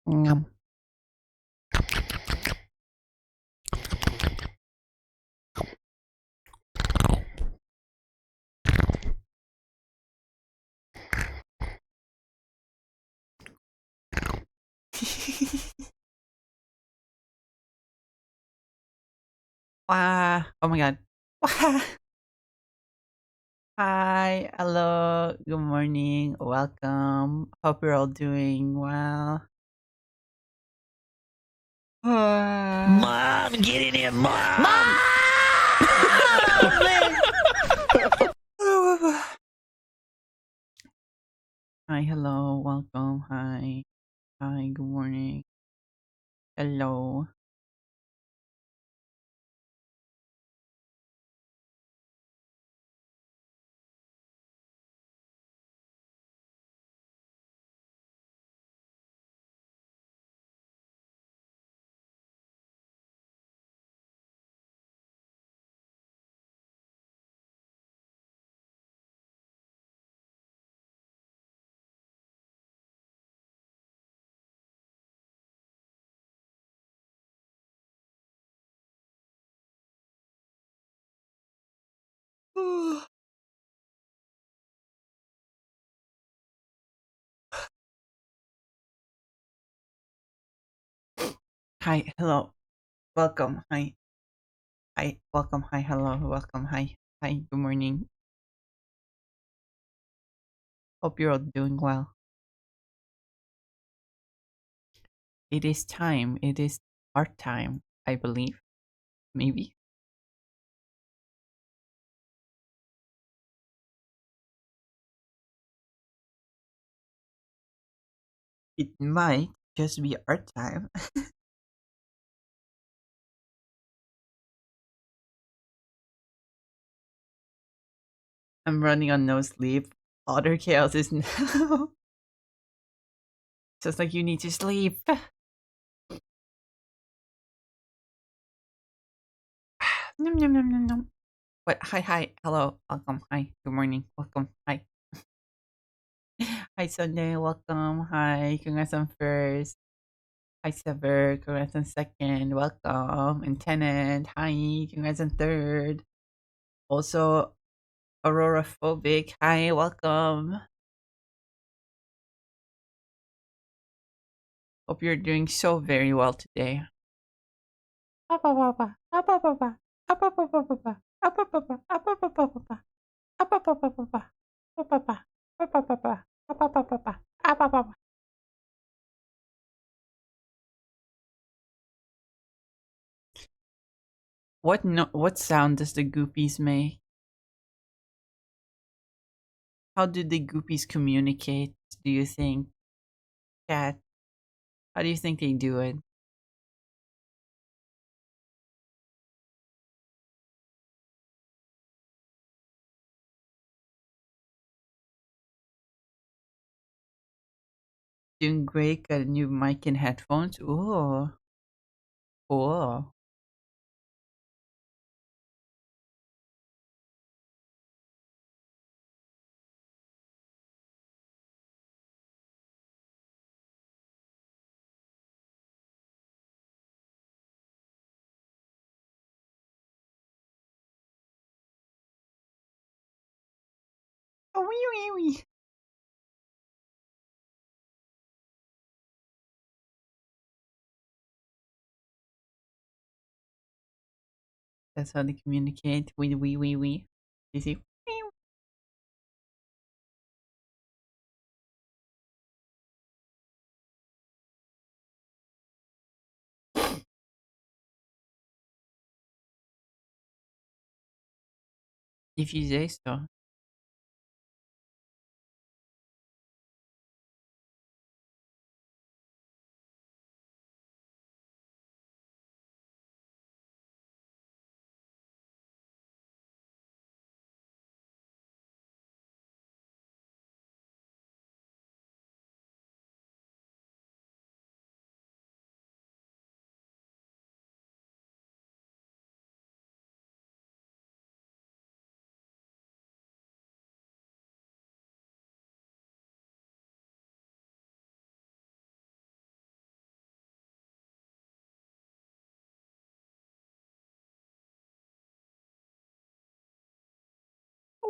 Ngâm. Wow. Oh my god. Wow. Hi. Hello. Good morning. Welcome. Hope you're all doing well. Mom, get in here, Mom! Hi. Hello. Welcome. Hi. Hi. Good morning. Hello. Hi. Hello. Welcome. Hi. Hi. Welcome. Hi. Hello. Welcome. Hi. Hi. Good morning. Hope you're all doing well. It is time. It is our time, I believe. Maybe. It might just be our time. I'm running on no sleep. Other chaos is now. Just like you need to sleep. Nom, nom, nom, nom, nom. What? Hi, hi. Hello. Welcome. Hi. Good morning. Welcome. Hi. Hi, Sunday. Welcome. Hi. Congrats on first. Hi, Sever. Congrats on second. Welcome. And Tenant. Hi. Congrats on third. Also, Aurora Phobic. Hi. Welcome. Hope you're doing so very well today. What sound does the goopies make? How do the goopies communicate? Do you think, Cat? How do you think they do it? Doing great. Got a new mic and headphones. Ooh, cool. Oh, wee, wee, wee. That's how they communicate. Wee, wee, wee, wee. You see? If you say so.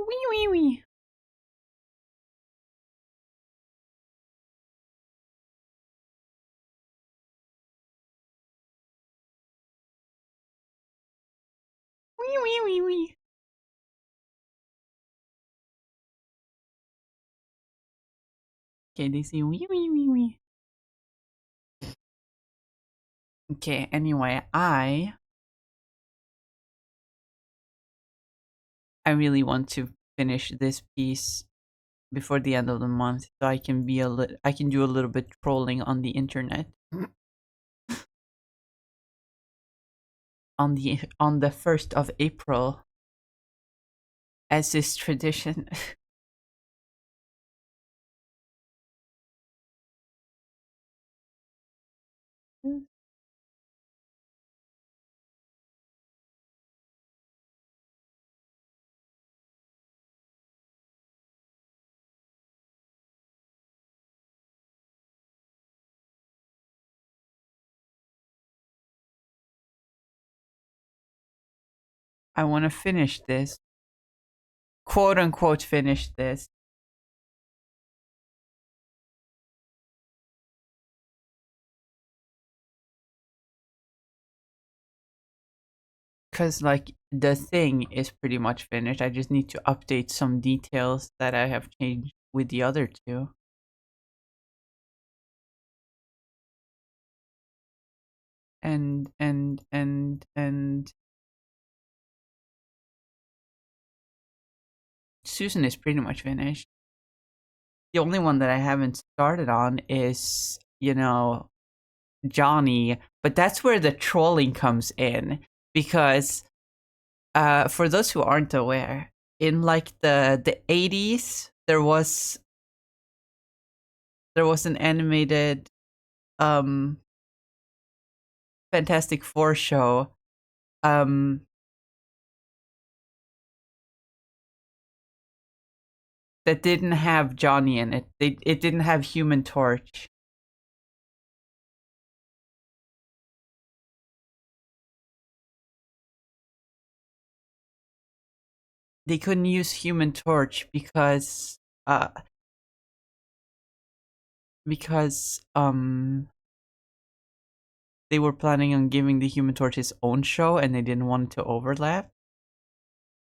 Wee wee wee. Wee wee wee wee. Okay, they say wee wee wee wee. Okay, anyway, I really want to finish this piece before the end of the month so I can be I can do a little bit trolling on the internet. On the 1st of April, as is tradition. I want to finish this. Quote unquote finish this. Because, like, the thing is pretty much finished. I just need to update some details that I have changed with the other two. And Susan is pretty much finished. The only one that I haven't started on is, Johnny, but that's where the trolling comes in, because for those who aren't aware, in like the 80s there was an animated Fantastic Four show that didn't have Johnny in it. It didn't have Human Torch. They couldn't use Human Torch because they were planning on giving the Human Torch his own show and they didn't want it to overlap,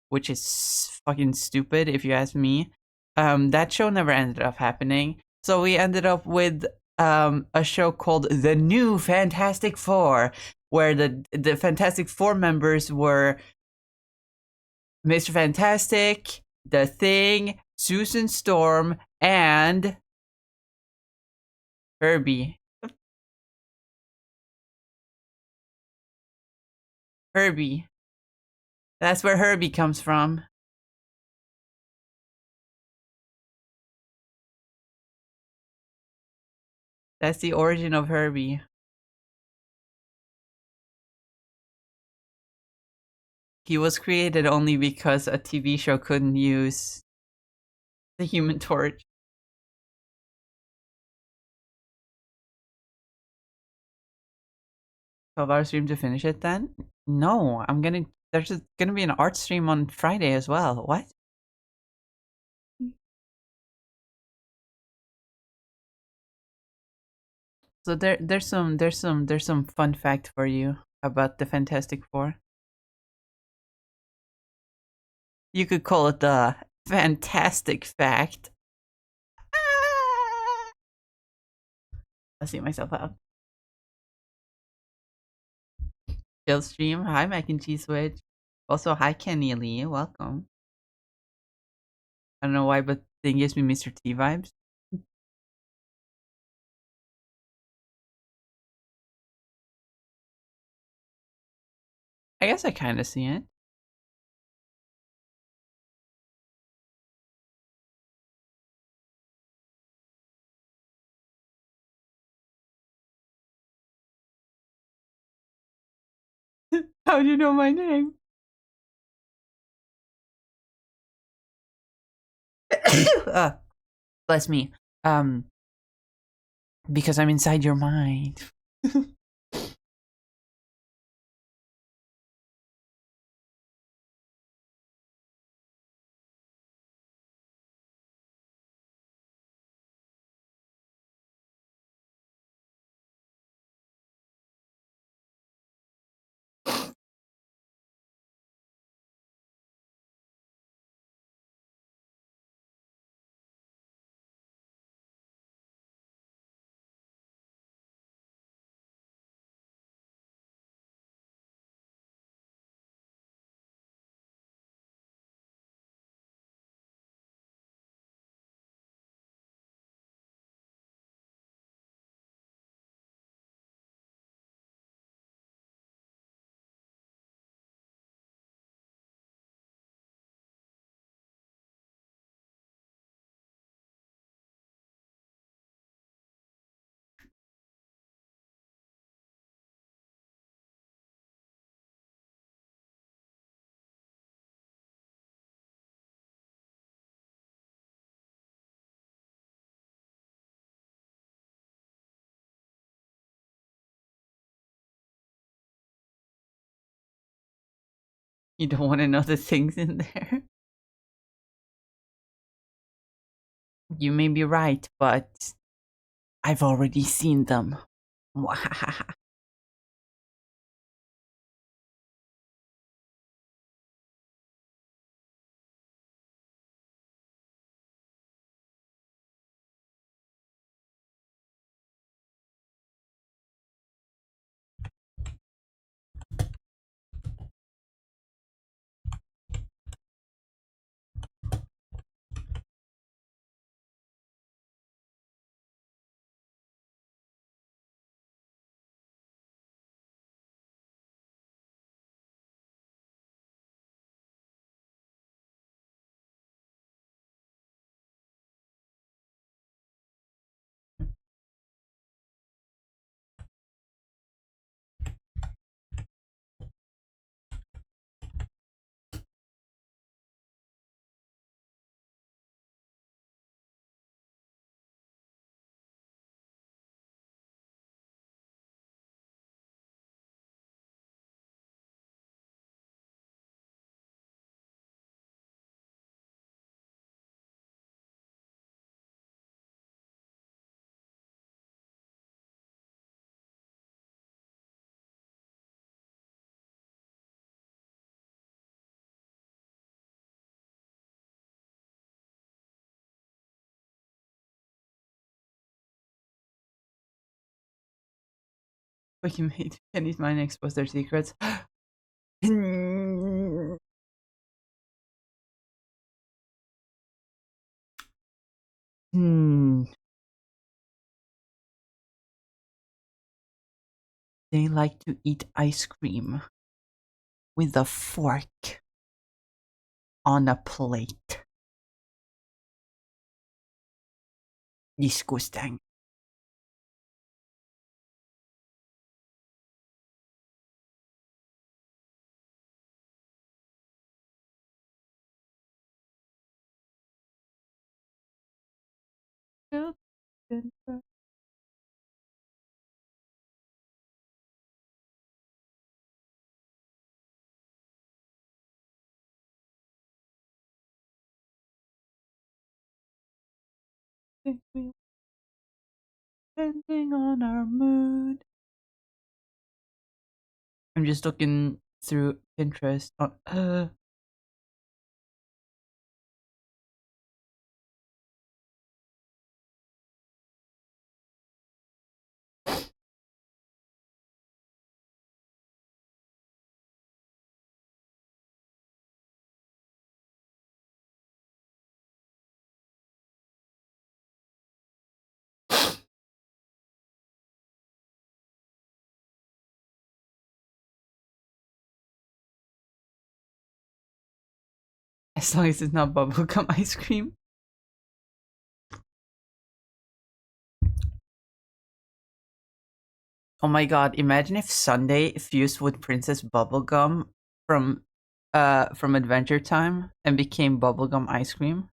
which is fucking stupid if you ask me. That show never ended up happening, so we ended up with a show called The New Fantastic Four, where the Fantastic Four members were Mr. Fantastic, The Thing, Susan Storm, and Herbie. Herbie. That's where Herbie comes from. That's the origin of Herbie. He was created only because a TV show couldn't use the Human Torch. 12-hour stream to finish it then? No, there's gonna be an art stream on Friday as well. What? So there's some fun fact for you about the Fantastic Four. You could call it the fantastic fact. I'll see myself out. Chill stream. Hi, Mac and Cheese Switch. Also, hi, Kenny Lee. Welcome. I don't know why, but thing gives me Mr. T vibes. I guess I kind of see it. How do you know my name? Bless me. Because I'm inside your mind. You don't want to know the things in there. You may be right, but I've already seen them. But you made Kenny's mind expose their secrets. Hmm. They like to eat ice cream with a fork on a plate. Disgusting. Depending on our mood. I'm just looking through Pinterest. As long as it's not bubblegum ice cream. Oh my god, imagine if Sunday fused with Princess Bubblegum from Adventure Time and became bubblegum ice cream.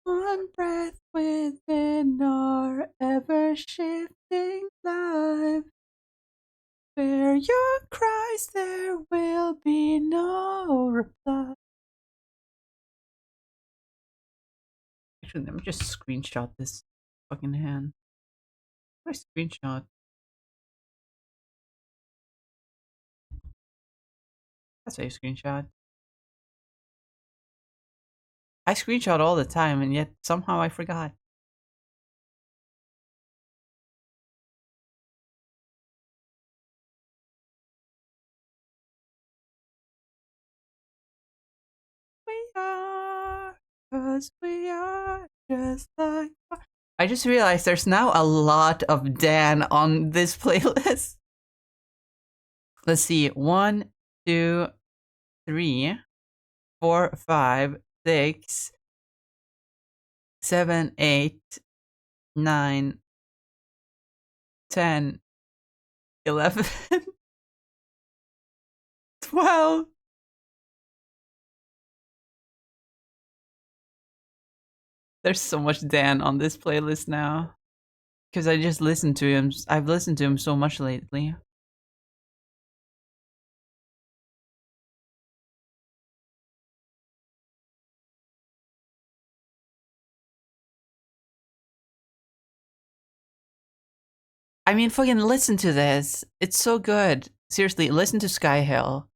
One breath within our ever shifting life. Spare your cries, there will be no reply. Actually, let me just screenshot this fucking hand. What do I screenshot? That's how you screenshot. I screenshot all the time, and yet somehow I forgot. We are, 'cause we are just like. I just realized there's now a lot of Dan on this playlist. Let's see. 1, 2, 3, 4, 5, 6, 7, 8, 9, 10, 11, 12. There's so much Dan on this playlist now. Because I just listened to him. I've listened to him so much lately. I mean, fucking listen to this. It's so good. Seriously, listen to Sky Hill.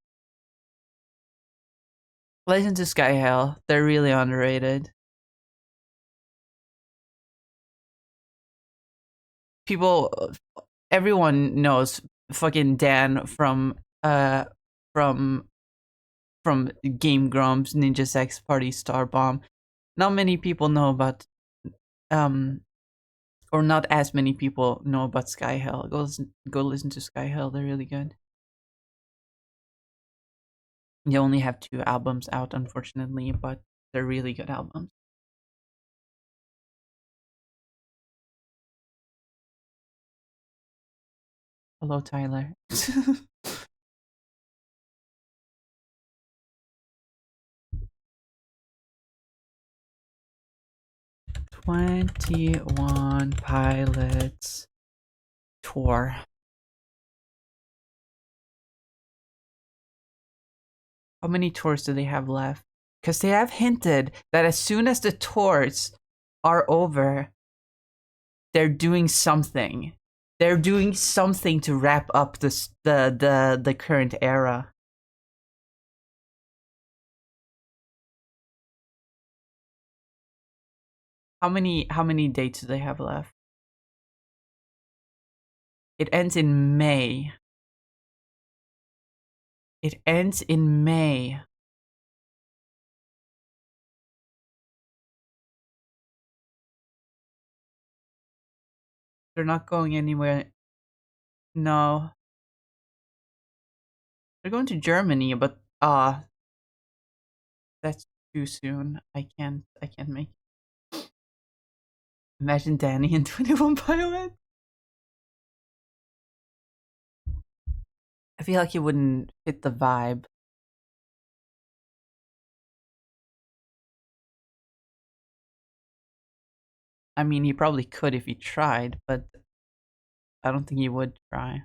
Listen to Sky Hill. They're really underrated. People, everyone knows fucking Dan from from Game Grumps, Ninja Sex Party, Star Bomb. Not many people know about um or not as many people know about Sky Hill. Go listen to Sky Hill. They're really good. They only have 2 albums out, unfortunately, but they're really good albums. Hello, Tyler. 21 Pilots tour. How many tours do they have left? Because they have hinted that as soon as the tours are over, they're doing something. They're doing something to wrap up the current era. How many dates do they have left? It ends in May. It ends in May. They're not going anywhere. No. They're going to Germany, but that's too soon. I can't make it. Imagine Danny and 21 Pilot. I feel like he wouldn't fit the vibe. I mean, he probably could if he tried, but I don't think he would try.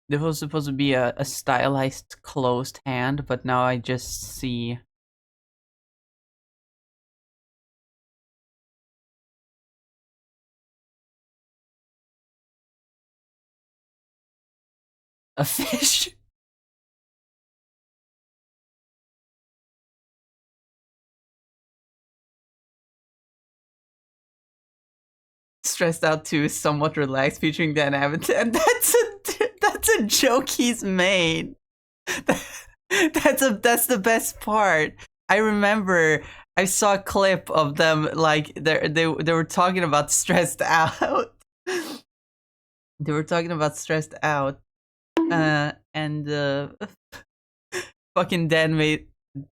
This was supposed to be a stylized closed hand, but now I just see a fish. Stressed out too, somewhat relaxed, featuring Dan Abbott, and that's a joke he's made. That's the best part. I remember I saw a clip of them like they were talking about stressed out. They were talking about stressed out, and fucking Dan made.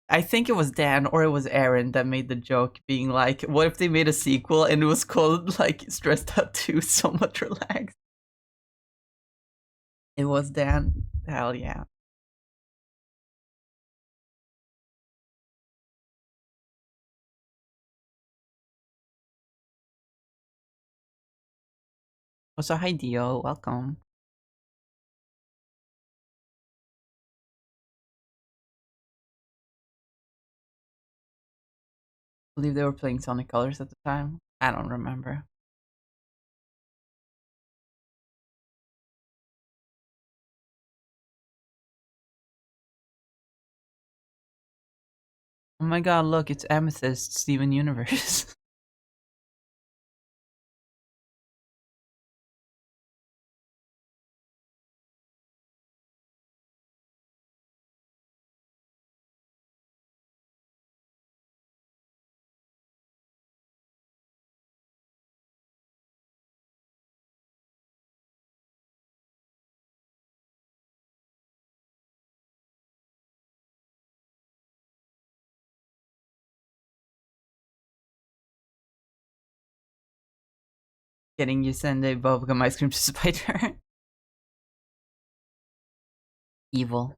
I think it was Dan or it was Aaron that made the joke, being like, "What if they made a sequel and it was called like Stressed Out 2, Somewhat Relaxed?" It was Dan. Hell yeah. Also, hi Dio, welcome. I believe they were playing Sonic Colors at the time. I don't remember. Oh my god, look, it's Amethyst, Steven Universe. Getting you send a bubblegum ice cream to Spider. Evil.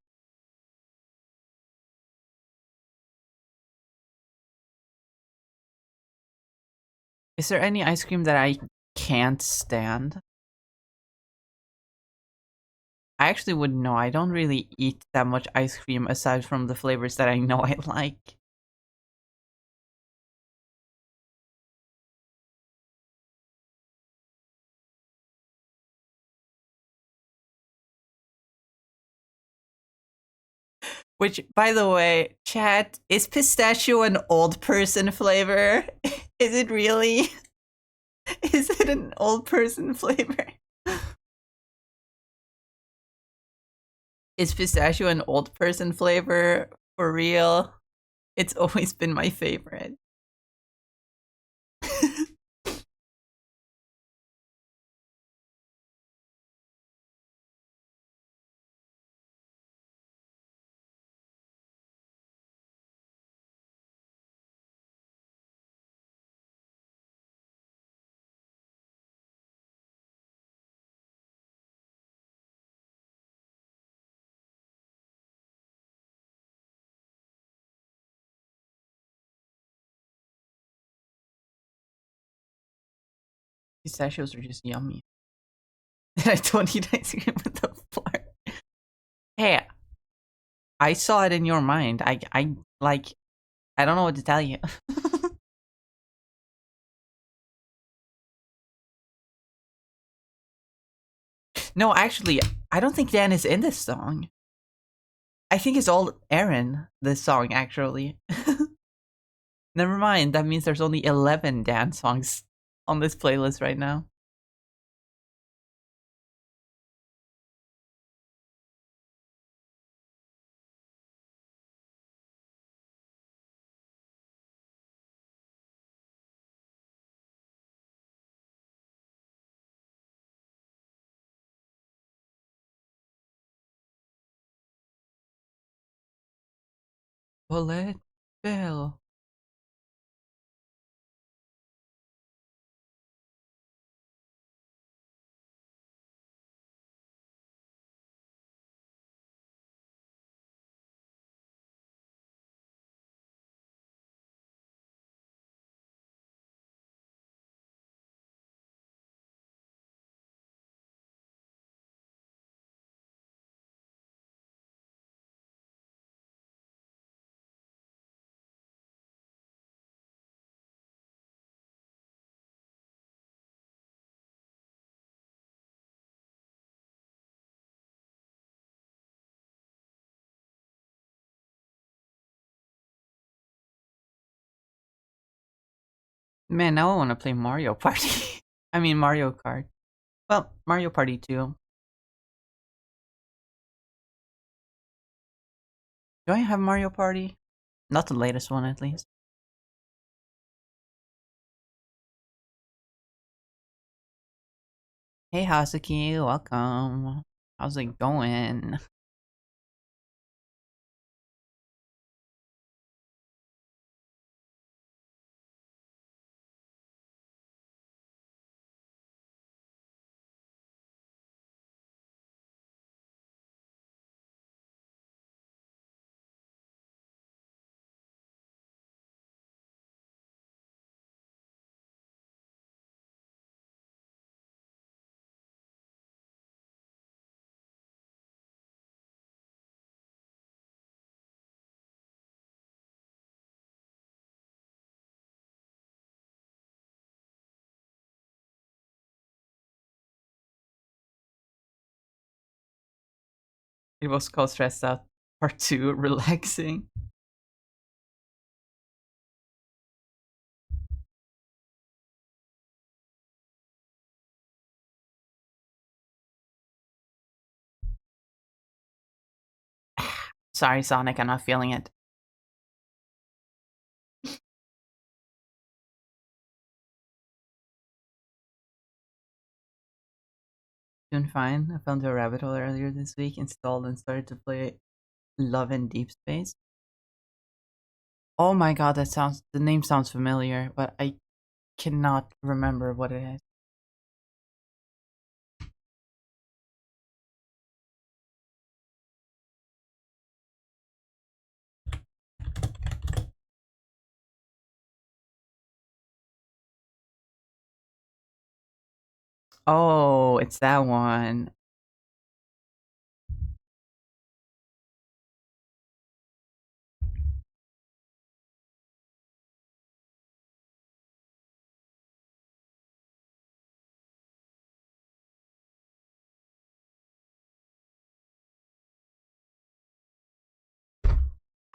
Is there any ice cream that I can't stand? I actually wouldn't know. I don't really eat that much ice cream aside from the flavors that I know I like. Which, by the way, chat, is pistachio an old person flavor? Is it really? Is it an old person flavor? Is pistachio an old person flavor? For real? It's always been my favorite. Pistachios are just yummy. I don't eat ice cream with the floor. Hey, I saw it in your mind. I like, I don't know what to tell you. No, actually, I don't think Dan is in this song. I think it's all Aaron, this song, actually. Never mind, that means there's only 11 Dan songs on this playlist right now. Bullet Bill. Man, now I want to play Mario Party. I mean, Mario Kart. Well, Mario Party 2. Do I have Mario Party? Not the latest one, at least. Hey, Hazuki, welcome. How's it going? It was called Stressed Out Part 2, Relaxing. Sorry, Sonic, I'm not feeling it. Doing fine. I fell into a rabbit hole earlier this week, installed and started to play Love in Deep Space. Oh my god, the name sounds familiar, but I cannot remember what it is. Oh, it's that one.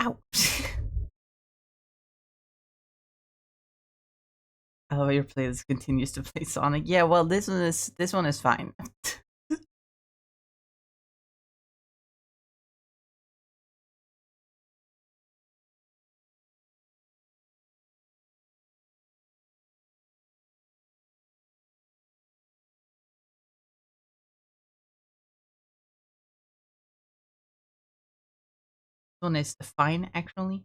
Ow. I love your playlist continues to play Sonic. Yeah, well, this one is fine. One is fine, actually.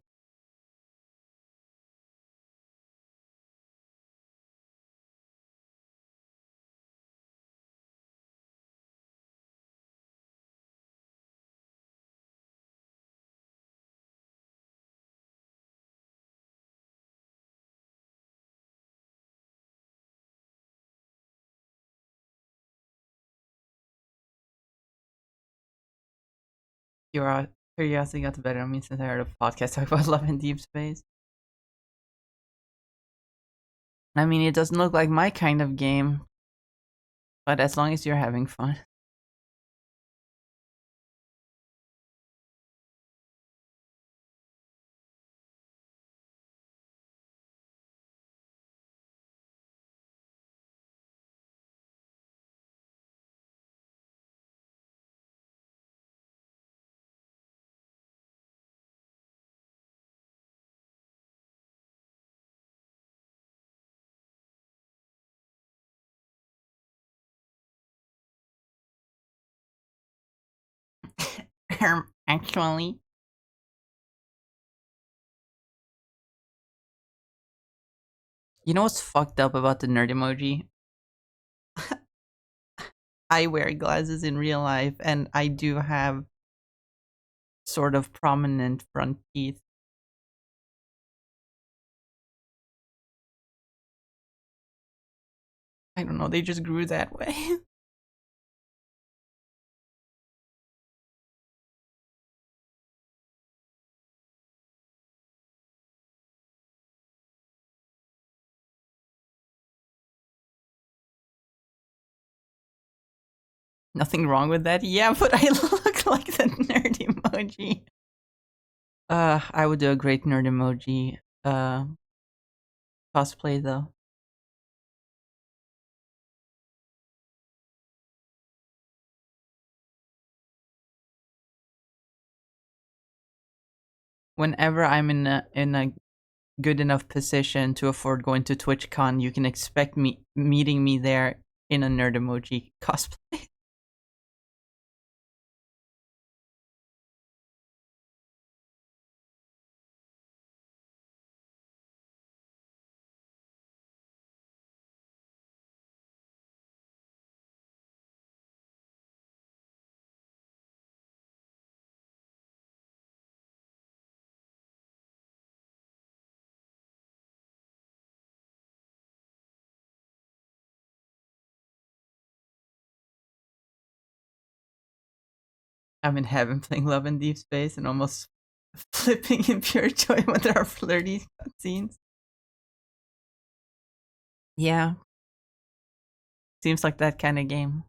Your curiosity got the better of me since I heard a podcast talk about Love in Deep Space. I mean, it doesn't look like my kind of game, but as long as you're having fun. Actually, you know what's fucked up about the nerd emoji? I wear glasses in real life, and I do have sort of prominent front teeth. I don't know, they just grew that way. Nothing wrong with that. Yeah, but I look like the nerd emoji. I would do a great nerd emoji cosplay though. Whenever I'm in a good enough position to afford going to TwitchCon, you can expect me meeting me there in a nerd emoji cosplay. I'm in heaven playing Love in Deep Space and almost flipping in pure joy when there are flirty cutscenes. Yeah, seems like that kind of game.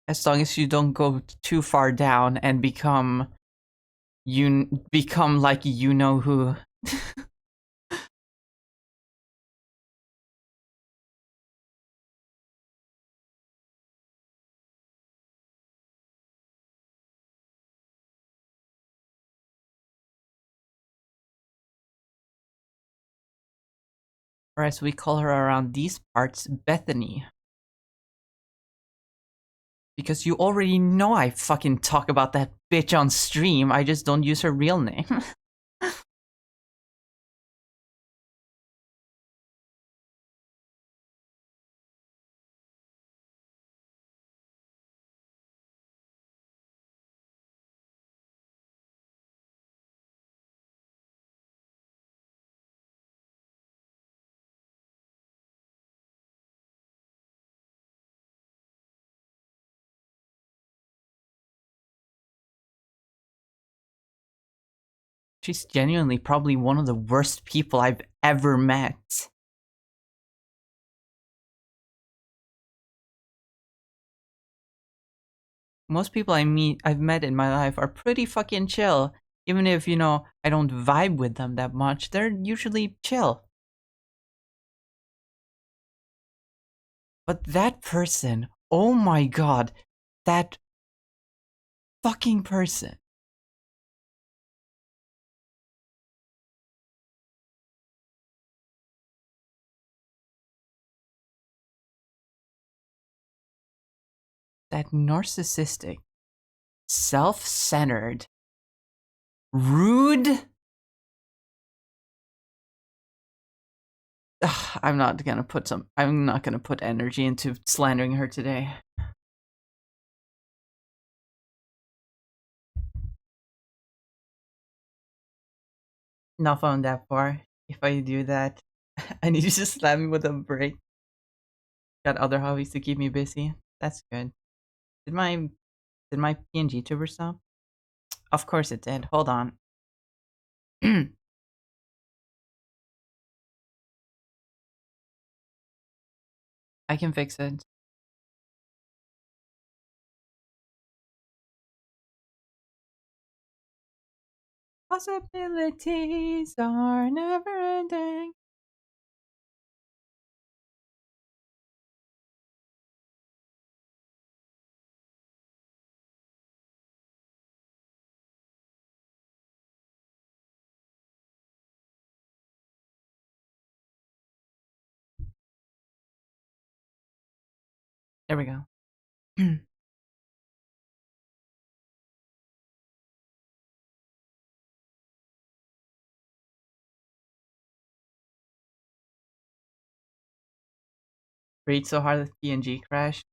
As long as you don't go too far down and become like you know who. Or as we call her around these parts, Bethany. Because you already know I fucking talk about that bitch on stream. I just don't use her real name. She's genuinely probably one of the worst people I've ever met. Most people I've met in my life are pretty fucking chill. Even if, you know, I don't vibe with them that much, they're usually chill. But that person, oh my god, that fucking person. That narcissistic, self-centered, rude. Ugh, I'm not gonna put energy into slandering her today. Not falling that far. If I do that, I need you to slap me with a break. Got other hobbies to keep me busy. That's good. Did my PNG tuber stop? Of course it did. Hold on. I can fix it. Possibilities are never ending. There we go. Breathe so hard that PNG crashed.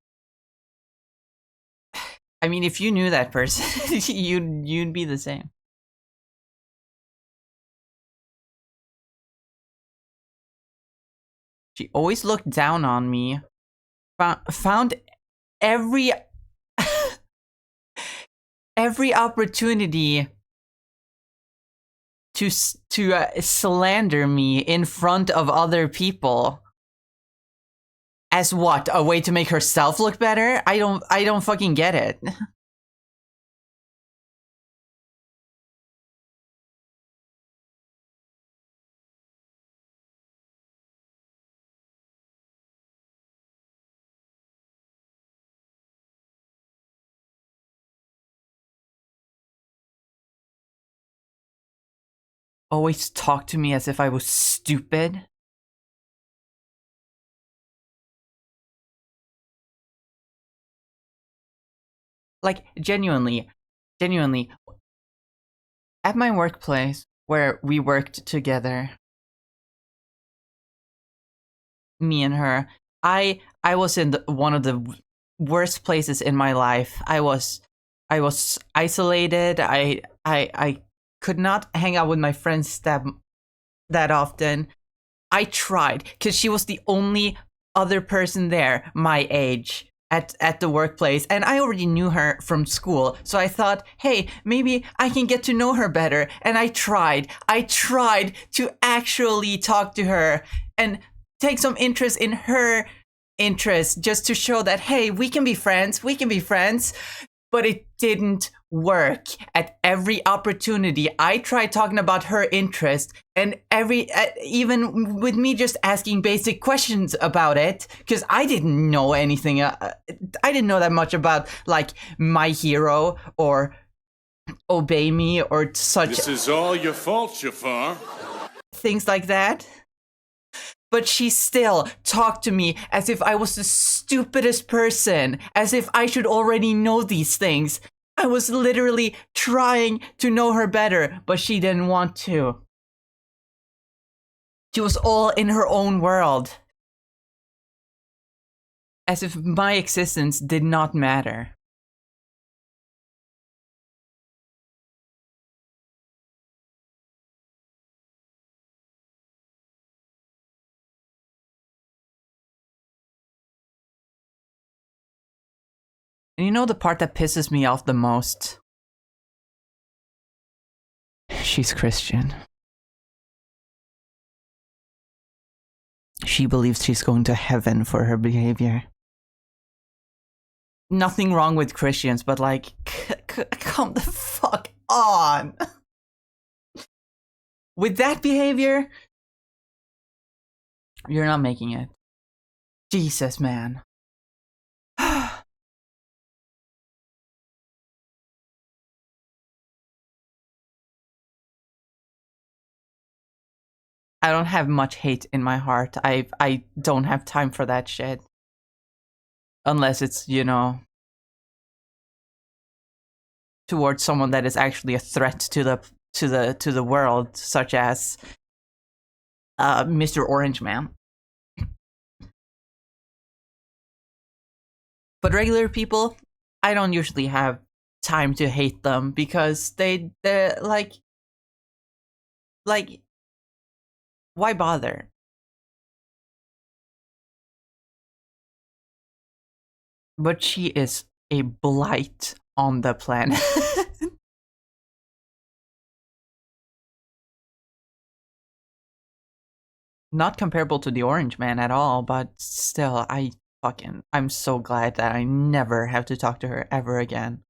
I mean, if you knew that person, you'd be the same. She always looked down on me. Found every every opportunity to slander me in front of other people. As what? A way to make herself look better? I don't fucking get it. Always talk to me as if I was stupid. Like, genuinely, at my workplace where we worked together, me and her, I was in one of the worst places in my life. I was isolated. I could not hang out with my friends that often. I tried because she was the only other person there my age at the workplace, and I already knew her from school, so I thought, hey, maybe I can get to know her better. And I tried to actually talk to her and take some interest in her interest, just to show that, hey, we can be friends, but it didn't work. At every opportunity I tried talking about her interest, and even with me just asking basic questions about it, because I didn't know anything. I didn't know that much about, like, My Hero or Obey Me or such. This is all your fault, Jafar. Things like that. But she still talked to me as if I was the stupidest person, as if I should already know these things. I was literally trying to know her better, but she didn't want to. She was all in her own world. As if my existence did not matter. And you know the part that pisses me off the most? she's Christian. She believes she's going to heaven for her behavior. Nothing wrong with Christians, but like, come the fuck on. With that behavior, you're not making it. Jesus, man. I don't have much hate in my heart. I don't have time for that shit. Unless it's, you know, towards someone that is actually a threat to the world, such as Mr. Orange Man. But regular people, I don't usually have time to hate them because they're like, why bother? But she is a blight on the planet. Not comparable to the Orange Man at all, but still, I'm so glad that I never have to talk to her ever again.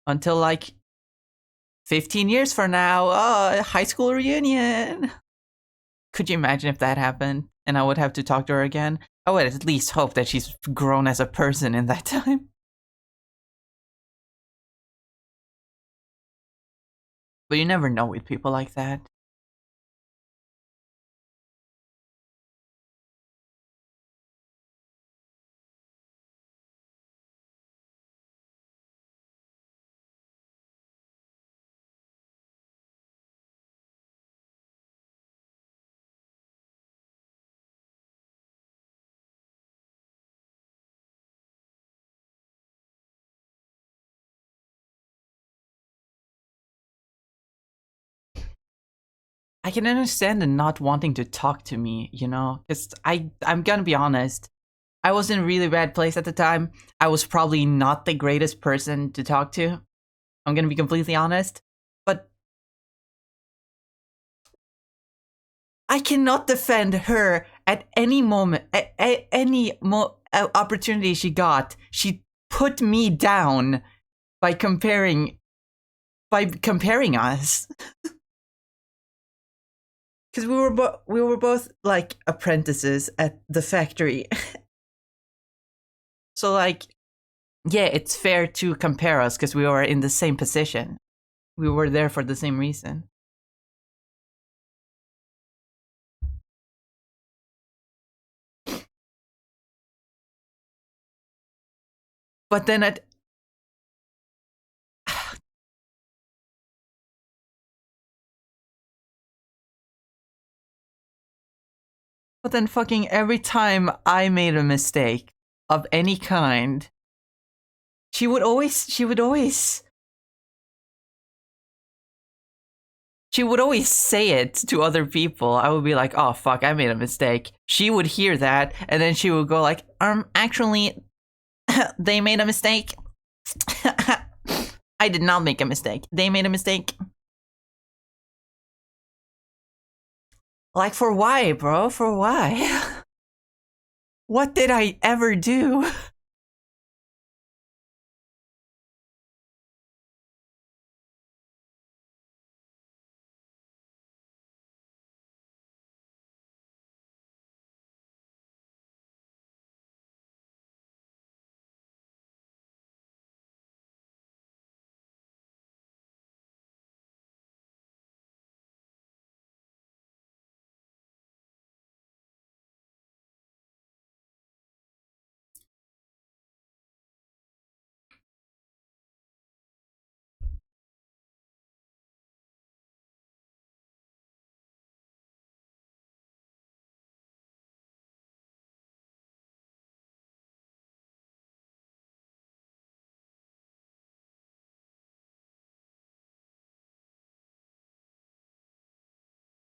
Until like 15 years from now, high school reunion. Could you imagine if that happened and I would have to talk to her again? I would at least hope that she's grown as a person in that time. But you never know with people like that. I can understand the not wanting to talk to me, you know? Because I'm gonna be honest. I was in a really bad place at the time. I was probably not the greatest person to talk to. I'm gonna be completely honest. But I cannot defend her at any moment, at any opportunity she got. She put me down by comparing us. Because we were both like apprentices at the factory. So like, yeah, it's fair to compare us because we were in the same position. We were there for the same reason. But then fucking every time I made a mistake of any kind, she would always say it to other people. I would be like, oh fuck, I made a mistake. She would hear that and then she would go like, actually they made a mistake. I did not make a mistake. They made a mistake. Like, for why, bro? For why? What did I ever do?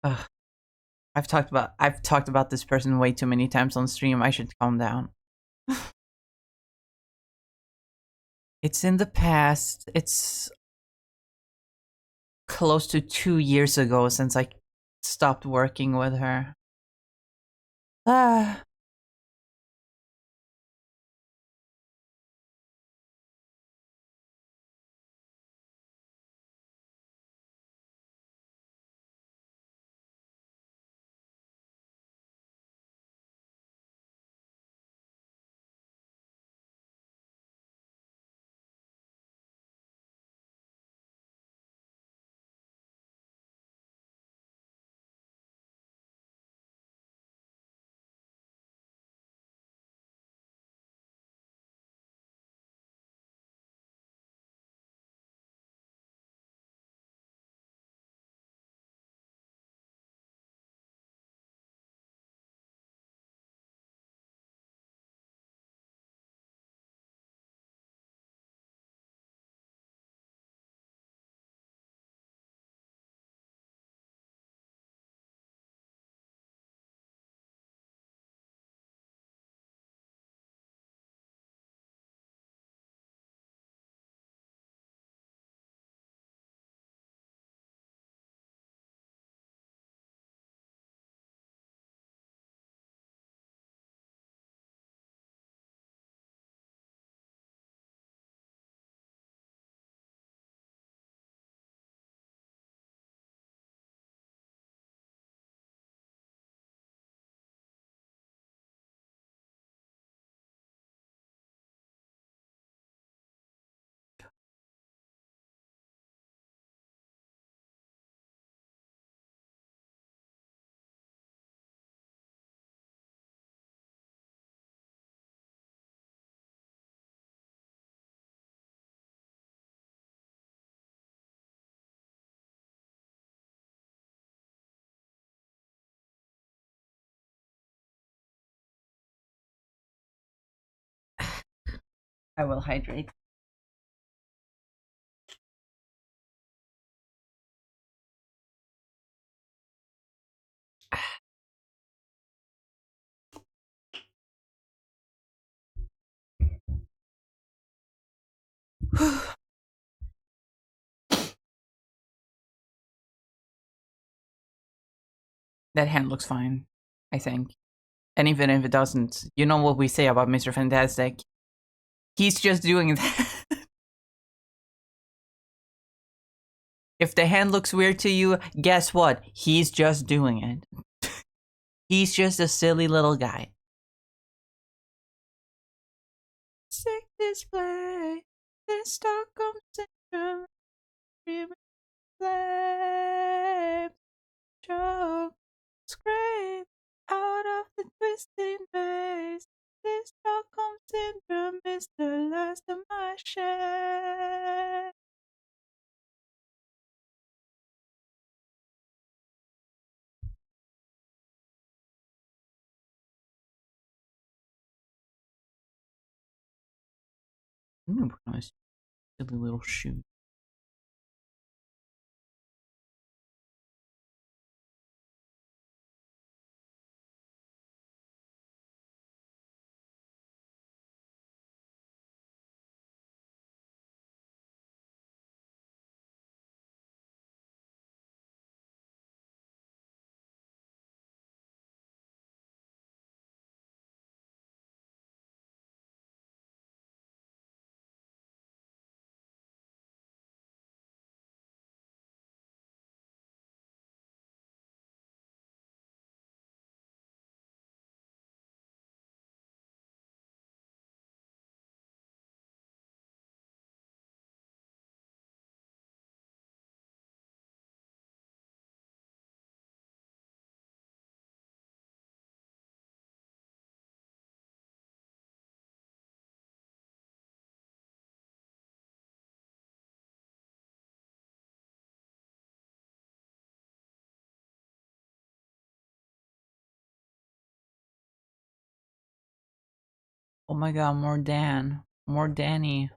Ugh. I've talked about this person way too many times on stream. I should calm down. It's in the past. It's close to 2 years ago since I stopped working with her. Ah. I will hydrate. That hand looks fine, I think. And even if it doesn't, you know what we say about Mr. Fantastic. He's just doing that. If the hand looks weird to you, guess what? He's just doing it. He's just a silly little guy. Sick display, this Stockholm syndrome, flame, choke, scrape out of the twisting maze. This Stockholm syndrome is the last of my shame. I'm gonna put on his silly little shoe. Oh my god, more Dan. More Danny.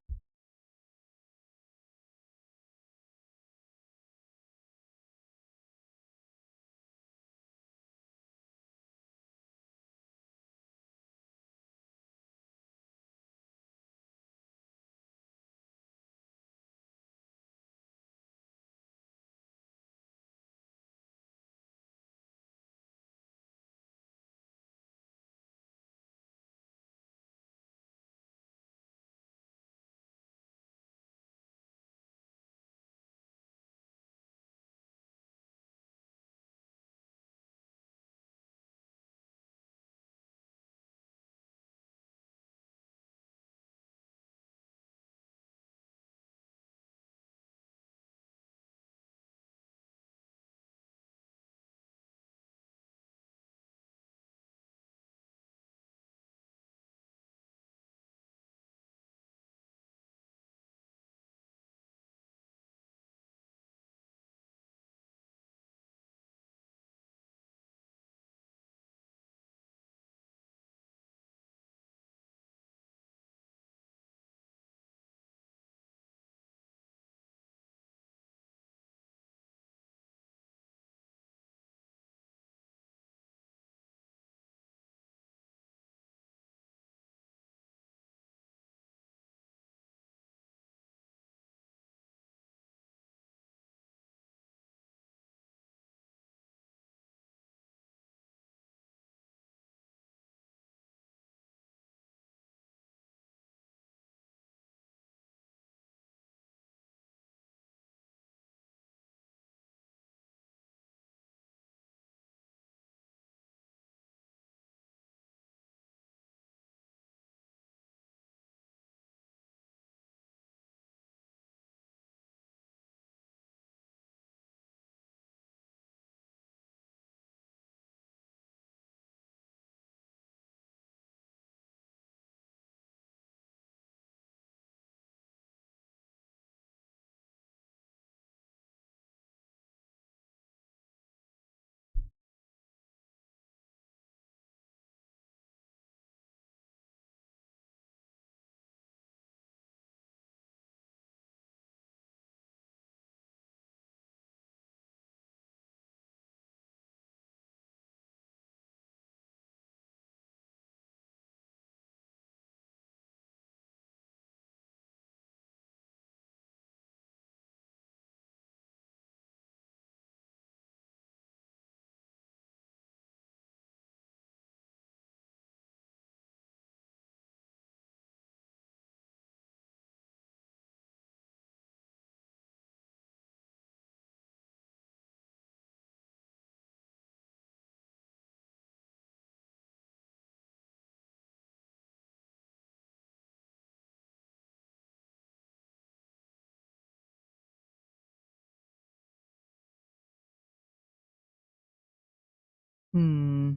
Hmm.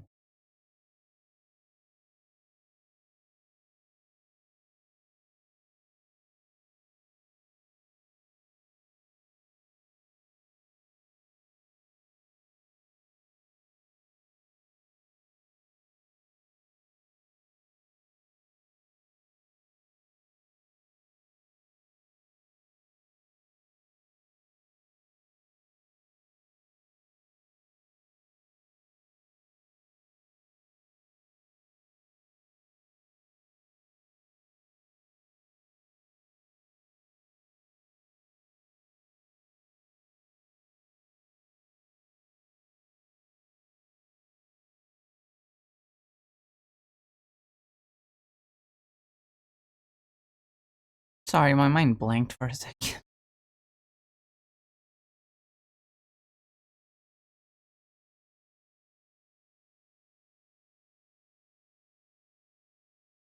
Sorry, my mind blanked for a second.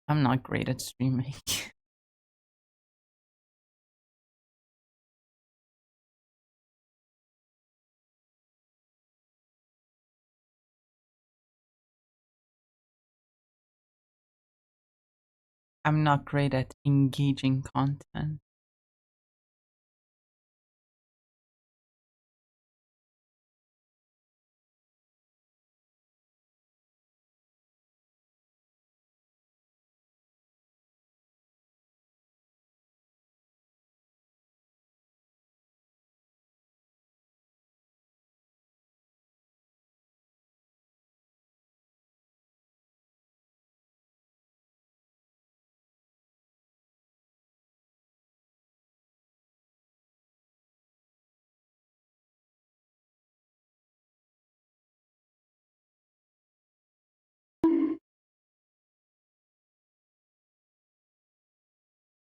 I'm not great at streaming. I'm not great at engaging content.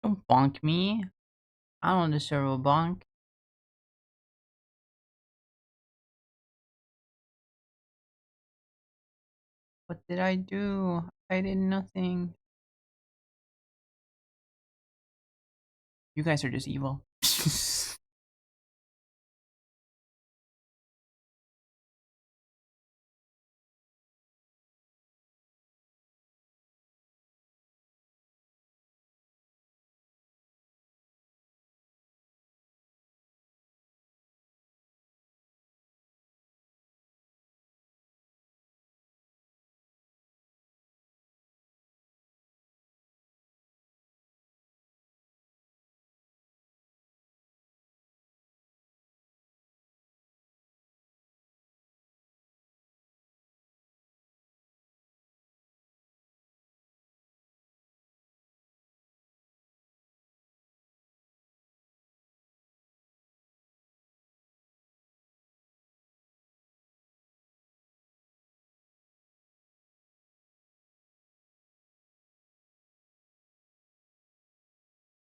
Don't bonk me. I don't deserve a bonk. What did I do? I did nothing. You guys are just evil.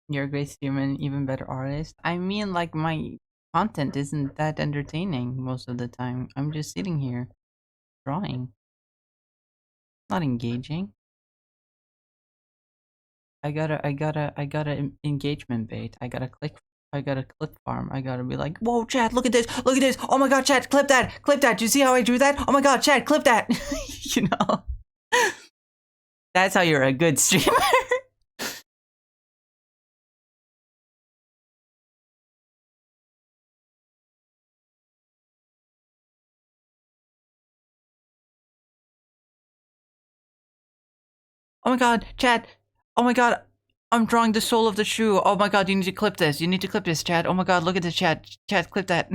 You're a great streamer and even better artist. I mean, like, my content isn't that entertaining most of the time. I'm just sitting here drawing, not engaging. I got a engagement bait. I got a clip farm. I gotta be like, whoa, chat, look at this, look at this. Oh my god, chat, clip that, clip that. Do you see how I drew that? Oh my god, chat, clip that. You know, that's how you're a good streamer. Oh my god, chat. Oh my god, I'm drawing the sole of the shoe. Oh my god, you need to clip this. You need to clip this, chat. Oh my god, look at this, chat. Chat, clip that.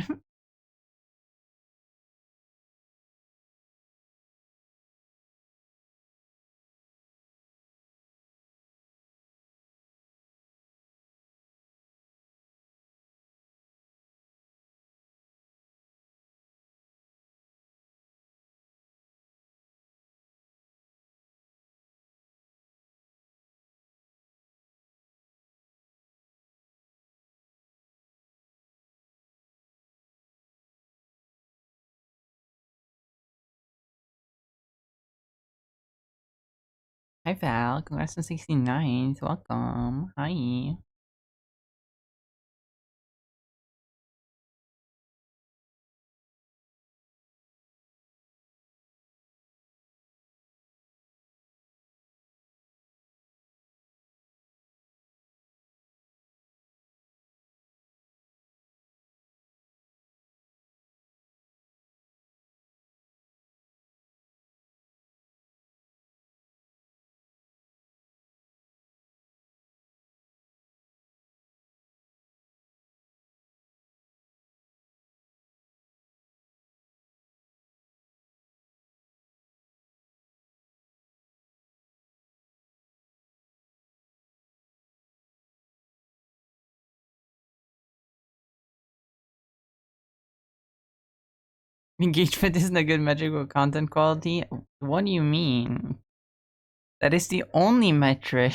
Hi Val, congrats on 69th. Welcome. Hi. Engagement isn't a good metric of content quality? What do you mean? That is the only metric.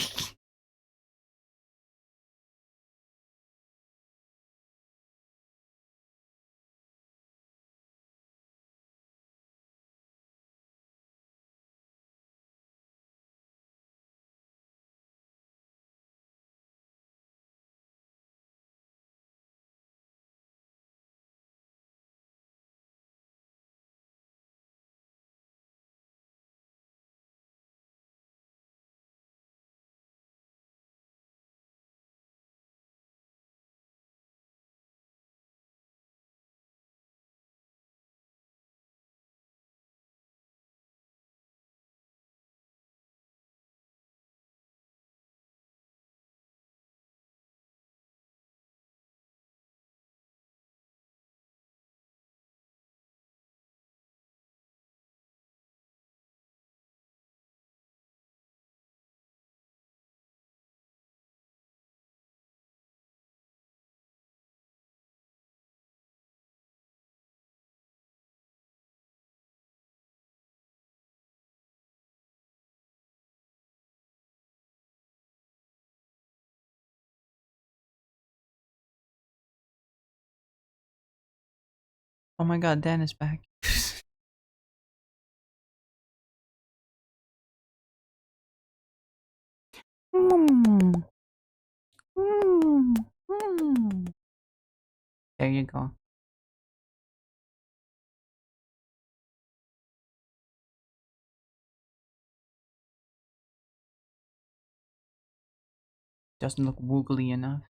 Oh my god, Dan is back. Mm, mm, mm. There you go. Doesn't look woogly enough.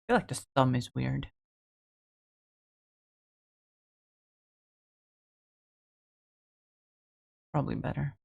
I feel like the thumb is weird. Probably better.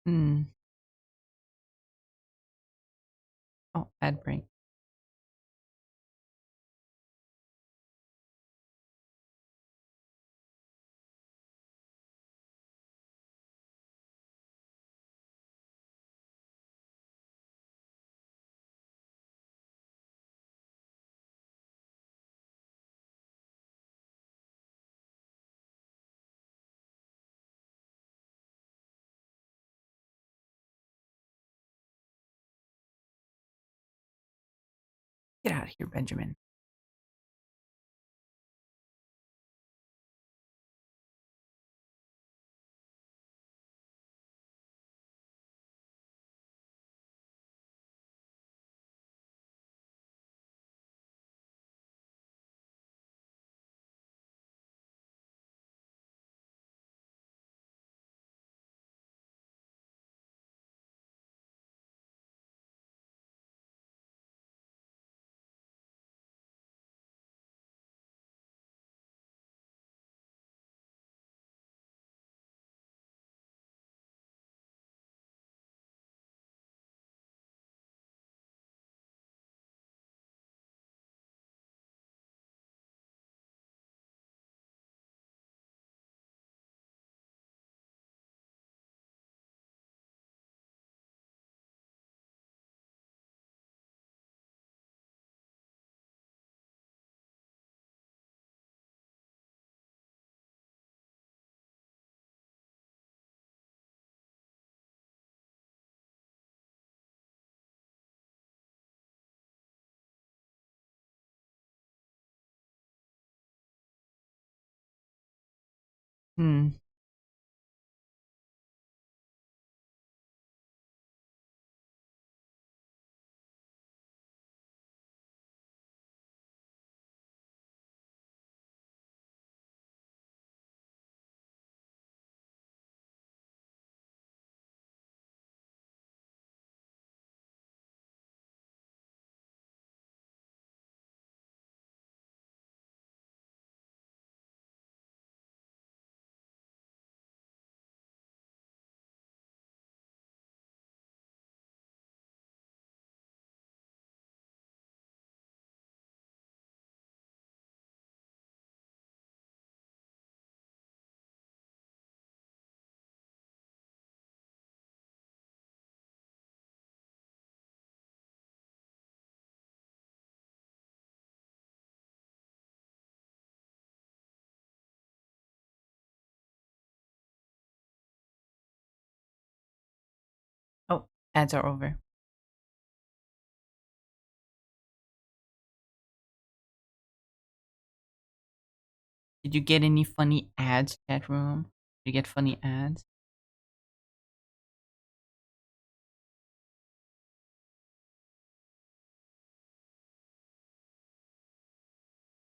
Hmm. Oh, ad break. Get out of here, Benjamin. Hmm. Oh, ads are over. Did you get any funny ads, chat room? Did you get funny ads?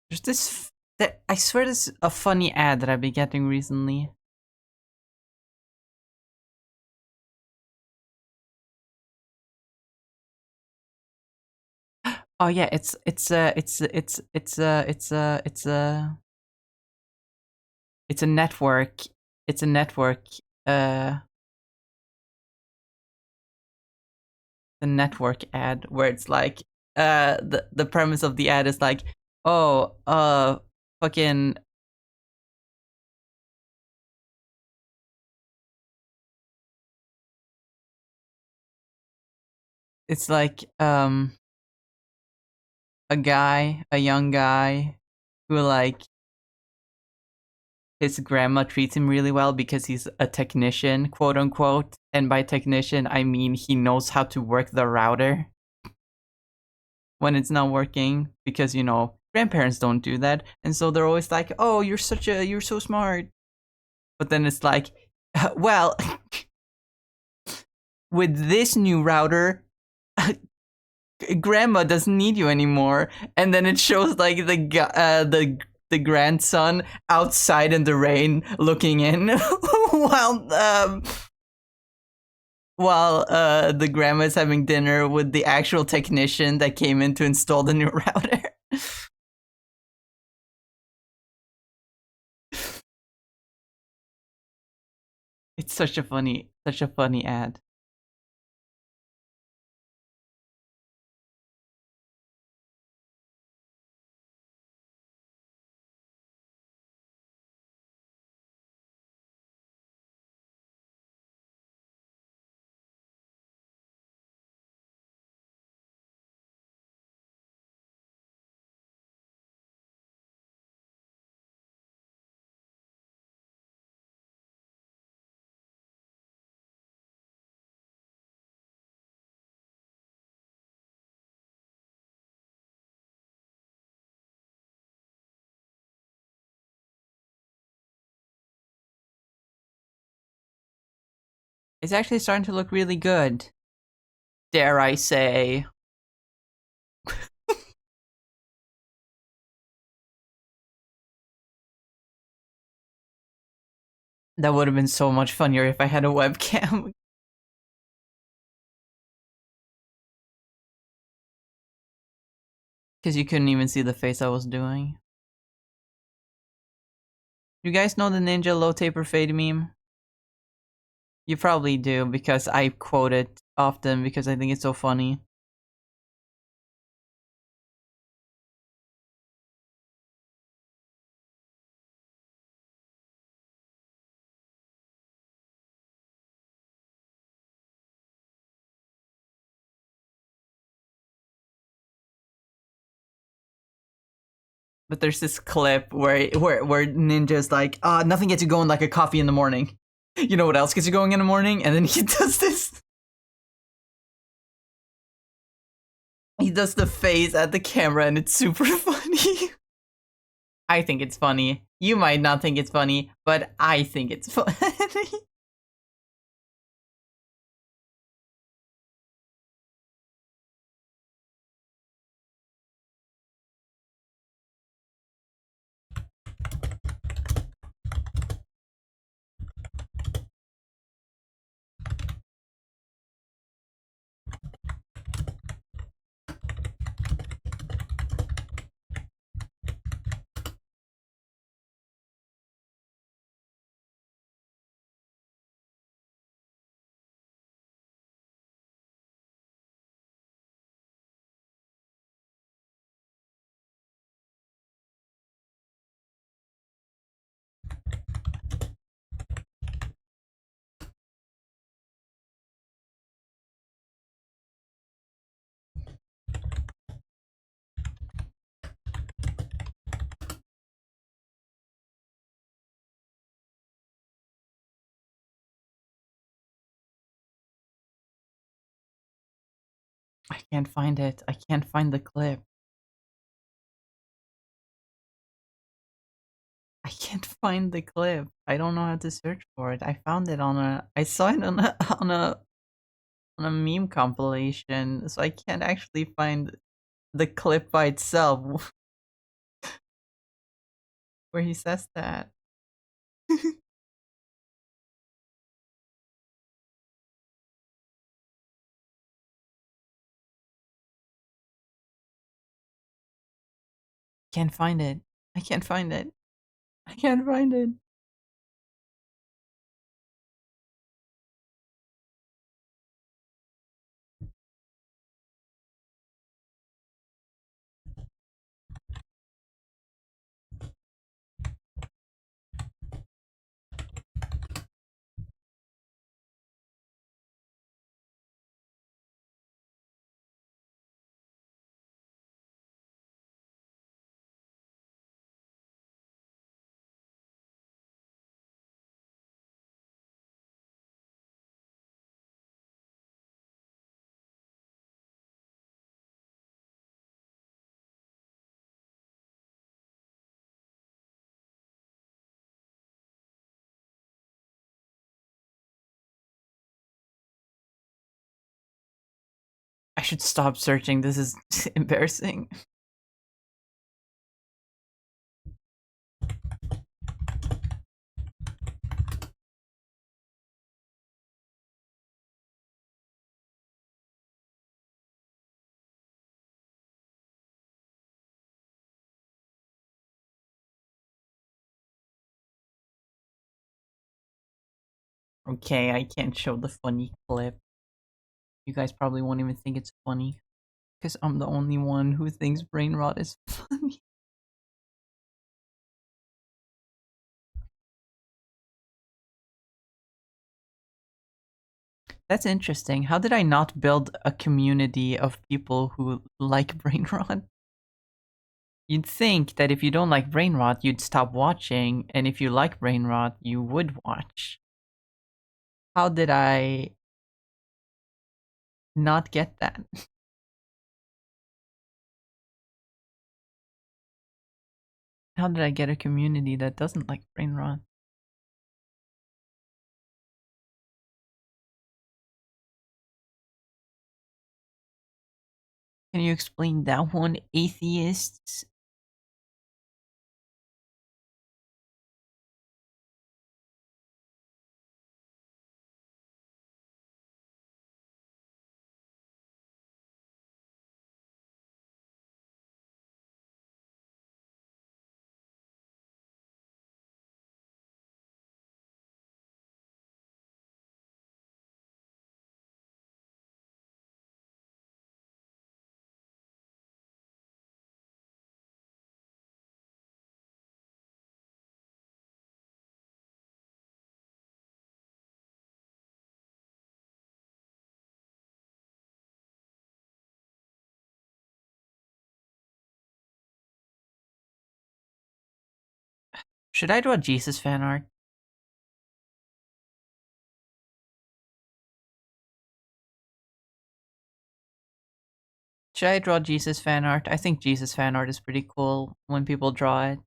There's this. I swear this a funny ad that I've been getting recently. Oh yeah, it's a network. It's a network. Uh, the network ad where it's like the premise of the ad is like, oh fucking, it's like a young guy who like his grandma treats him really well because he's a technician, quote unquote, and by technician I mean he knows how to work the router when it's not working, because you know grandparents don't do that, and so they're always like, oh, you're so smart, but then it's like, well, with this new router, grandma doesn't need you anymore, and then it shows like the grandson outside in the rain looking in while the grandma's having dinner with the actual technician that came in to install the new router. It's such a funny ad. It's actually starting to look really good. Dare I say. That would have been so much funnier if I had a webcam. Because you couldn't even see the face I was doing. You guys know the Ninja Low Taper Fade meme? You probably do, because I quote it often because I think it's so funny. But there's this clip where Ninja's like, nothing gets you going like a coffee in the morning. You know what else gets you going in the morning? And then he does this. He does the face at the camera and it's super funny. I think it's funny. You might not think it's funny, but I think it's funny. I can't find it. I can't find the clip. I can't find the clip. I don't know how to search for it. I found it I saw it on a on a meme compilation, so I can't actually find the clip by itself where he says that. Can't find it. I can't find it. I can't find it. I should stop searching. This is embarrassing. Okay, I can't show the funny clip. You guys probably won't even think it's funny. Because I'm the only one who thinks brain rot is funny. That's interesting. How did I not build a community of people who like brain rot? You'd think that if you don't like brain rot, you'd stop watching, and if you like brain rot, you would watch. How did I not get that? How did I get a community that doesn't like brain rot? Can you explain that one, atheists? Should I draw Jesus fan art? Should I draw Jesus fan art? I think Jesus fan art is pretty cool when people draw it.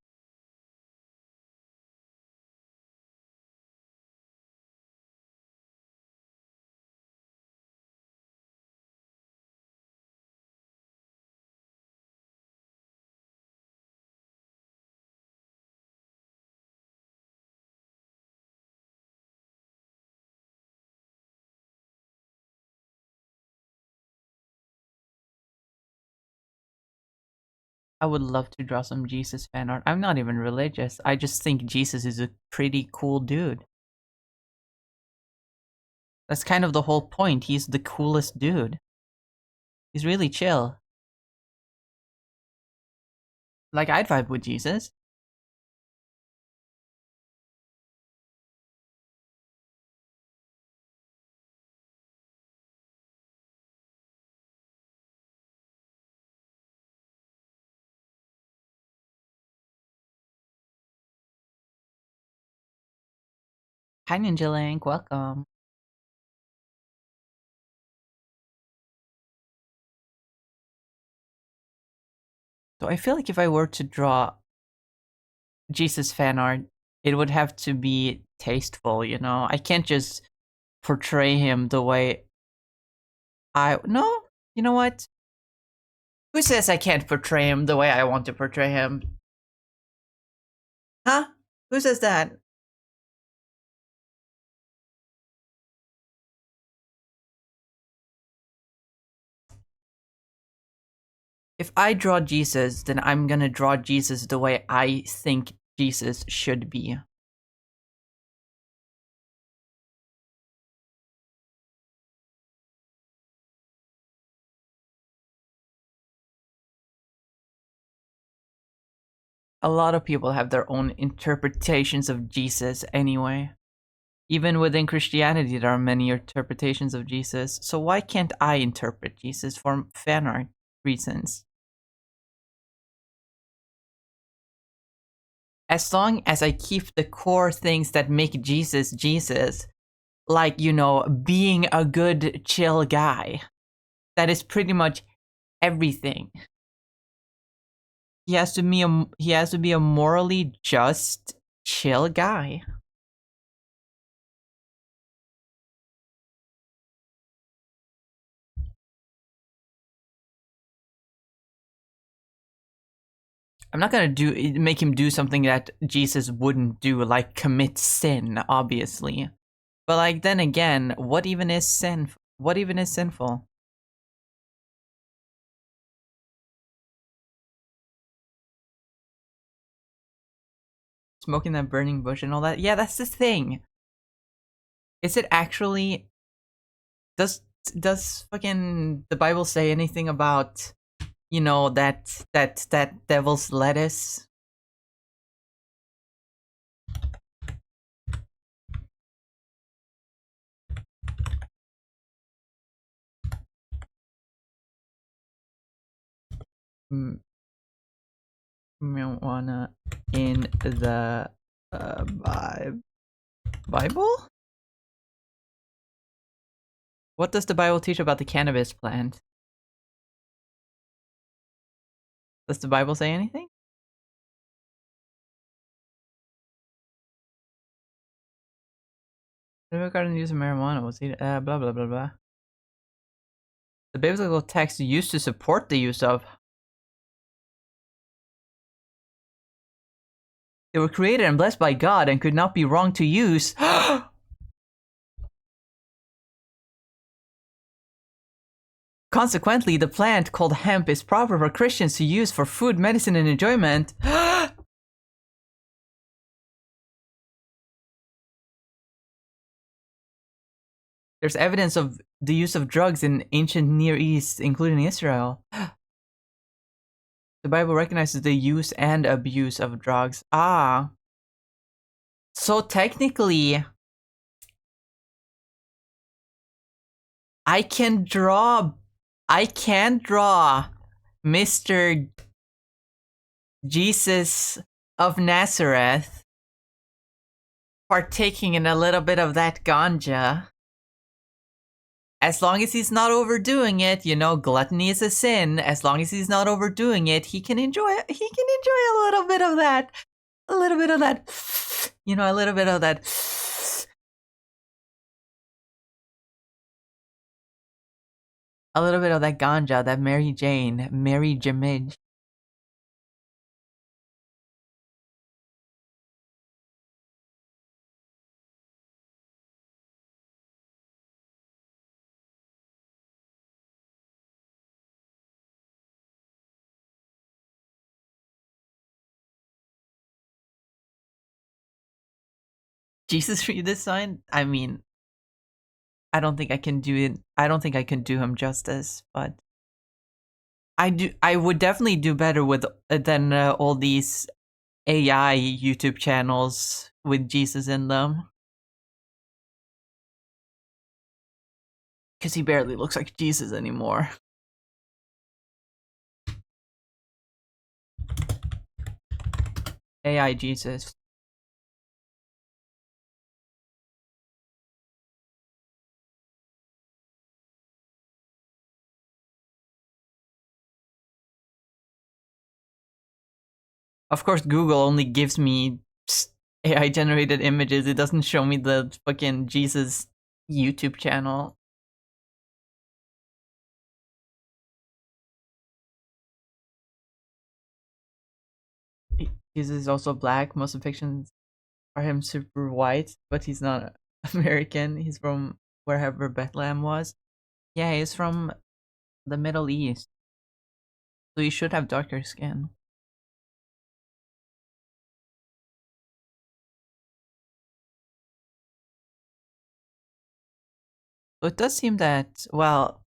I would love to draw some Jesus fan art. I'm not even religious. I just think Jesus is a pretty cool dude. That's kind of the whole point. He's the coolest dude. He's really chill. Like, I'd vibe with Jesus. Hi, Ninja Link. Welcome. So I feel like if I were to draw Jesus fan art, it would have to be tasteful, you know? I can't just portray him the way I. No? You know what? Who says I can't portray him the way I want to portray him? Huh? Who says that? If I draw Jesus, then I'm gonna draw Jesus the way I think Jesus should be. A lot of people have their own interpretations of Jesus anyway. Even within Christianity, there are many interpretations of Jesus. So why can't I interpret Jesus for fan art reasons? As long as I keep the core things that make Jesus Jesus, like, you know, being a good, chill guy, that is pretty much everything. He has to be a morally just, chill guy. I'm not gonna make him do something that Jesus wouldn't do, like commit sin, obviously. But like then again, what even is sin? What even is sinful? Smoking that burning bush and all that. Yeah, that's the thing. Is it actually does fucking the Bible say anything about, you know, that devil's lettuce? Marijuana in the Bible? What does the Bible teach about the cannabis plant? Does the Bible say anything? Regarding the use of marijuana was blah blah blah blah. The biblical text used to support the use of. They were created and blessed by God and could not be wrong to use. Consequently, the plant called hemp is proper for Christians to use for food, medicine, and enjoyment. There's evidence of the use of drugs in ancient Near East, including Israel. The Bible recognizes the use and abuse of drugs. Ah. So technically, I can draw Mr. Jesus of Nazareth partaking in a little bit of that ganja. As long as he's not overdoing it, you know, gluttony is a sin. As long as he's not overdoing it, he can enjoy a little bit of that. A little bit of that. You know, a little bit of that. A little bit of that ganja, that Mary Jamidge. Jesus redesign? I mean, I don't think I can do it. I don't think I can do him justice, but I would definitely do better with than all these AI YouTube channels with Jesus in them. Because he barely looks like Jesus anymore. AI Jesus. Of course, Google only gives me AI generated images. It doesn't show me the fucking Jesus YouTube channel. Jesus is also black. Most depictions are him super white, but he's not American. He's from wherever Bethlehem was. Yeah, he's from the Middle East. So he should have darker skin. So it does seem that, well,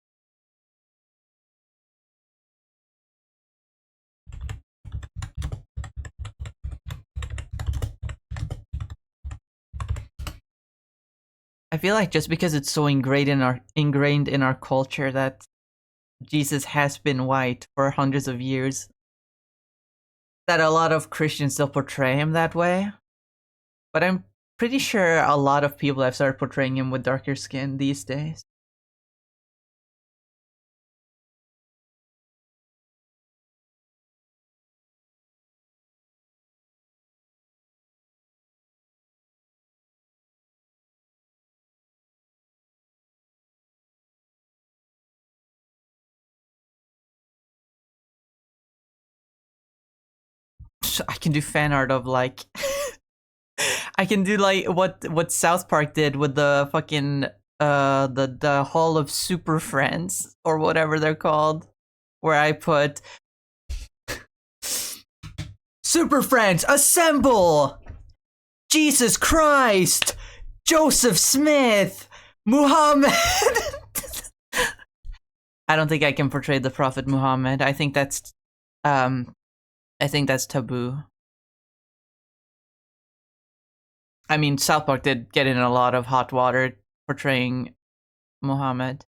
I feel like just because it's so ingrained in our culture that Jesus has been white for hundreds of years, that a lot of Christians still portray him that way. But I'm pretty sure a lot of people have started portraying him with darker skin these days. I can do fan art of like I can do like what South Park did with the fucking the Hall of Super Friends or whatever they're called, where I put Super Friends assemble. Jesus Christ, Joseph Smith! Muhammad! I don't think I can portray the Prophet Muhammad. I think that's taboo. I mean, South Park did get in a lot of hot water portraying Muhammad.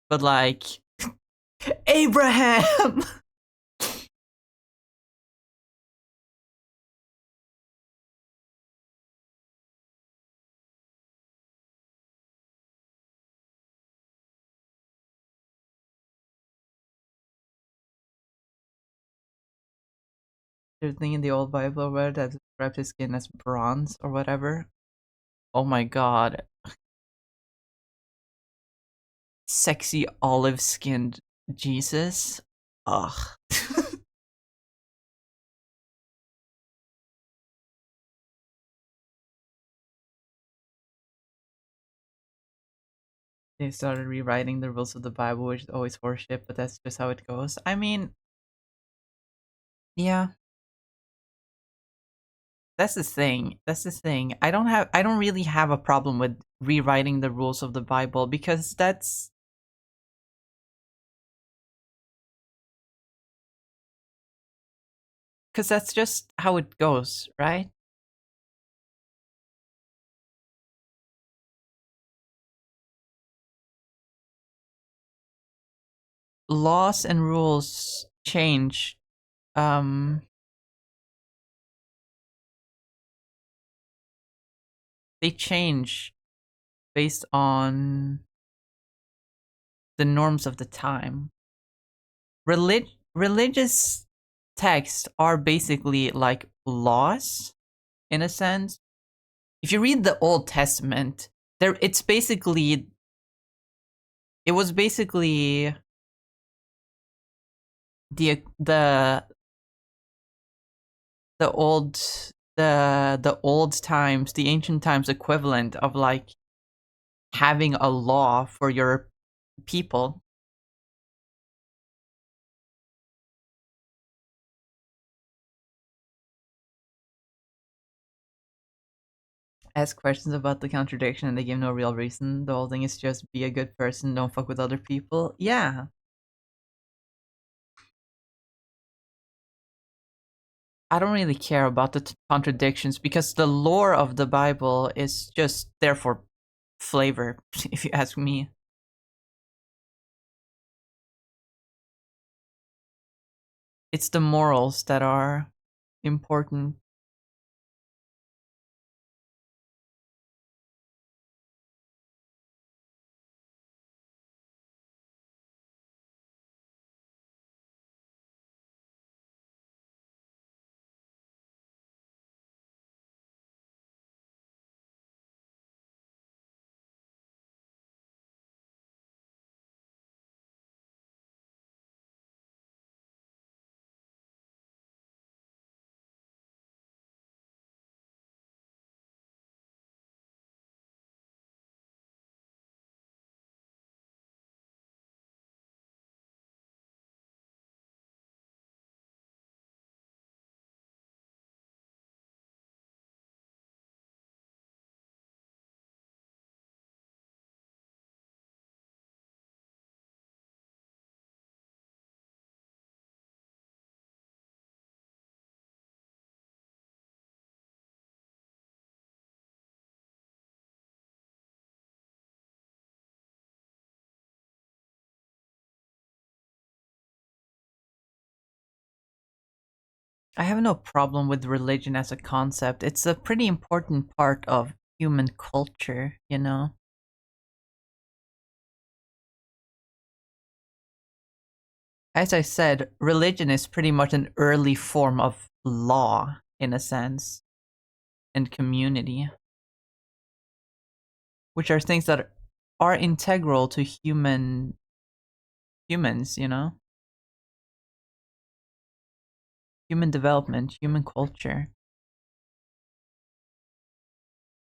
But like, Abraham! There's a thing in the old Bible where that described his skin as bronze or whatever. Oh my god. Sexy olive-skinned Jesus? Ugh. They started rewriting the rules of the Bible, which is always horseshit, but that's just how it goes. I mean, yeah. That's the thing. That's the thing. I don't really have a problem with rewriting the rules of the Bible because that's just how it goes, right? Laws and rules change. They change based on the norms of the time. Religious texts are basically like laws, in a sense. If you read the Old Testament, it was basically the old times, the ancient times equivalent of like having a law for your people. Ask questions about the contradiction and they give no real reason. The whole thing is just be a good person, don't fuck with other people. Yeah. I don't really care about the contradictions because the lore of the Bible is just there for flavor, if you ask me. It's the morals that are important. I have no problem with religion as a concept. It's a pretty important part of human culture, you know? As I said, religion is pretty much an early form of law, in a sense, and community, which are things that are integral to humans, you know? Human development, human culture.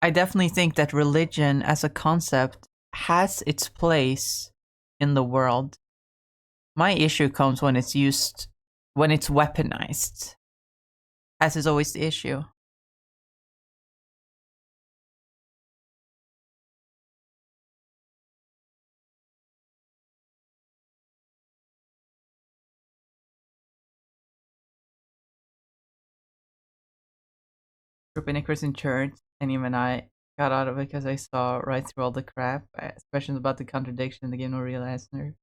I definitely think that religion as a concept has its place in the world. My issue comes when it's weaponized. as is always the issue. Grew up in a Christian church, and even I got out of it because I saw right through all the crap, especially about the contradiction in the game no real answer.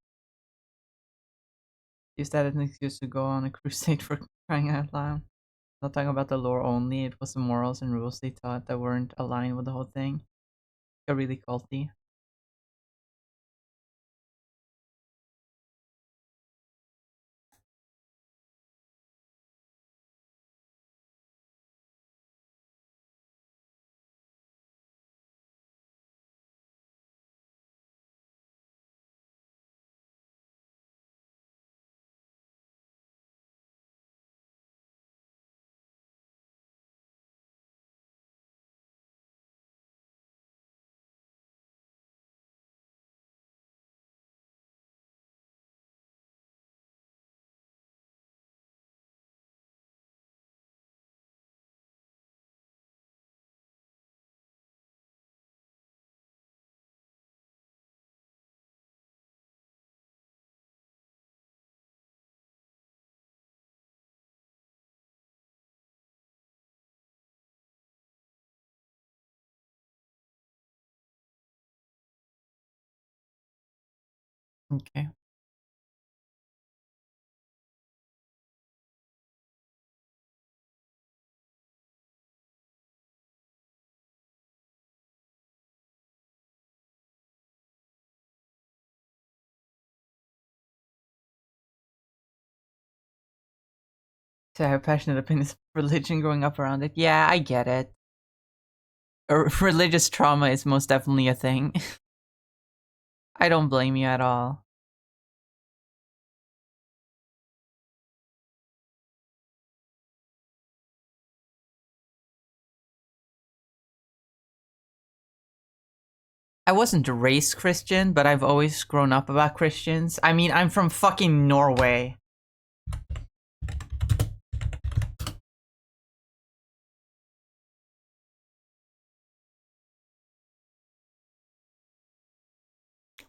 Used that as an excuse to go on a crusade for crying out loud. Not talking about the lore only, it was the morals and rules they taught that weren't aligned with the whole thing. Got really culty. Okay. To have passionate opinions of religion growing up around it. Yeah, I get it. Religious trauma is most definitely a thing. I don't blame you at all. I wasn't raised Christian, but I've always grown up about Christians. I mean, I'm from fucking Norway.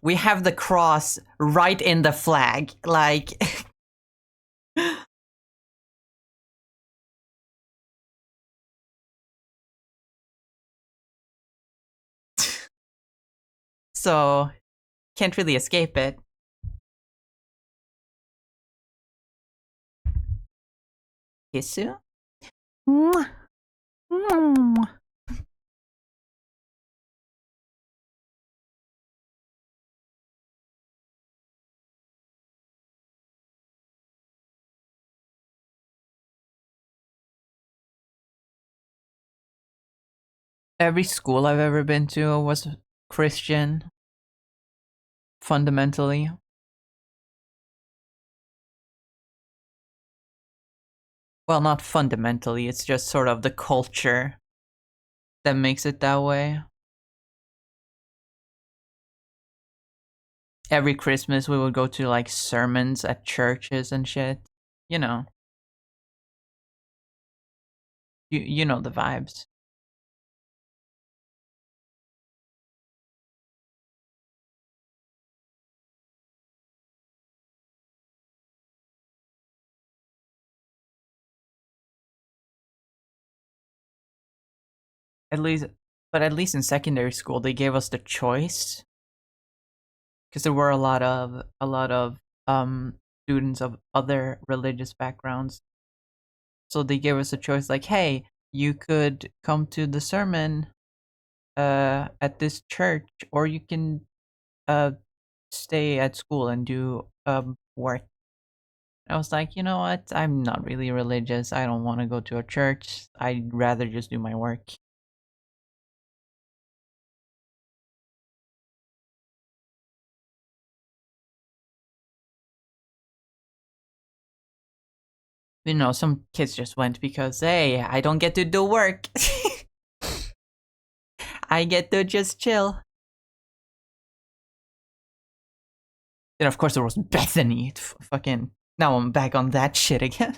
We have the cross right in the flag. Like. So, can't really escape it. Kisu? Mwah. Mwah. Every school I've ever been to was Christian, fundamentally. Well, not fundamentally, it's just sort of the culture that makes it that way. Every Christmas we would go to like sermons at churches and shit. You know. You know the vibes. At least but at least in secondary school they gave us the choice because there were a lot of students of other religious backgrounds. So they gave us a choice like, "Hey, you could come to the sermon at this church or you can uh stay at school and do work." I was like, "You know what? I'm not really religious. I don't want to go to a church. I'd rather just do my work." You know, some kids just went because, hey, I don't get to do work. I get to just chill. Then, of course, there was Bethany. Fucking. Now I'm back on that shit again.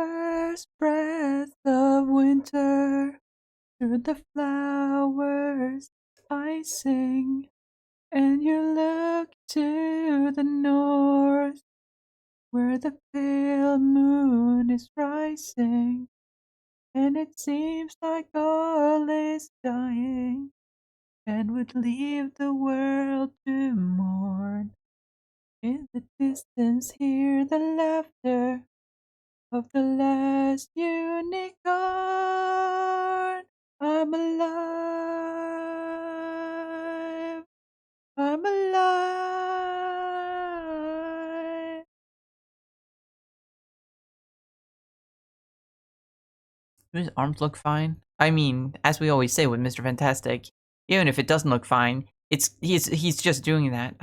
first breath of winter. Through the flowers I sing, and you look to the north, where the pale moon is rising, and it seems like all is dying, and would leave the world to mourn. In the distance hear the laughter of the last unicorn. I'm alive. I'm alive. His arms look fine. I mean, as we always say with Mr. Fantastic, even if it doesn't look fine, he's just doing that.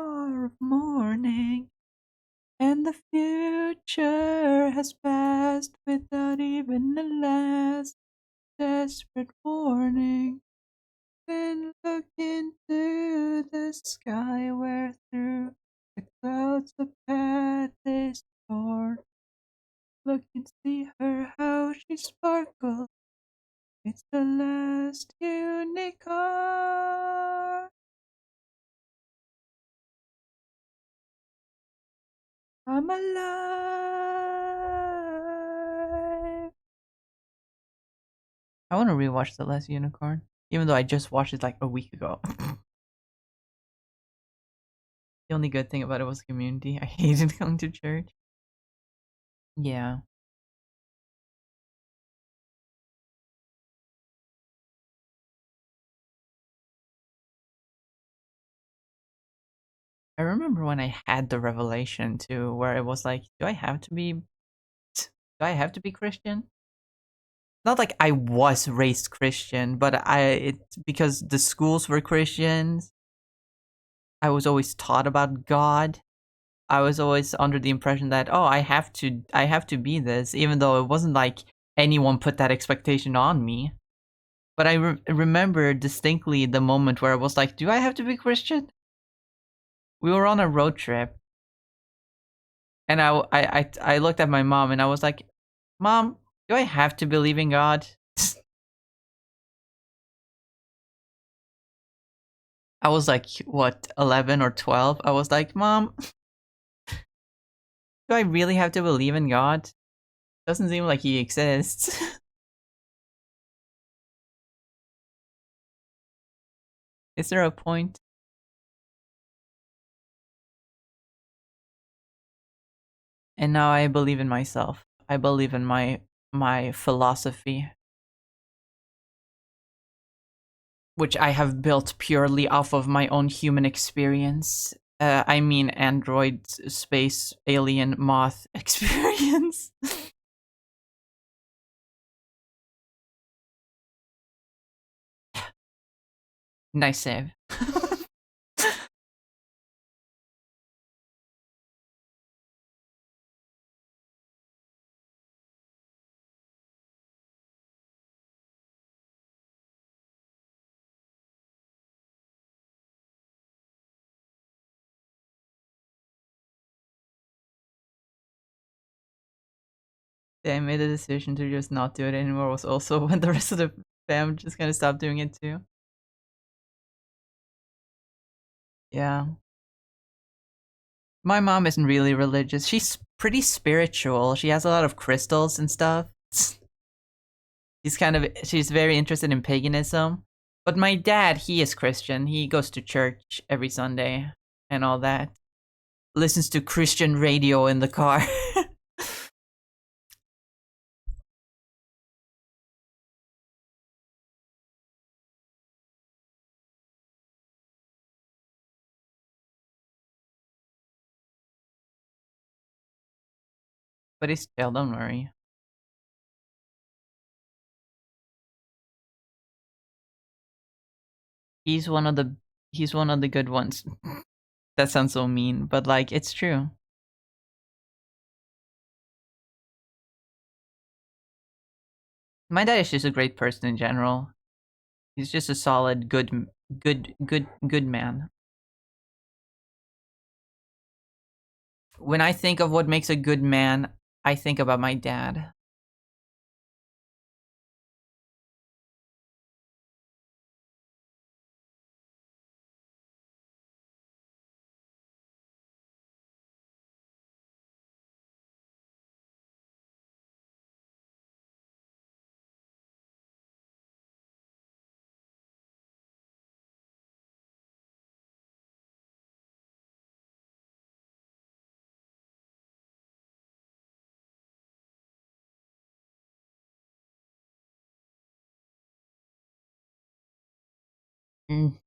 Hour of morning, and the future has passed without even a last desperate warning. Then look into the sky where through the clouds the path is torn. Look and see her how she sparkles. It's the last unicorn. I'm alive. I want to rewatch The Last Unicorn, even though I just watched it like a week ago. The only good thing about it was Community. I hated going to church. Yeah. I remember when I had the revelation too, where it was like, do I have to be Christian? Not like I was raised Christian, but it's because the schools were Christians. I was always taught about God. I was always under the impression that I have to be this, even though it wasn't like anyone put that expectation on me. But I remember distinctly the moment where I was like, do I have to be Christian? We were on a road trip, and I looked at my mom and I was like, Mom, do I have to believe in God? I was like, what, 11 or 12? I was like, Mom, do I really have to believe in God? Doesn't seem like he exists. Is there a point? And now I believe in myself. I believe in my philosophy, which I have built purely off of my own human experience. I mean, android, space, alien, moth experience. Nice save. I made a decision to just not do it anymore was also when the rest of the fam just gonna stop doing it too. Yeah. My mom isn't really religious. She's pretty spiritual. She has a lot of crystals and stuff. She's very interested in paganism. But my dad, he is Christian. He goes to church every Sunday and all that. Listens to Christian radio in the car. But he's chill, don't worry. He's one of the good ones. That sounds so mean, but like it's true. My dad is just a great person in general. He's just a solid, good man. When I think of what makes a good man, I think about my dad.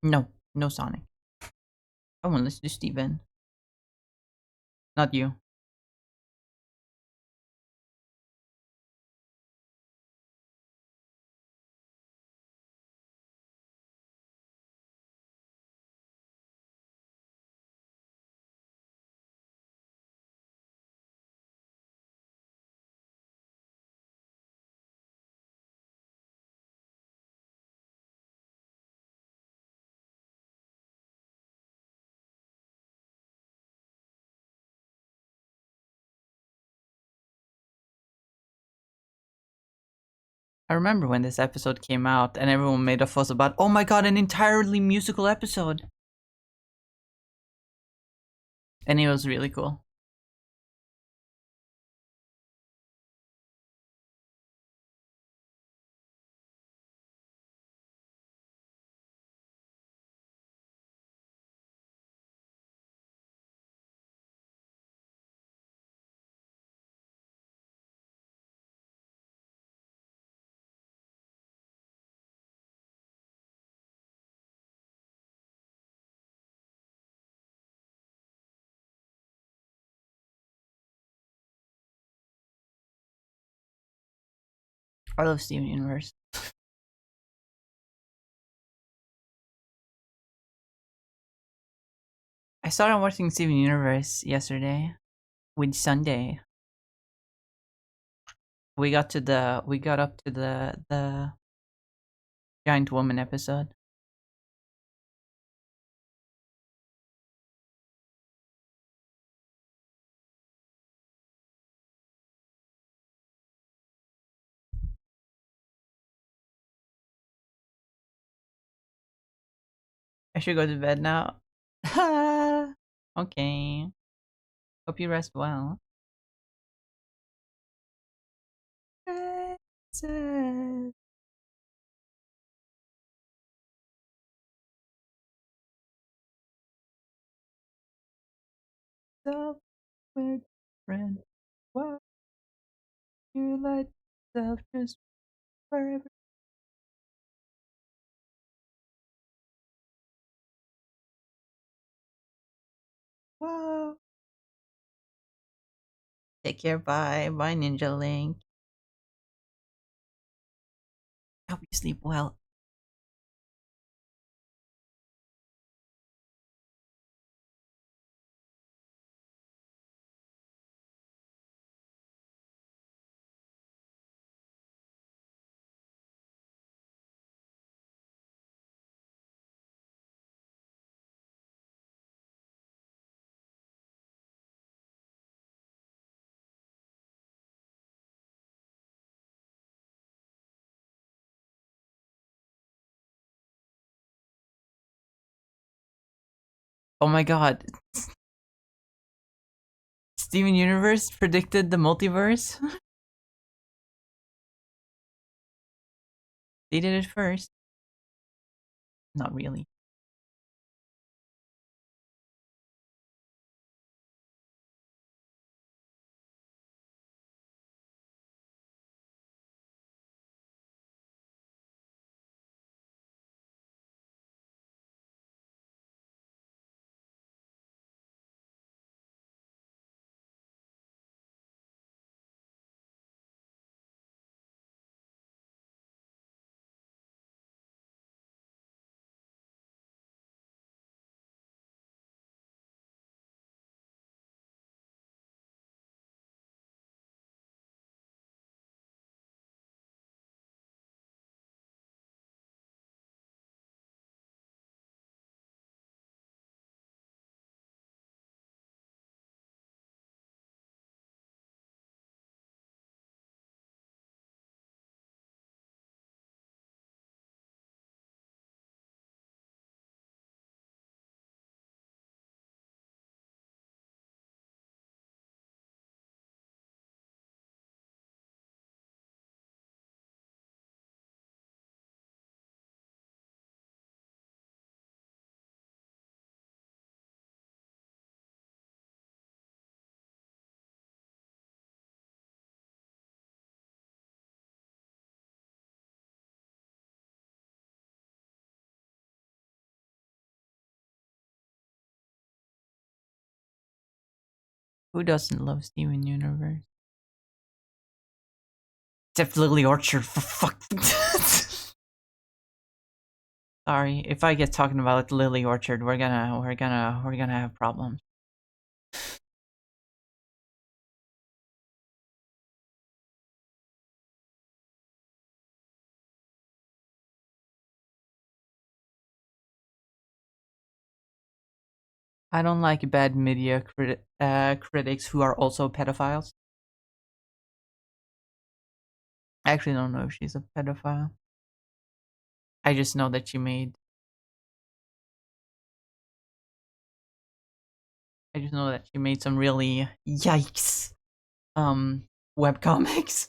No, no Sonic. Oh, let's do Steven. Not you. I remember when this episode came out and everyone made a fuss about, oh my god, an entirely musical episode. And it was really cool. I love Steven Universe. I started watching Steven Universe yesterday with Sunday. We got up to the giant woman episode. I should go to bed now. Okay. Hope you rest well. Princess. Self with friend. Why you let yourself just forever? Whoa. Take care. Bye. Bye, Ninja Link. Hope you sleep well. Oh my god. Steven Universe predicted the multiverse? They did it first. Not really. Who doesn't love Steven Universe? Except Lily Orchard, for fuck. Sorry, if I get talking about Lily Orchard, we're gonna have problems. I don't like bad media critics who are also pedophiles. I actually don't know if she's a pedophile. I just know that she made. I just know that she made some really yikes webcomics.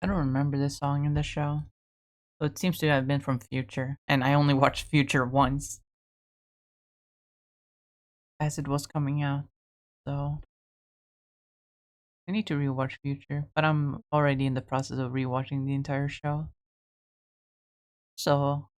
I don't remember this song in the show. So it seems to have been from Future, and I only watched Future once as it was coming out. So I need to rewatch Future, but I'm already in the process of rewatching the entire show. So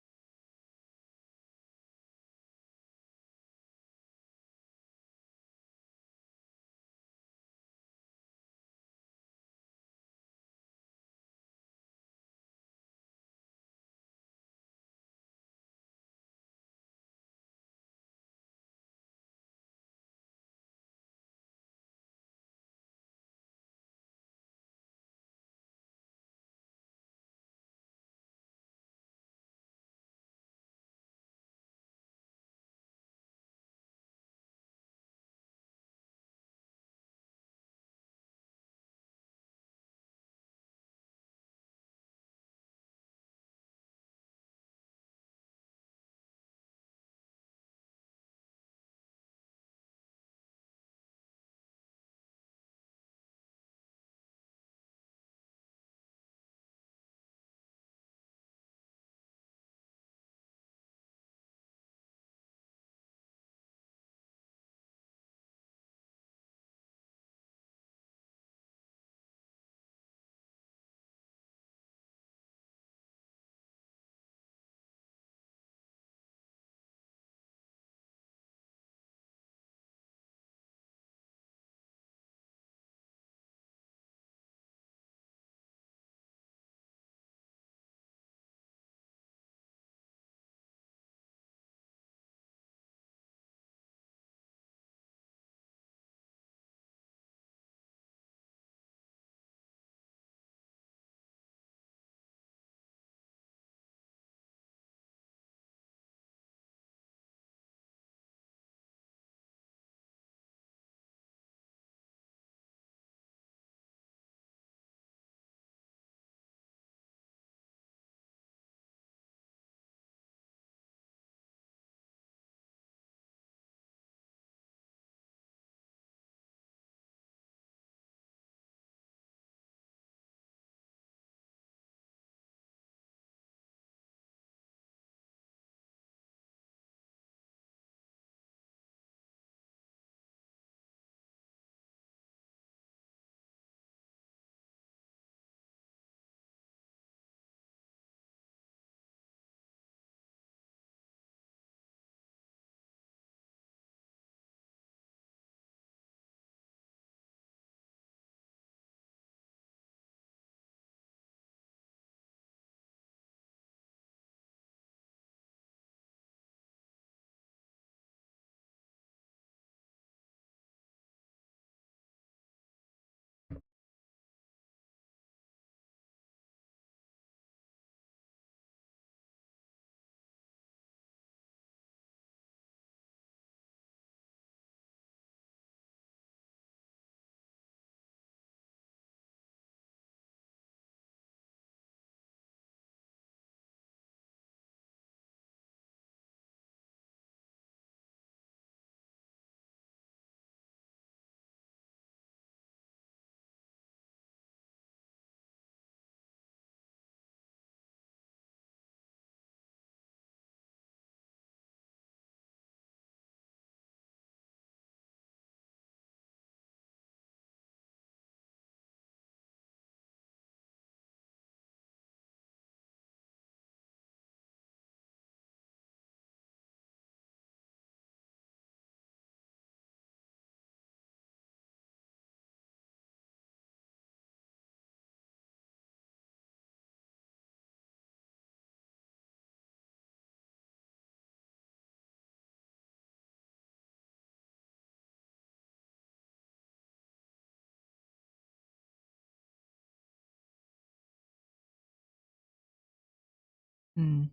Hmm.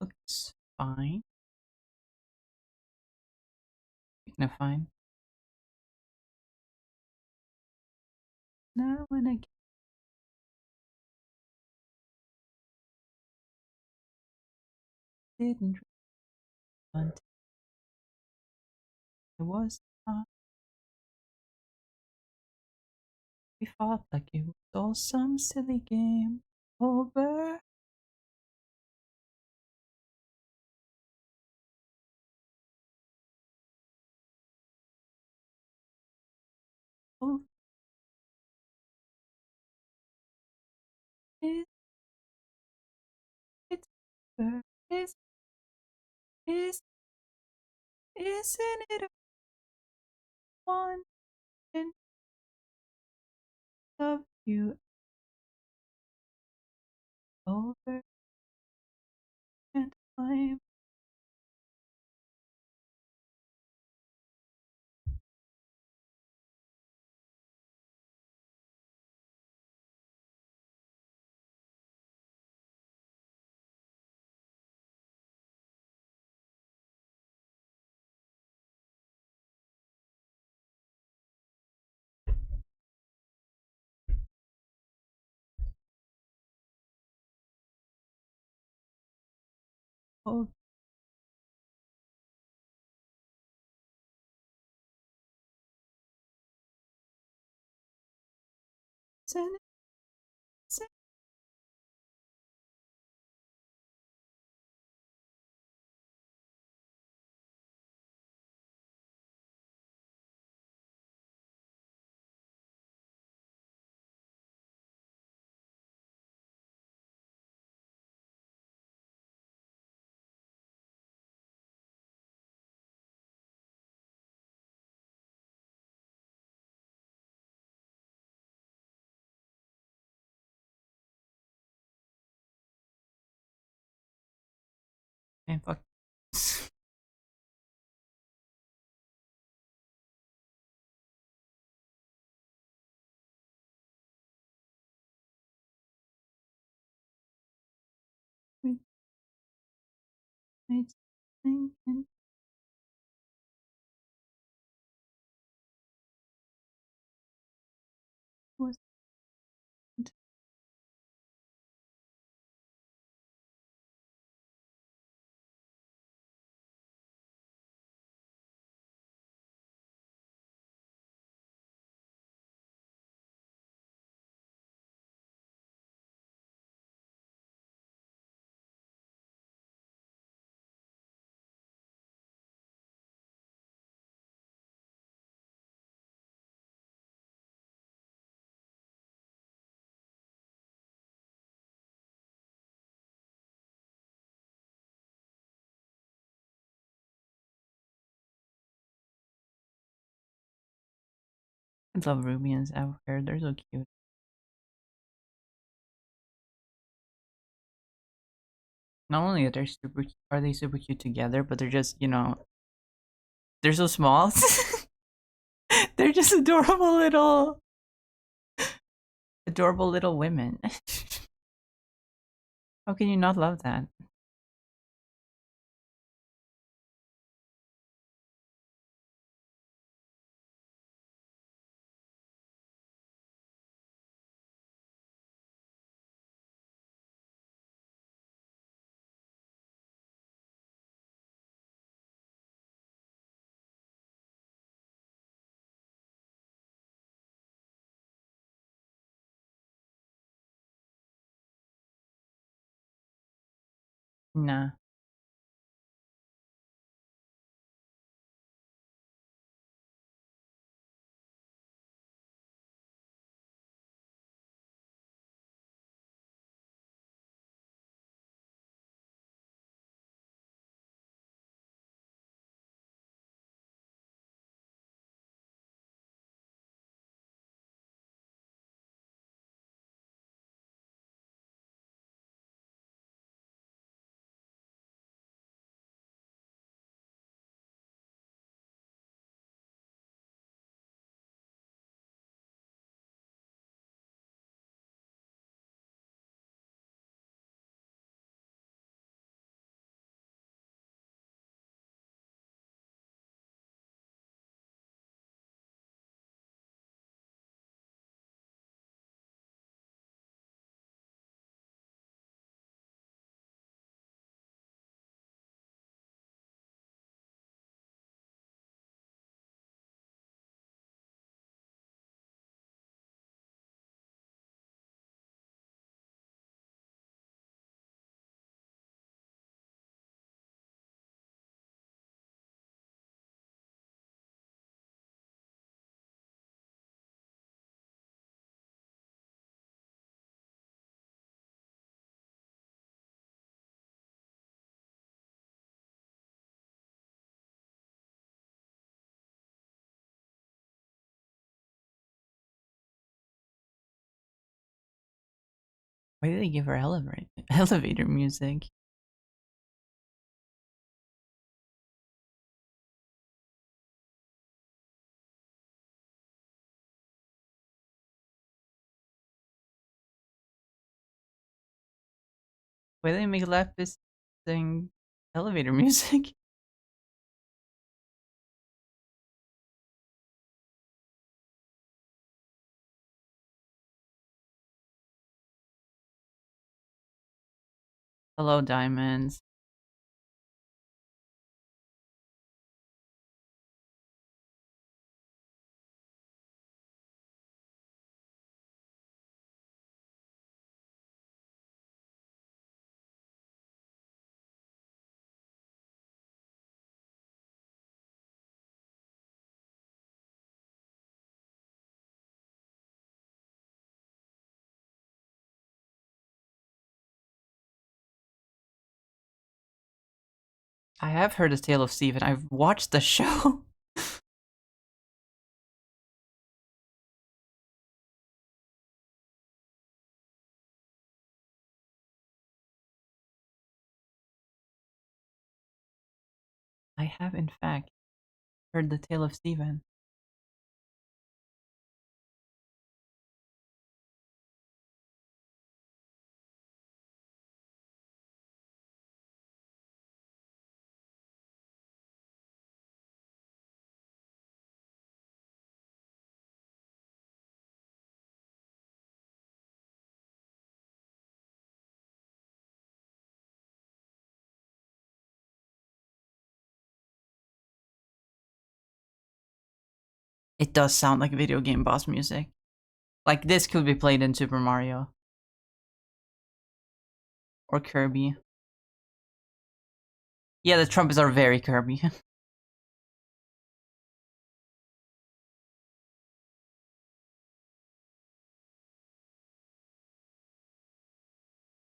Looks fine. Speaking of fine. Now when I didn't want it was not. We fought like it was all some silly game. Over. Oh, is it's over. Is isn't it a one and love you over and I'm over. Isn't it and fuck. We made thinking was I love Rubians out here. They're so cute. Not only are they super cute together, but they're just they're so small. They're just adorable little women. How can you not love that? Nah. Why did they give her elevator music? Why did they make Lapis sing elevator music? Hello, diamonds. I have heard the tale of Stephen. I've watched the show. I have, in fact, heard the tale of Stephen. It does sound like video game boss music. Like this could be played in Super Mario or Kirby. Yeah, the trumpets are very Kirby.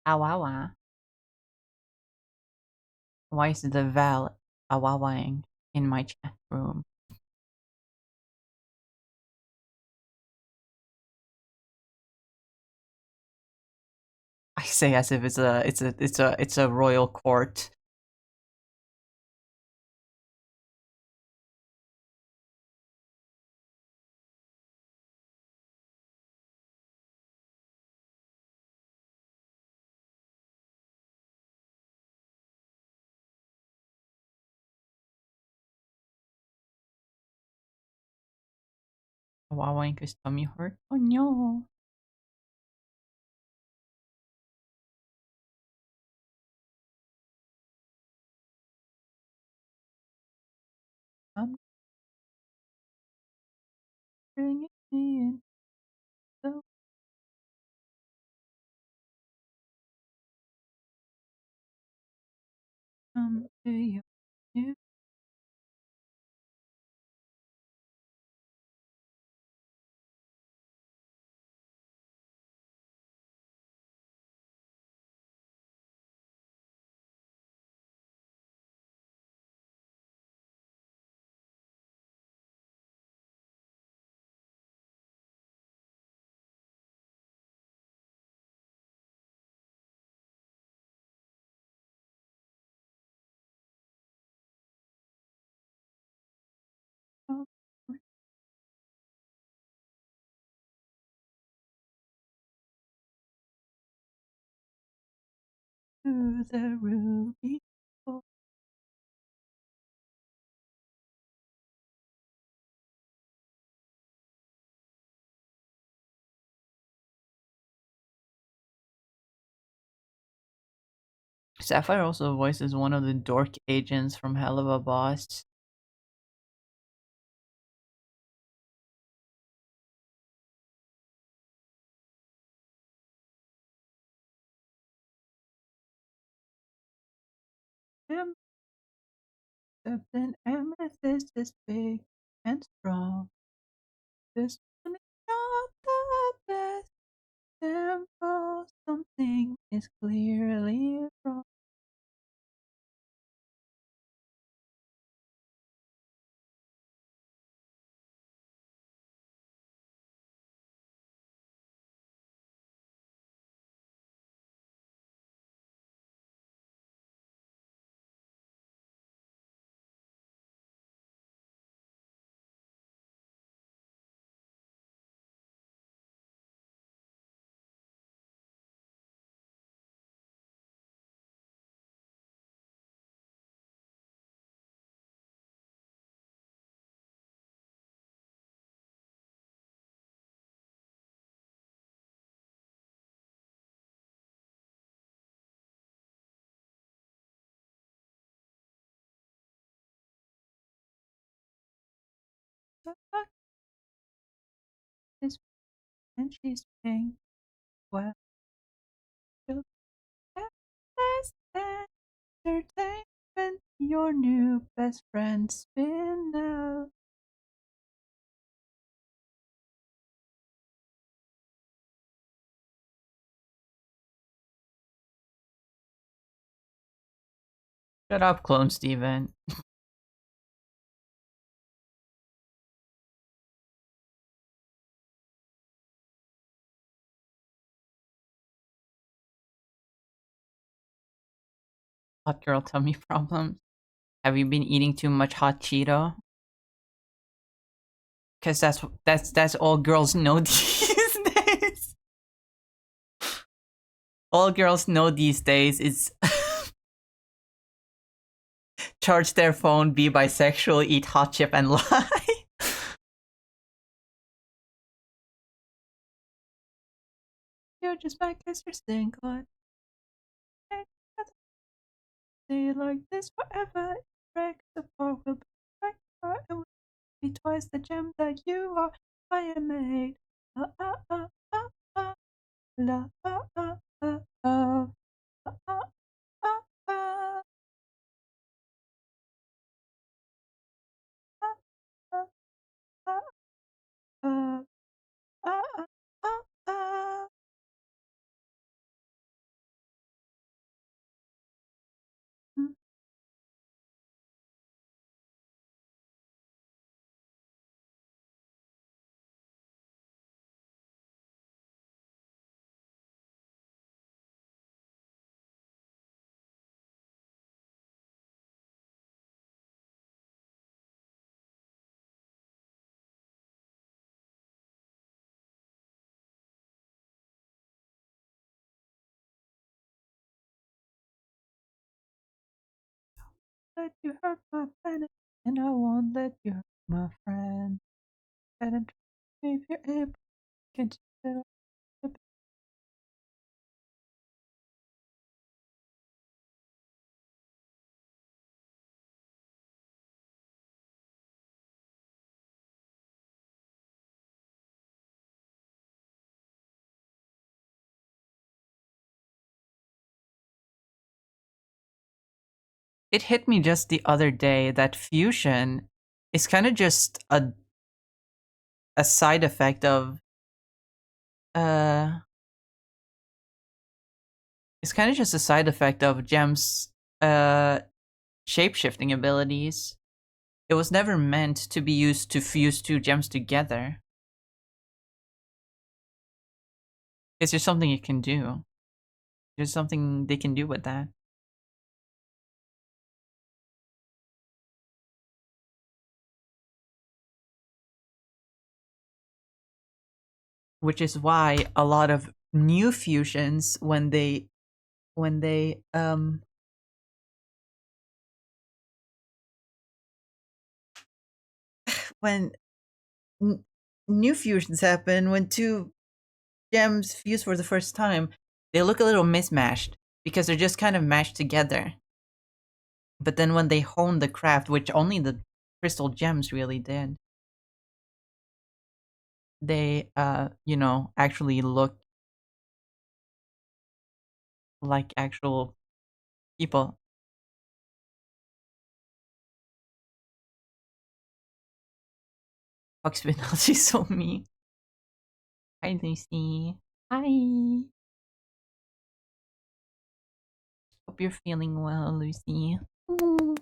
Awawa. Why is the Val awawing in my chat room? I say as if it's a royal court. Awawing cause tummy hurt. Oh no. I'm bringing me in. So come to you. To the ruby. Sapphire also voices one of the dork agents from Hell of a Boss. Except an amethyst is big and strong. This one is not the best tempo. Something is clearly wrong. is and she's paying well. She'll get less entertainment. Your new best friend Spinel. Shut up, Clone Steven. Hot girl tummy problems. Have you been eating too much hot Cheeto? Cause that's all girls know these days. All girls know these days is charge their phone, be bisexual, eat hot chip, and lie. You're just my kisser single. Stay like this forever. Break the fall will be right and will be twice the gem that you are. I am made. Ah ah ah ah ah. La ah ah ah ah. Ah ah ah ah. Ah ah ah ah. Ah ah ah ah. Mm. Let you hurt my planet, and I won't let you hurt my friend. Better if you're able, consider the It hit me just the other day that fusion is kind of just a side effect of uh it's kind of just a side effect of Gem's uh shape-shifting abilities. It was never meant to be used to fuse two gems together. It's just something it can do. There's something they can do with that. Which is why a lot of new fusions when they when n- new fusions happen when two gems fuse for the first time, they look a little mismatched because they're just kind of mashed together. But then when they hone the craft, which only the crystal gems really did, they actually look like actual people. Fuck Spinel, she's so mean. Hi Lucy. Hi. Hope you're feeling well, Lucy. Ooh.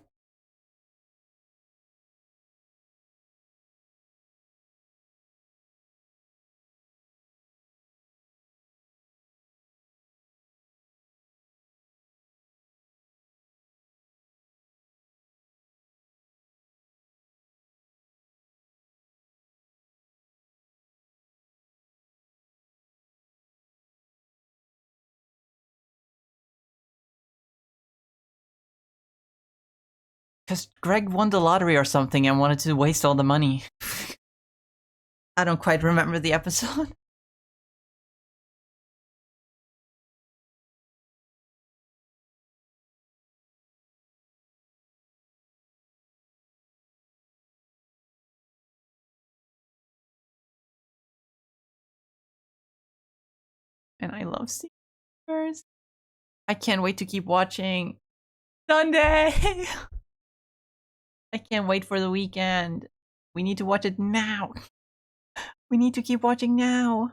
Because Greg won the lottery or something and wanted to waste all the money. I don't quite remember the episode. And I love Steelers. I can't wait to keep watching Sunday. I can't wait for the weekend. We need to watch it now. We need to keep watching now.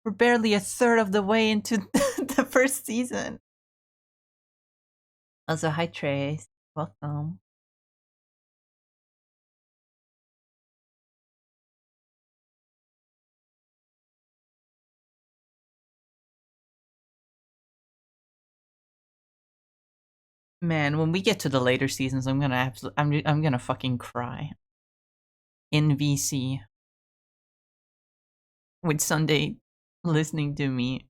We're barely a third of the way into the first season. Also, hi Trace. Welcome. Man, when we get to the later seasons, I'm gonna fucking cry. In VC. With Sunday listening to me.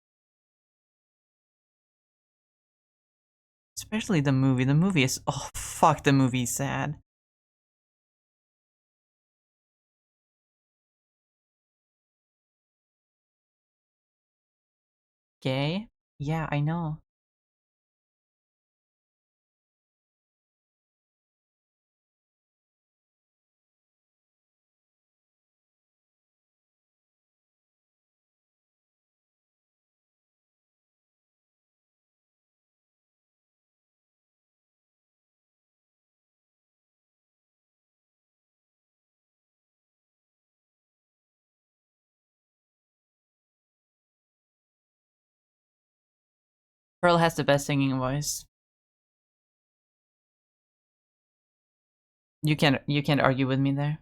Especially the movie. The movie is, oh fuck, the movie's sad. Gay? Yeah, I know. Pearl has the best singing voice. You can't argue with me there.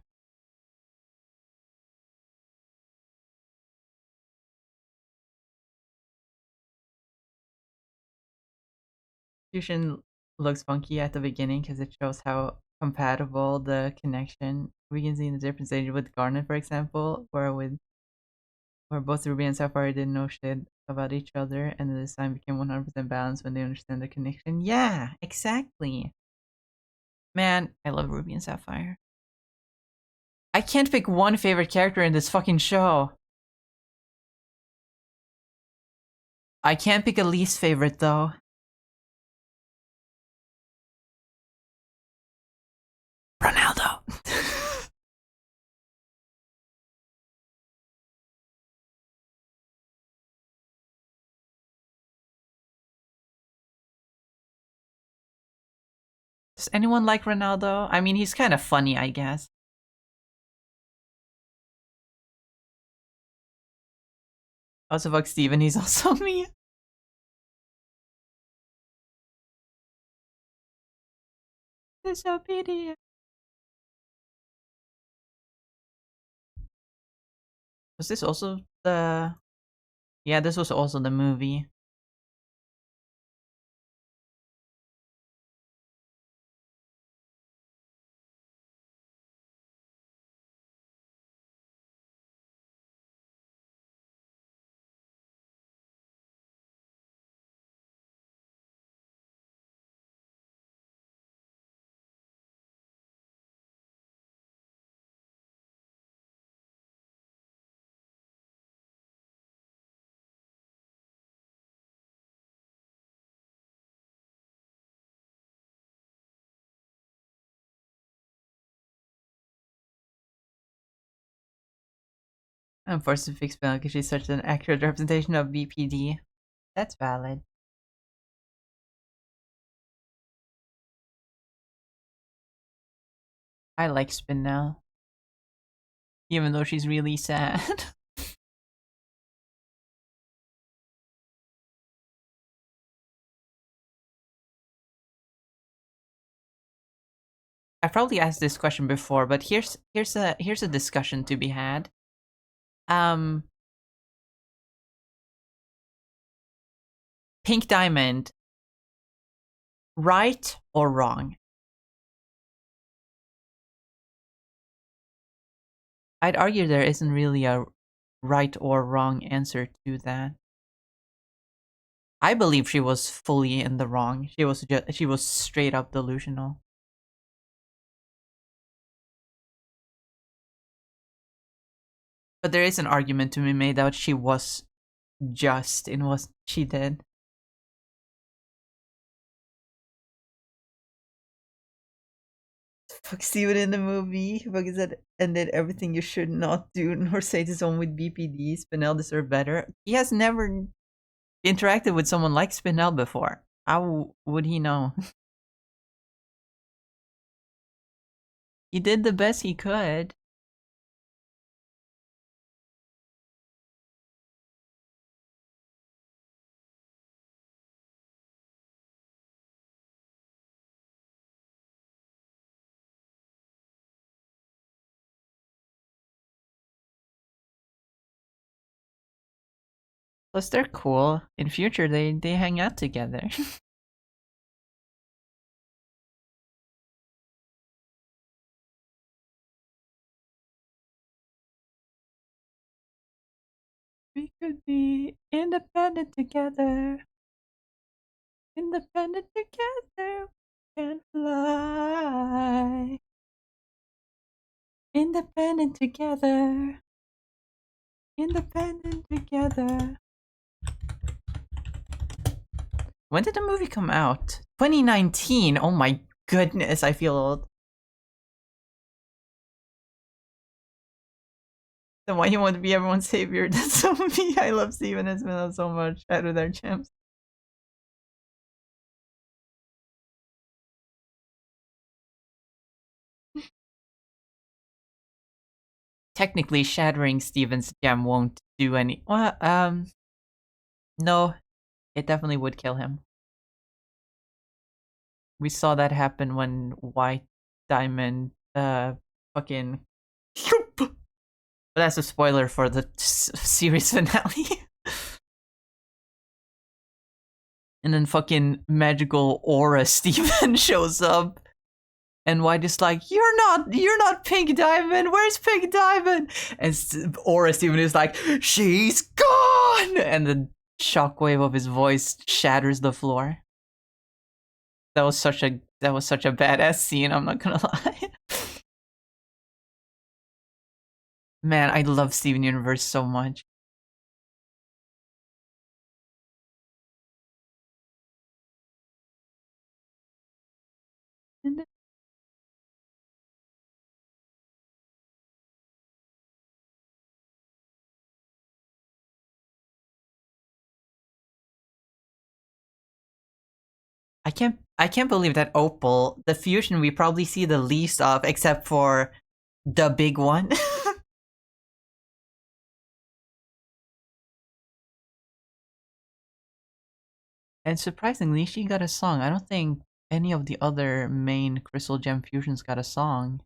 Fusion looks funky at the beginning because it shows how compatible the connection. We can see in the different stages with Garnet, for example, where both Ruby and Sapphire didn't know shit about each other, and the design became 100% balanced when they understand the connection. Yeah, exactly. Man, I love Ruby and Sapphire. I can't pick one favorite character in this fucking show. I can't pick a least favorite though. Ronaldo. Does anyone like Ronaldo? I mean, he's kind of funny, I guess. Also, fuck Steven, he's also me. Disobedient. Was this also the... Yeah, this was also the movie. I'm forced to fix Belle because she's such an accurate representation of BPD. That's valid. I like Spinel. Even though she's really sad. I've probably asked this question before, but here's a discussion to be had. Pink Diamond, right or wrong? I'd argue there isn't really a right or wrong answer to that. I believe she was fully in the wrong. She was straight up delusional. But there is an argument to be made that she was just in what she did. Fuck Steven in the movie. Fuck is that? And did everything you should not do nor say to someone with BPD. Spinel deserve better. He has never interacted with someone like Spinel before. How would he know? He did the best he could. Plus, they're cool. In future, they hang out together. We could be independent together. Independent together, we can fly. Independent together. Independent together. When did the movie come out? 2019. Oh my goodness, I feel old. Then why you want to be everyone's savior? That's so me. I love Steven and Spinel so much. Out of their champs. Technically, shattering Steven's gem won't do any. Well, no, it definitely would kill him. We saw that happen when White Diamond, fucking. But that's a spoiler for the series finale. And then fucking magical aura Steven shows up. And White is like, you're not Pink Diamond. Where's Pink Diamond? And Aura Steven is like, she's gone. And the shockwave of his voice shatters the floor. That was such a badass scene. I'm not gonna lie. Man, I love Steven Universe so much. I can't believe that Opal, the fusion we probably see the least of, except for the big one. And surprisingly, she got a song. I don't think any of the other main Crystal Gem fusions got a song.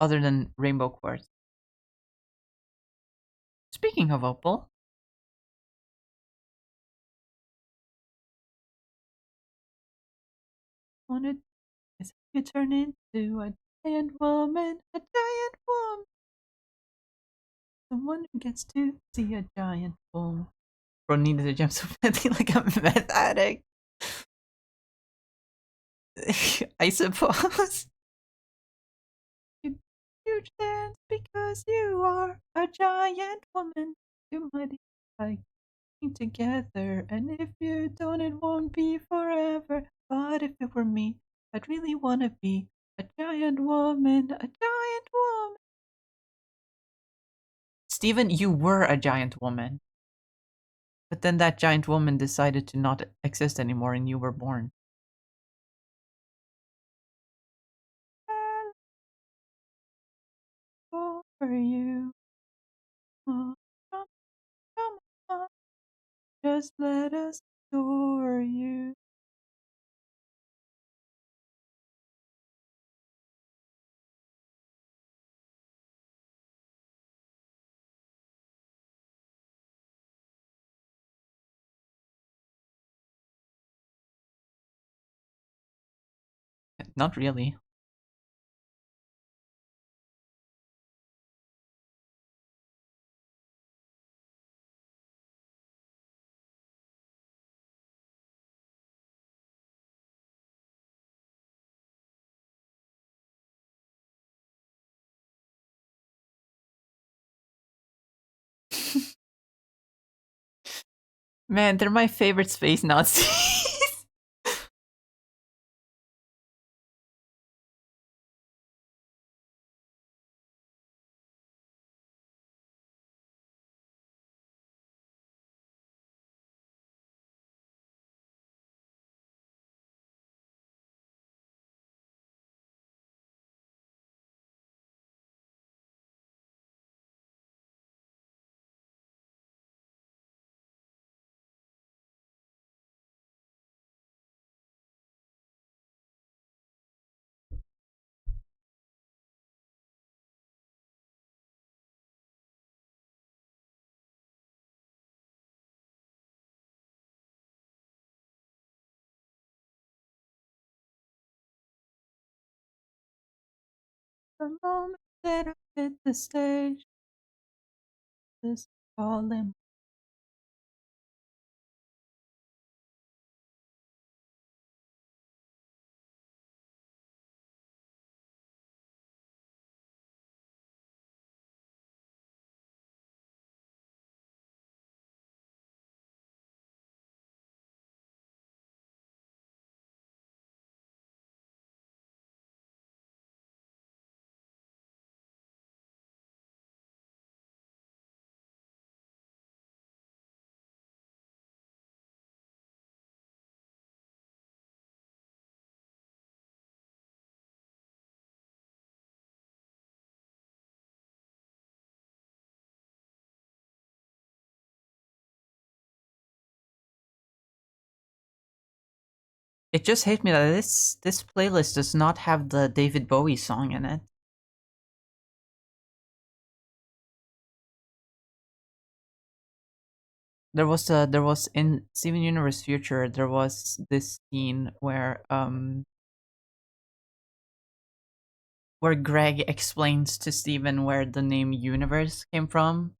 Other than Rainbow Quartz. Speaking of Opal. Wanted is you turn into a giant woman. Someone who gets to see a giant woman. Bro needed a gem so badly like a meth addict. I suppose. Huge dance because you are a giant woman. You might like together, and if you don't, it won't be forever. But if it were me, I'd really wanna be a giant woman, a giant woman. Steven, you were a giant woman. But then that giant woman decided to not exist anymore and you were born. For you. Oh, come on. Just let us adore you. Not really. Man, they're my favorite space Nazis. The moment that I hit the stage, this calling. It just hit me that this playlist does not have the David Bowie song in it. There was in Steven Universe Future there was this scene where Greg explains to Steven where the name Universe came from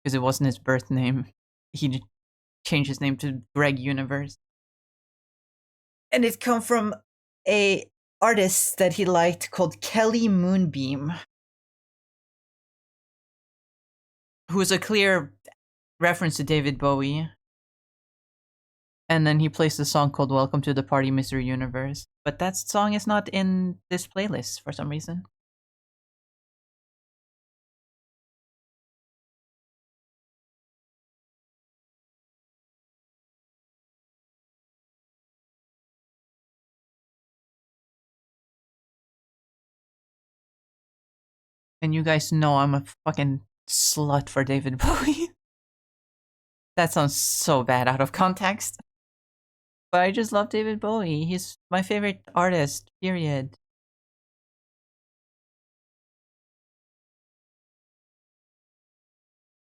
because it wasn't his birth name. He changed his name to Greg Universe, and it come from a artist that he liked called Kelly Moonbeam, who's a clear reference to David Bowie. And then he plays the song called Welcome to the Party, Mr. Universe. But that song is not in this playlist for some reason. And you guys know I'm a fucking slut for David Bowie. That sounds so bad out of context. But I just love David Bowie. He's my favorite artist, period.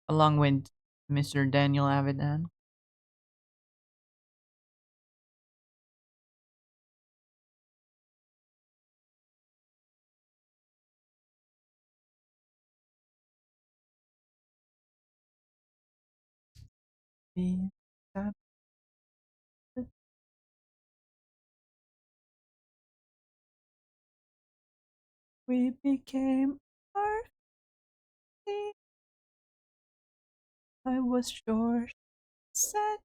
Along with Mr. Daniel Avidan. We became RC. I was sure set.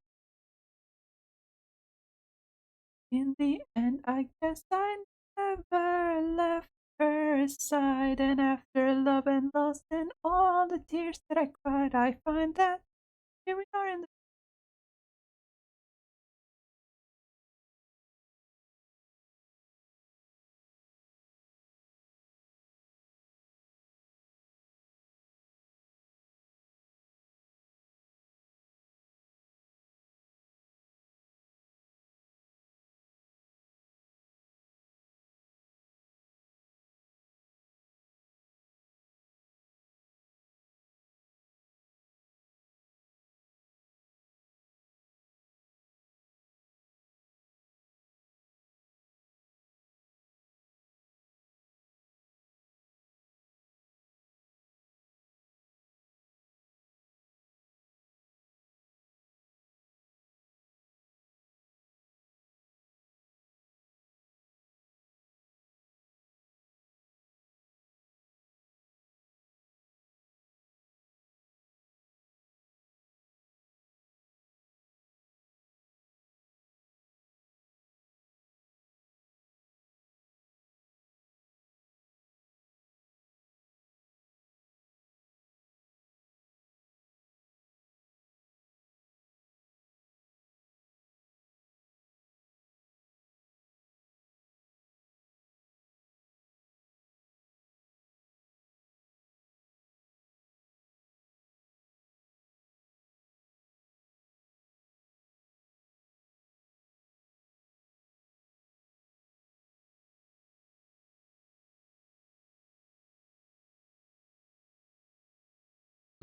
In the end, I guess I never left her side. And after love and loss and all the tears that I cried, I find that here we are in the.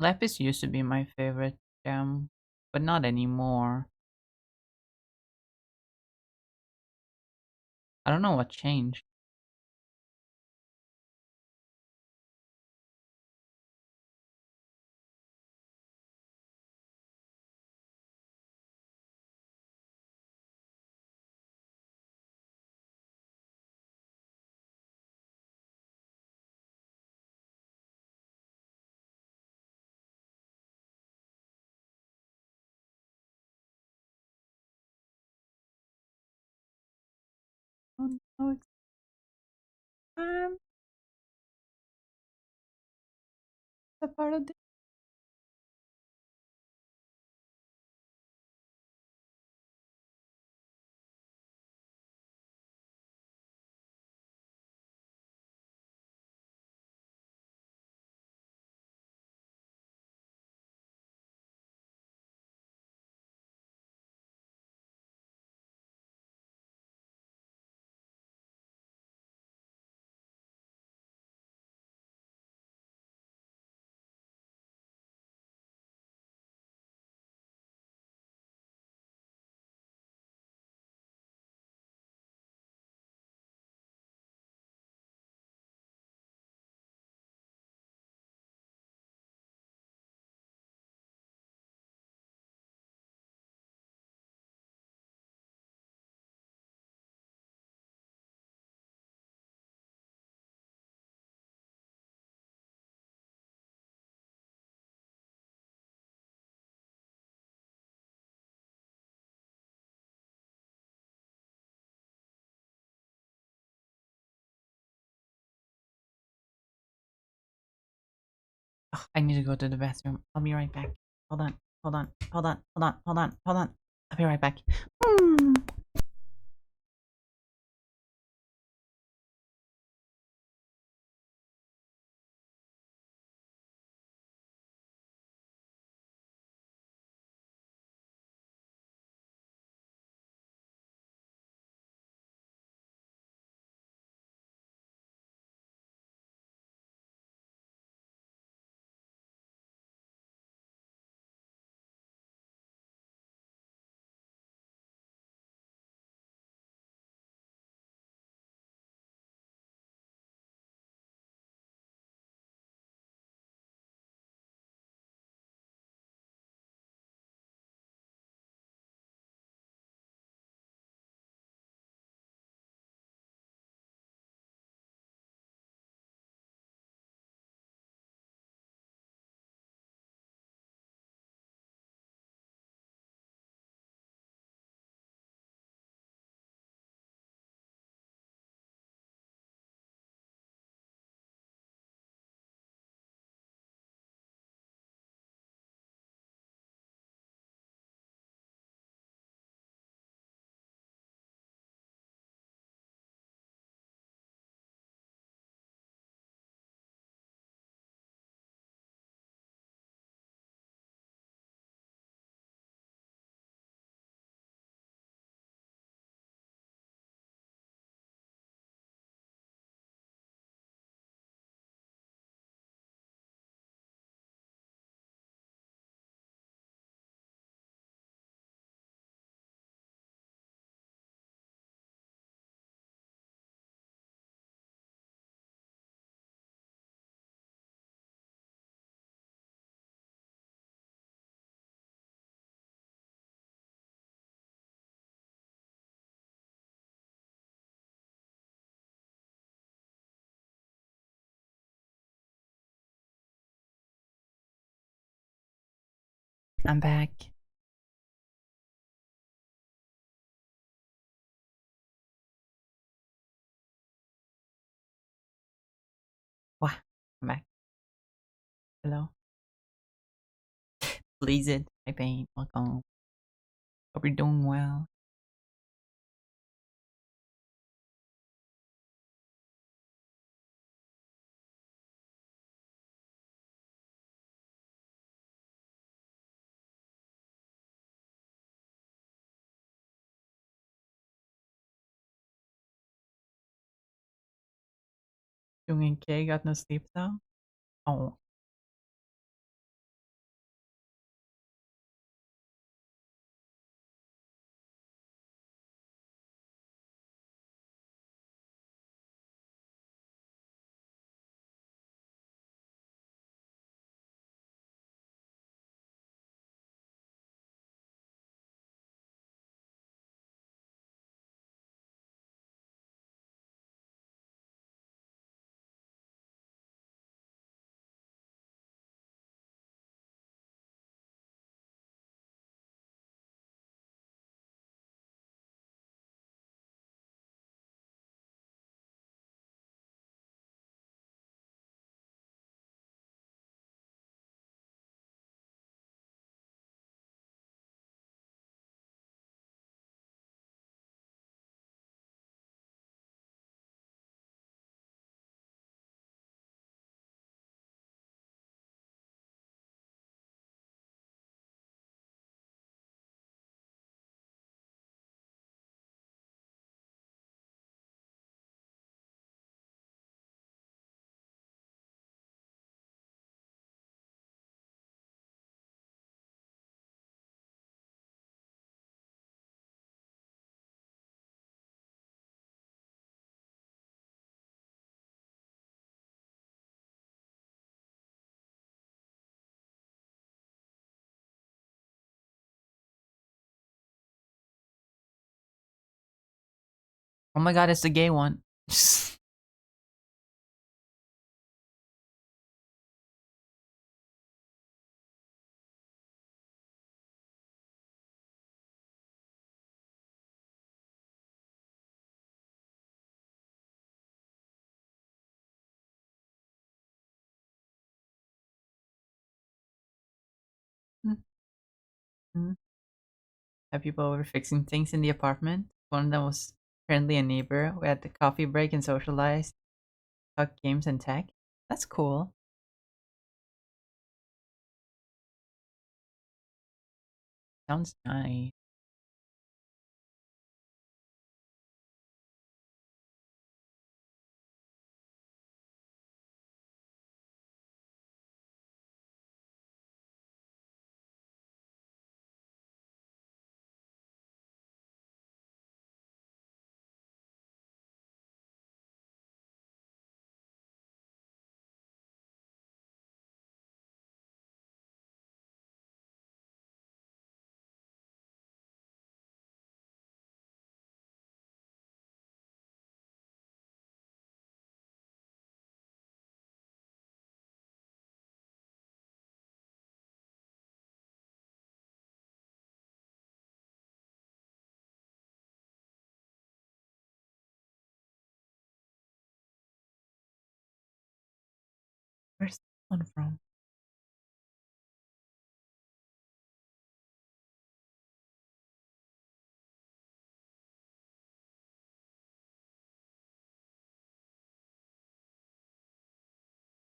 Lapis used to be my favorite gem, but not anymore. I don't know what changed. Oh no, it's time. A part of the Ugh, I need to go to the bathroom. I'll be right back. Hold on. Hold on. Hold on. Hold on. Hold on. Hold on. I'll be right back. Hmm. I'm back. Wow. I'm back. Hello. Please it. Hi, Pain. Welcome. Hope you're doing well. Doing okay. Got no sleep though. Oh, Oh my god, it's the gay one. Mhm. Have people were fixing things in the apartment. One of them was apparently a neighbor. We had the coffee break and socialized, talked games and tech. That's cool. Sounds nice. Where's this one from?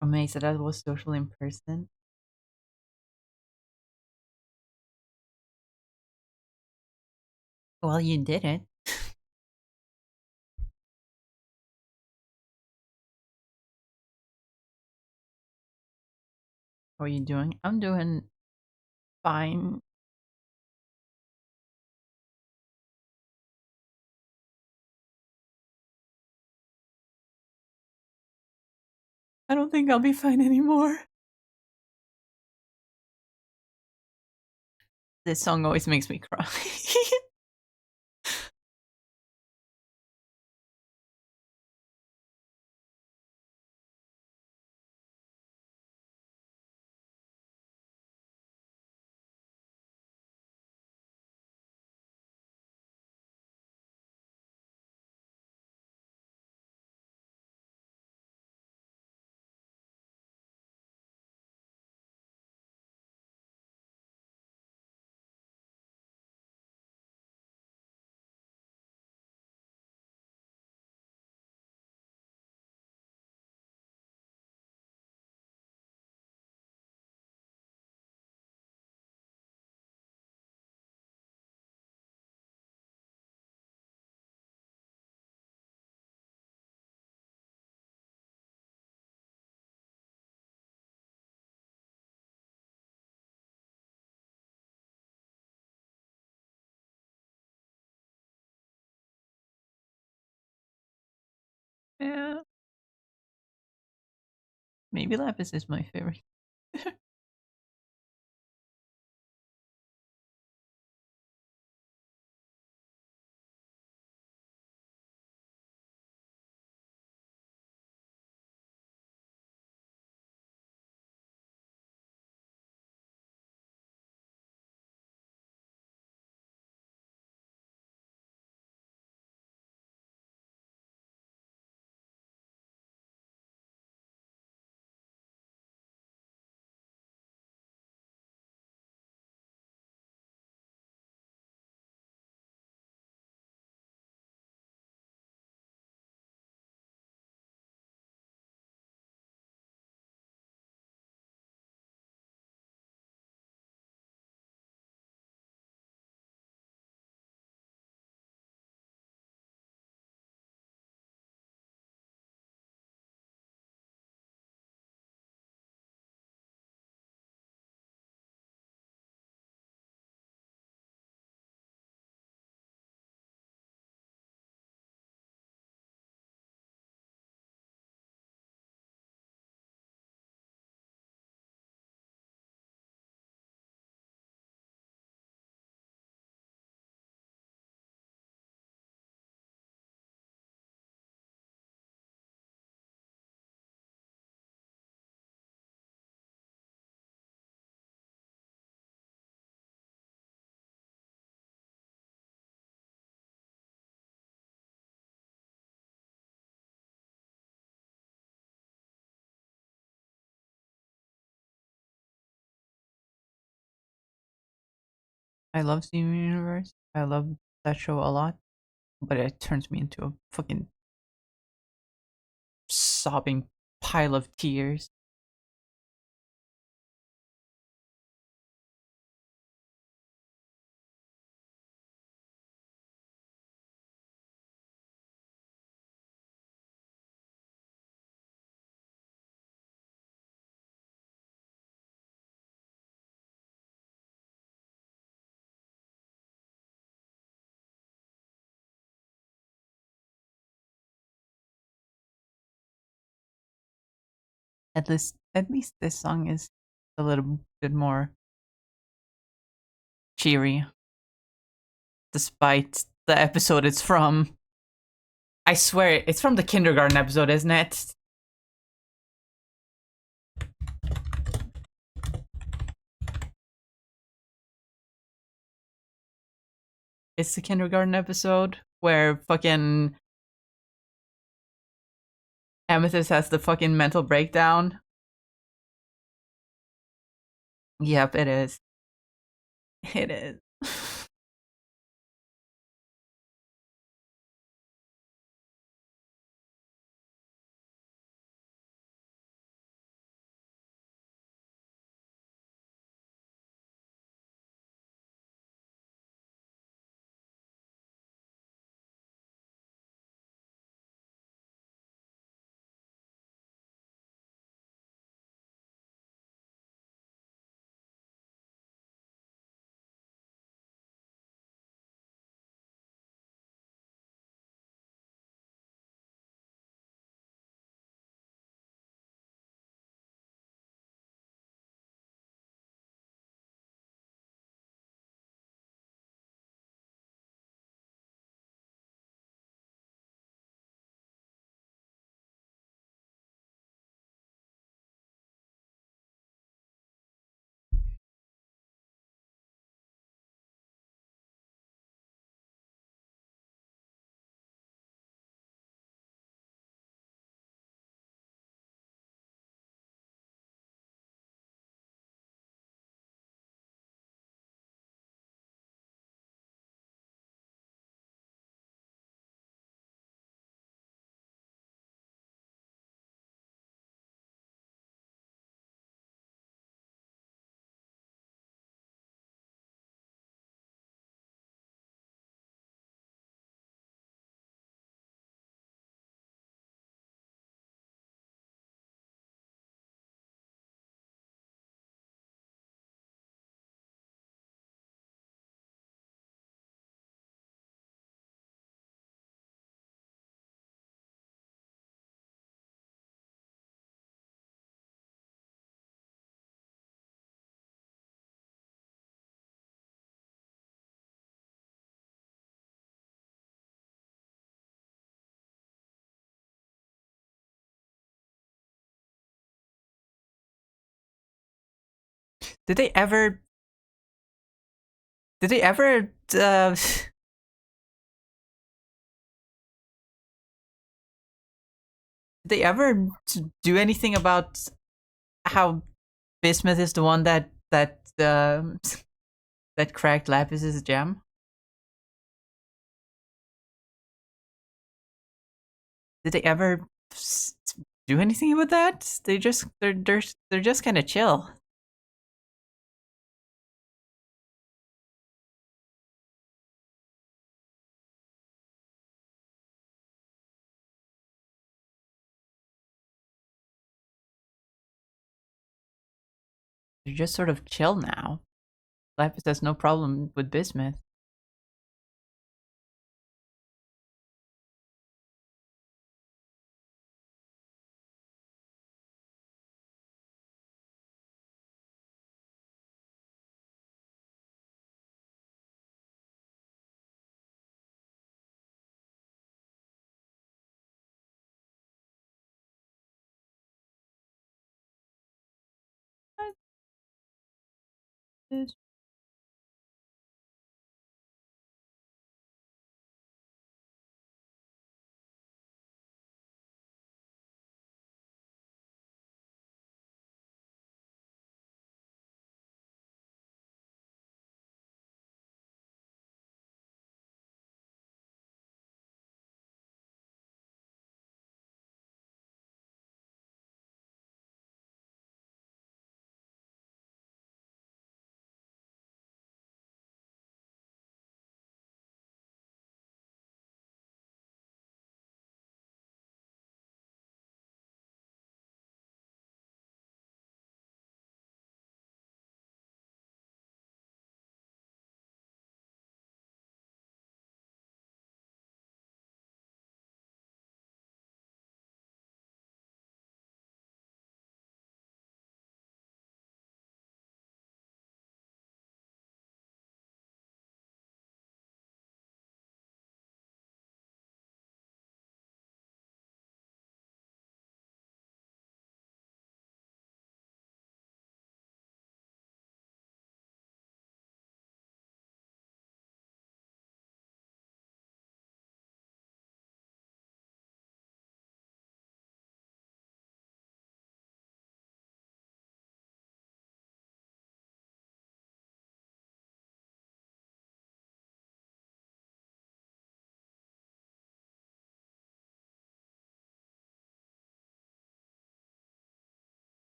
Amazed that I was social in person. Well, you did it. How are you doing? I'm doing fine. I don't think I'll be fine anymore. This song always makes me cry. Yeah. Maybe Lapis is my favorite. I love Steven Universe. I love that show a lot, but it turns me into a fucking sobbing pile of tears. At least this song is a little bit more cheery, despite the episode it's from. I swear, it's from the kindergarten episode, isn't it? It's the kindergarten episode where fucking Amethyst has the fucking mental breakdown. Yep, it is. It is. Did they ever? Did they ever? Did they ever do anything about how Bismuth is the one that cracked Lapis's gem? Did they ever do anything about that? They're just kind of chill. They're just sort of chill now. Lapis has no problem with Bismuth.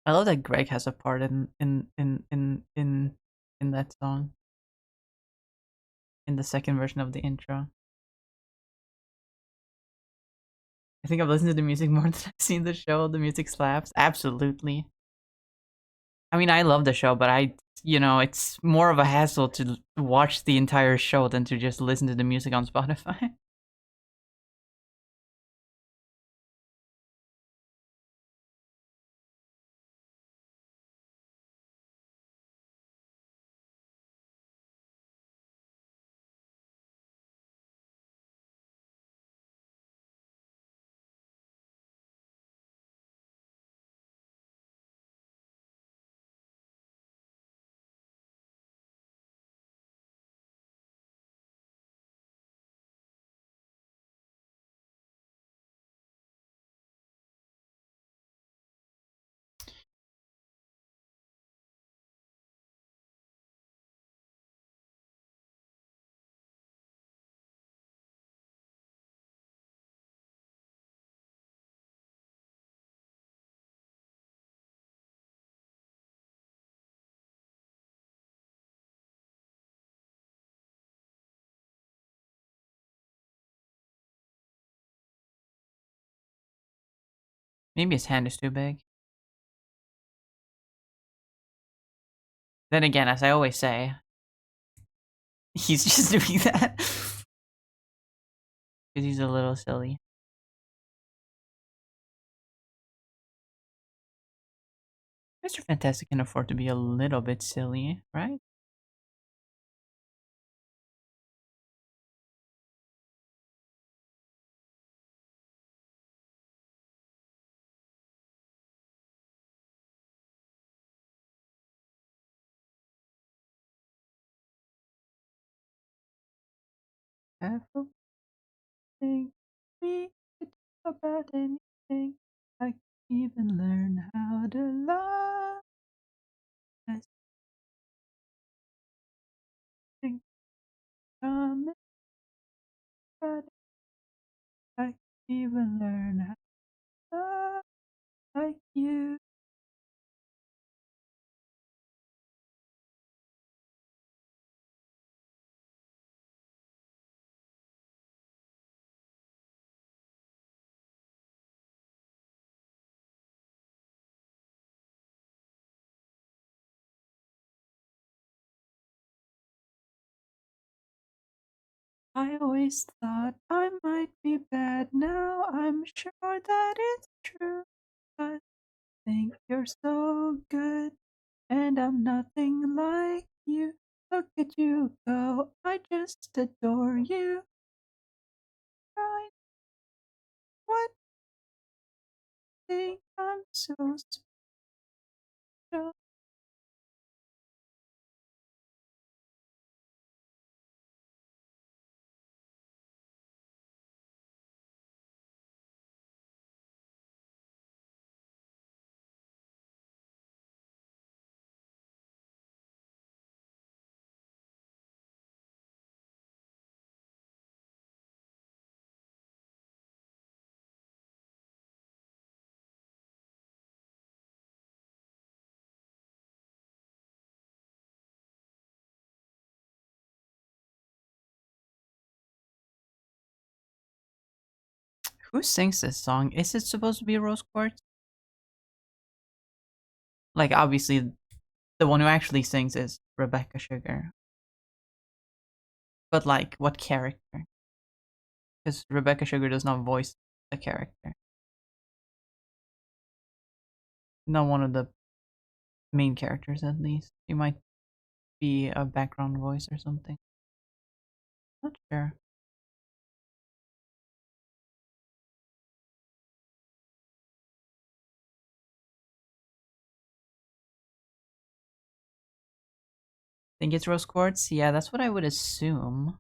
I love that Greg has a part in that song in the second version of the intro. I think I've listened to the music more than I've seen the show. The music slaps. Absolutely. I mean, I love the show, but it's more of a hassle to watch the entire show than to just listen to the music on Spotify. Maybe his hand is too big. Then again, as I always say, he's just doing that because he's a little silly. Mr. Fantastic can afford to be a little bit silly, right? Everything we could talk about anything. I can even learn how to love. I think I'm but I can even learn how to love like you. I always thought I might be bad. Now I'm sure that it's true. I think you're so good, and I'm nothing like you. Look at you go, I just adore you. I what think I'm so special. Who sings this song? Is it supposed to be Rose Quartz? Like, obviously, the one who actually sings is Rebecca Sugar. But, like, what character? Because Rebecca Sugar does not voice a character. Not one of the main characters, at least. She might be a background voice or something. Not sure. Think it's Rose Quartz? Yeah, that's what I would assume.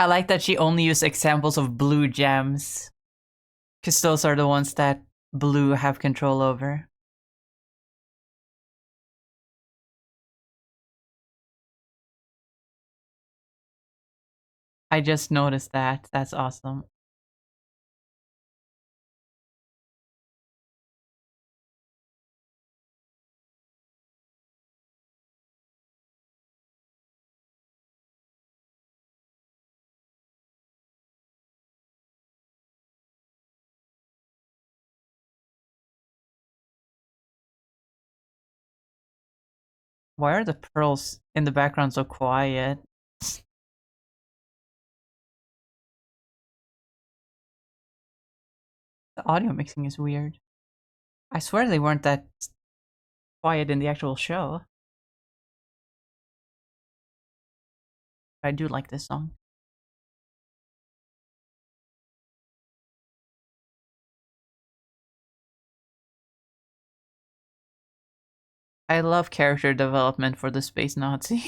I like that she only used examples of blue gems. Because those are the ones that blue have control over. I just noticed that. That's awesome. Why are the pearls in the background so quiet? The audio mixing is weird. I swear they weren't that quiet in the actual show. I do like this song. I love character development for the Space Nazi.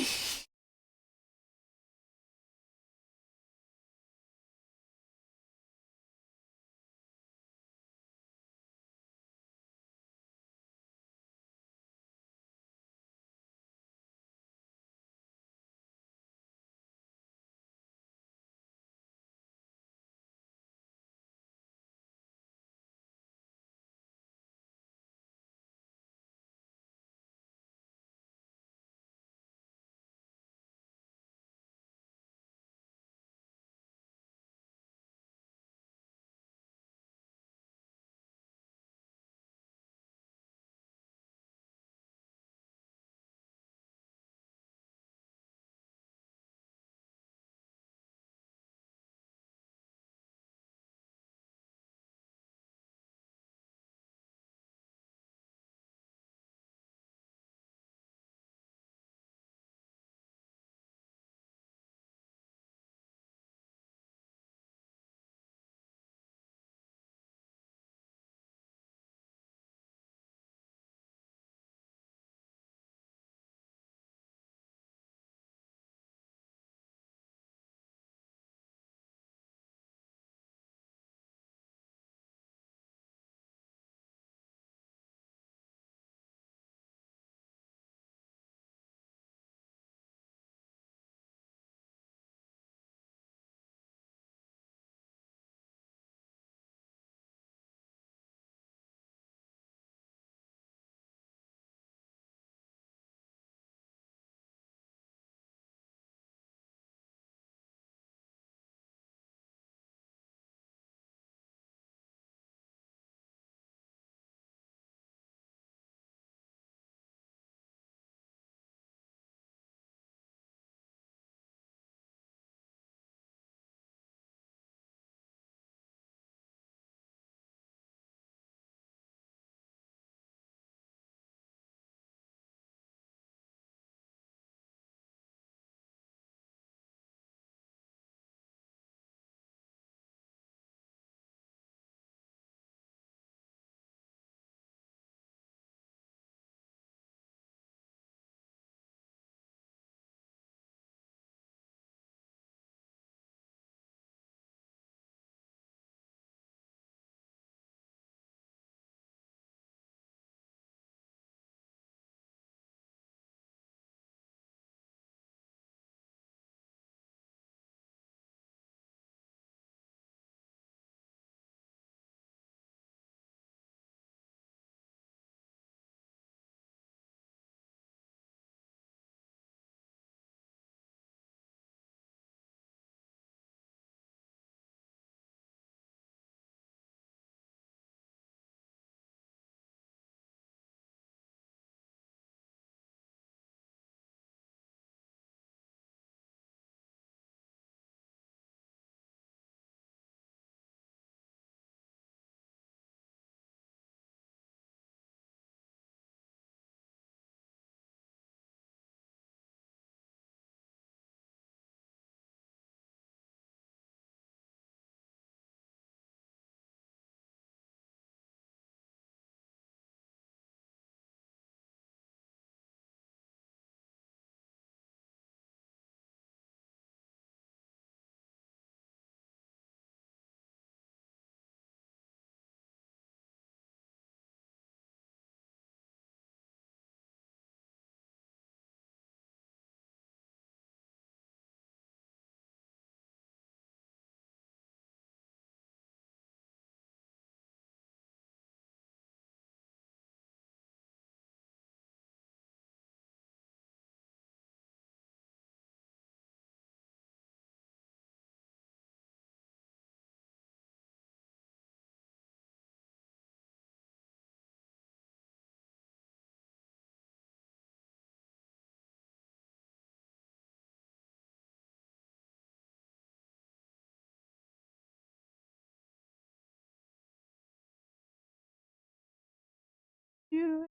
you.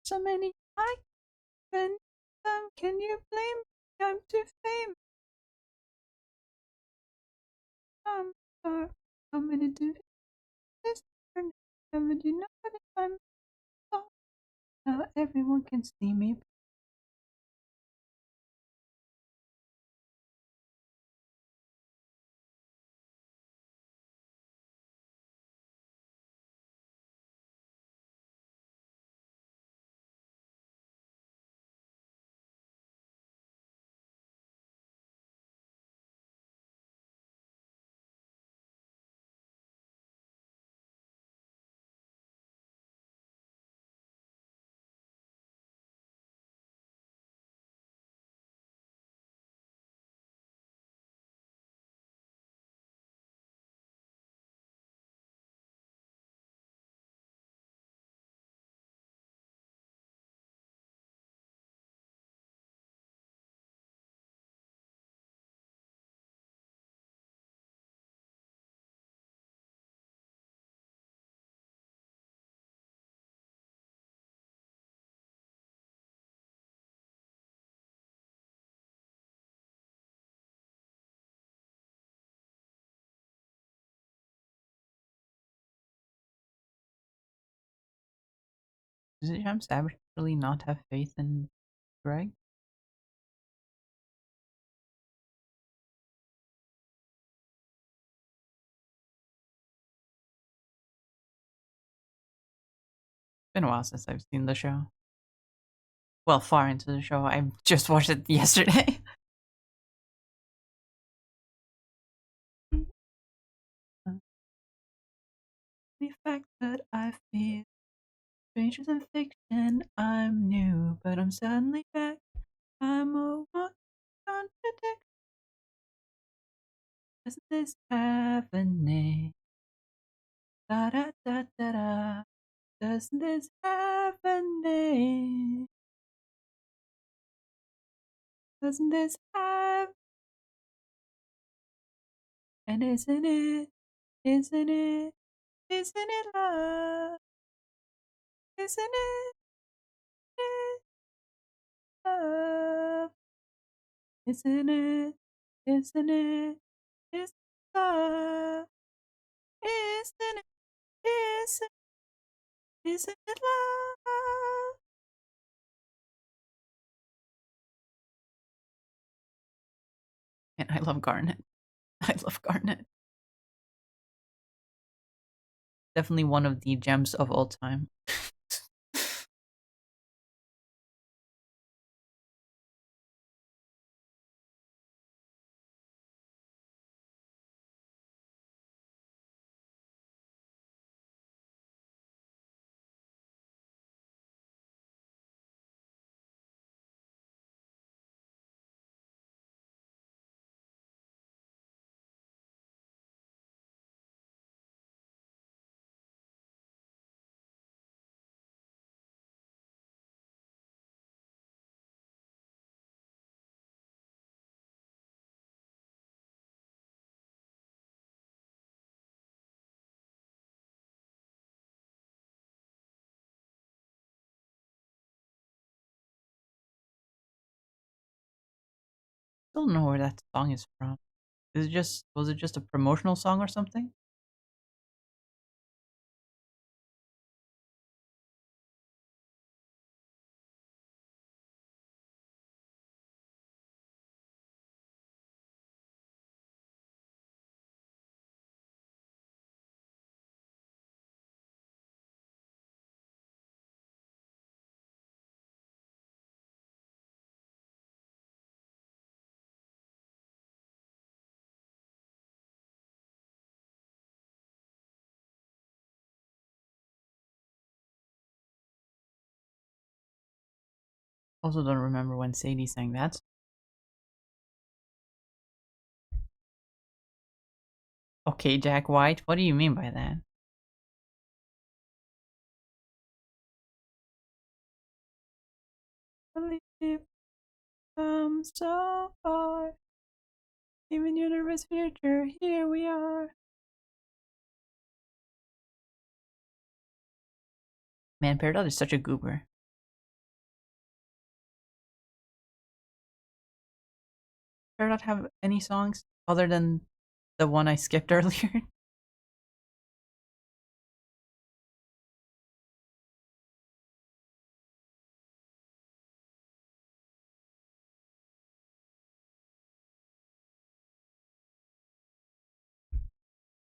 So many I can can you blame me? I'm too famous. I'm sorry. I'm gonna do this. Haven't you noticed I'm so now everyone can see me? Does Jam Savage really not have faith in Greg? It's been a while since I've seen the show. Well, far into the show. I just watched it yesterday. The fact that I feel stranger than fiction, I'm new, but I'm suddenly back. I'm a one contradict. Isn't this happening? Da da da da da. Doesn't this happening? Doesn't this happen? And isn't it? Isn't it? Isn't it love? Isn't it? It love? Isn't it? Isn't it? It's love. Isn't it? Isn't it love? And I love Garnet. I love Garnet. Definitely one of the gems of all time. Don't know where that song is from. Is it just was it just a promotional song or something? Also don't remember when Sadie sang that. Okay, Jack White, what do you mean by that? We've come so far. Even universe future, here we are. Man, Peridot is such a goober. Peridot have any songs other than the one I skipped earlier?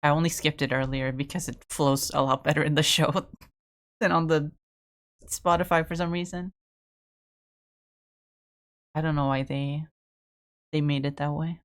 I only skipped it earlier because it flows a lot better in the show than on the Spotify for some reason. I don't know why they made it that way.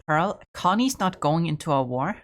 Pearl, Connie's not going into a war.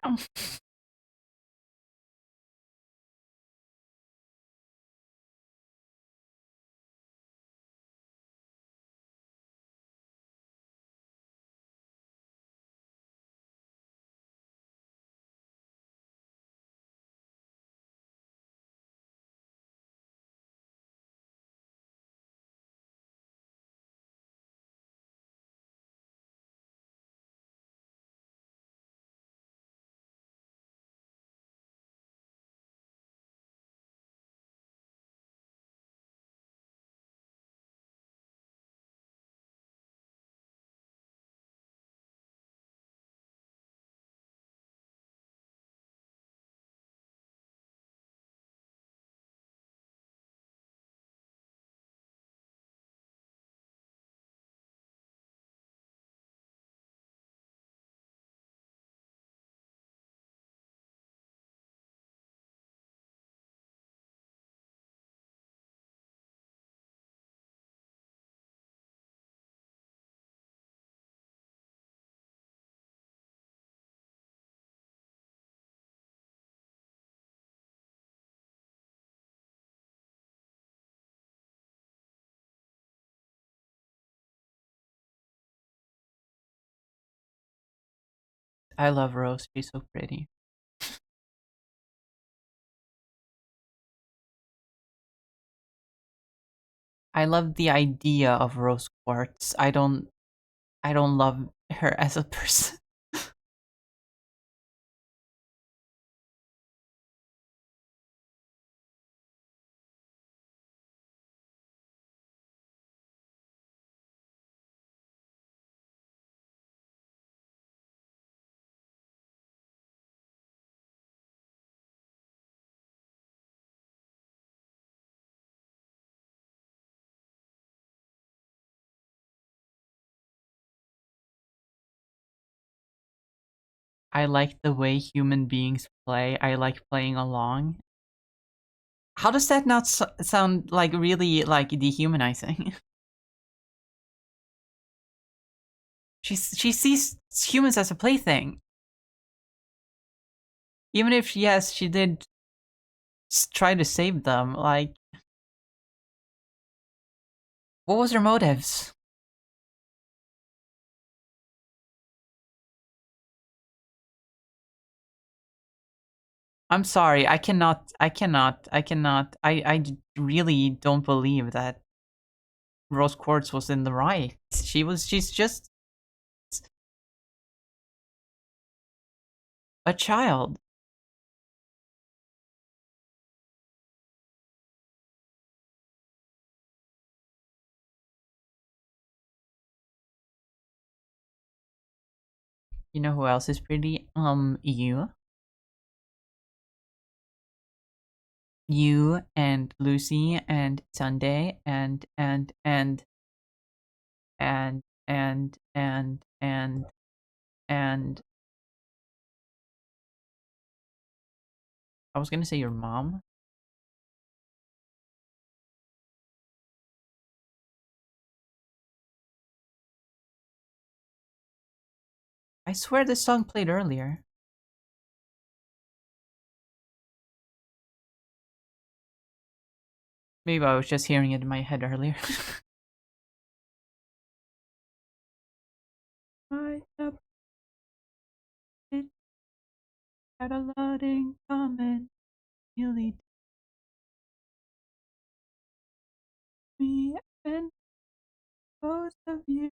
I love Rose. She's so pretty. I love the idea of Rose Quartz. I don't love her as a person. I like the way human beings play. I like playing along. How does that not sound like really like dehumanizing? She sees humans as a plaything. Even if yes, she did try to save them. Like, what was her motives? I'm sorry. I cannot. I cannot. I cannot. I really don't believe that Rose Quartz was in the right. She's just a child. You know who else is pretty? You. You and Lucy and Sunday and and I was gonna say your mom. I swear this song played earlier. Maybe I was just hearing it in my head earlier. I have it had a lot in common. Really, me and both of you.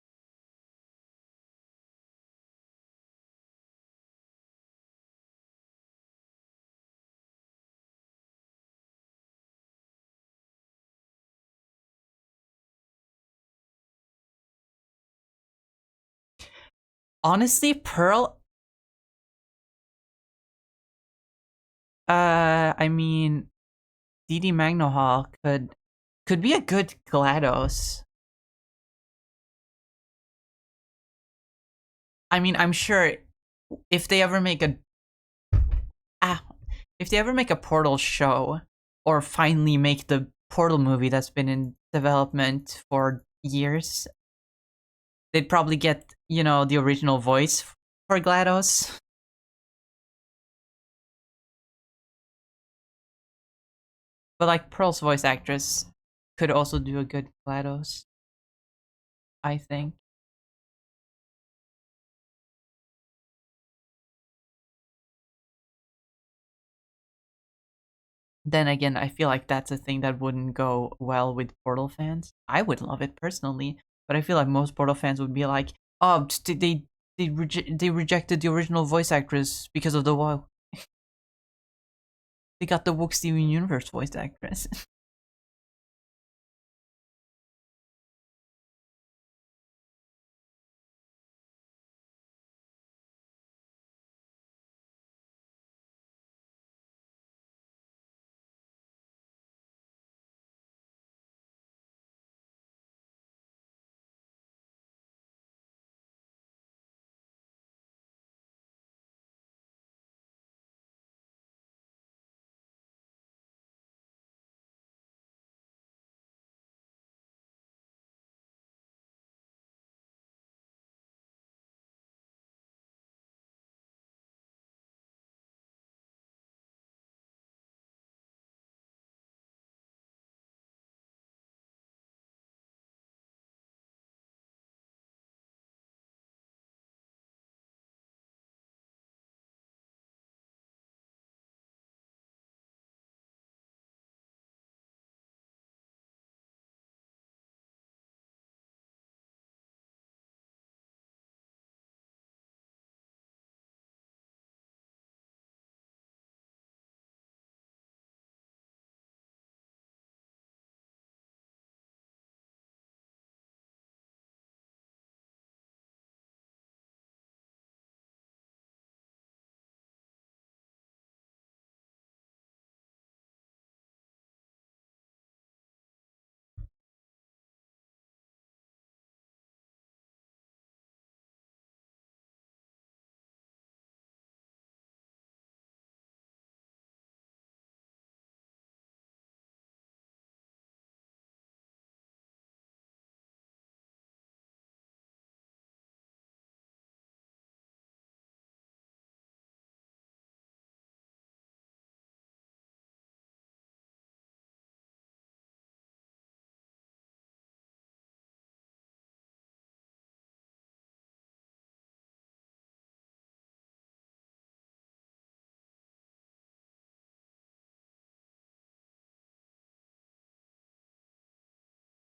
Honestly, Pearl. I mean, Dee Dee Magnohall could be a good GLaDOS. I mean, I'm sure if they ever make a ah, if they ever make a Portal show or finally make the Portal movie that's been in development for years, they'd probably get, the original voice for GLaDOS. But like Pearl's voice actress could also do a good GLaDOS, I think. Then again, I feel like that's a thing that wouldn't go well with Portal fans. I would love it personally, but I feel like most Portal fans would be like, "Oh, they rejected the original voice actress because of the WoW. They got the Wook Steven Universe voice actress."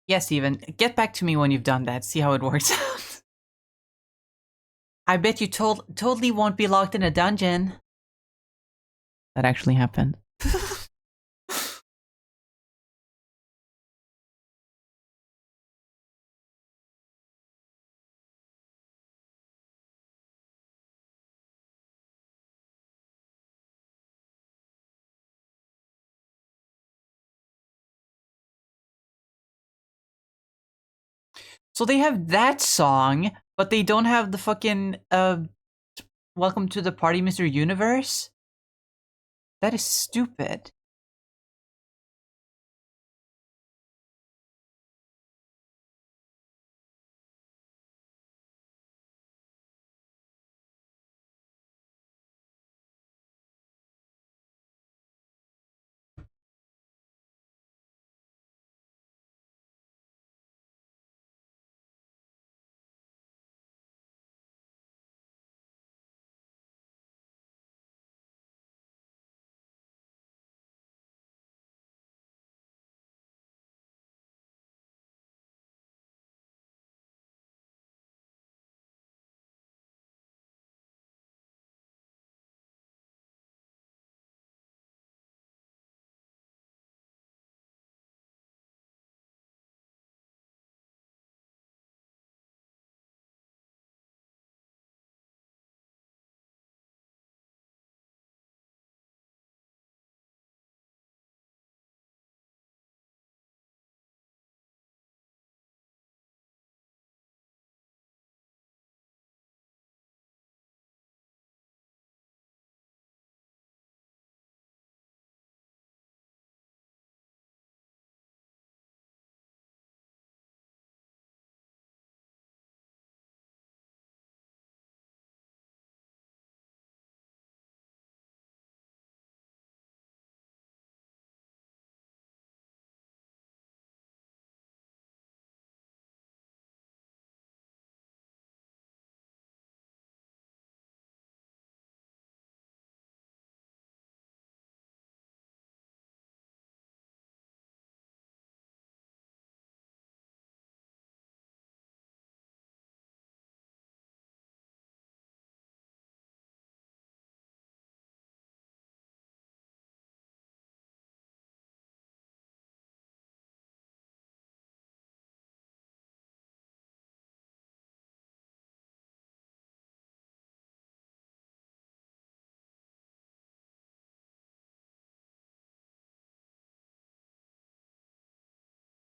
Yes, Steven, get back to me when you've done that. See how it works out. I bet you totally won't be locked in a dungeon. That actually happened. So they have that song, but they don't have the fucking Welcome to the Party, Mr. Universe? That is stupid.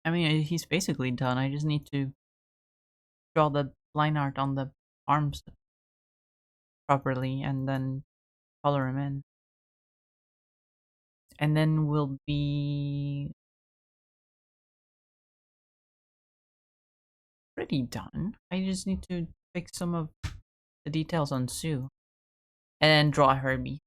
I mean, he's basically done. I just need to draw the line art on the arms properly and then color him in. And then we'll be pretty done. I just need to fix some of the details on Sue. And then draw Herbie.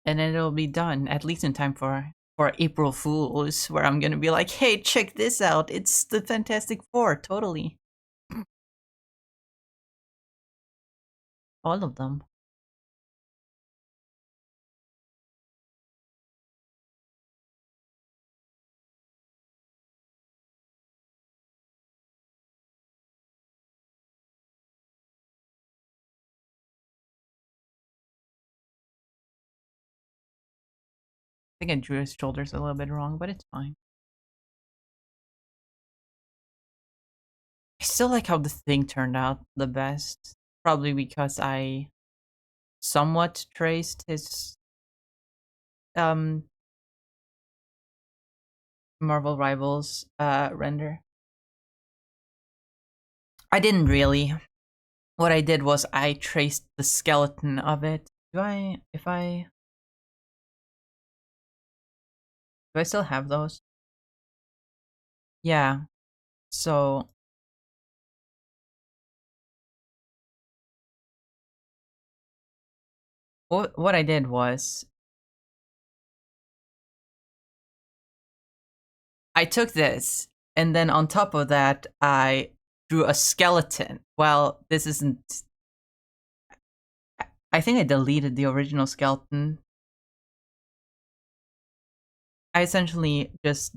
And then it'll be done, at least in time for April Fools, where I'm gonna be like, hey, check this out. It's the Fantastic Four, totally. All of them. I think I drew his shoulders a little bit wrong, but it's fine. I still like how the thing turned out the best. Probably because I somewhat traced his Marvel Rivals render. I didn't really. What I did was I traced the skeleton of it. Do I still have those? Yeah. So what I did was I took this and then on top of that I drew a skeleton. Well, this isn't. I think I deleted the original skeleton. I essentially just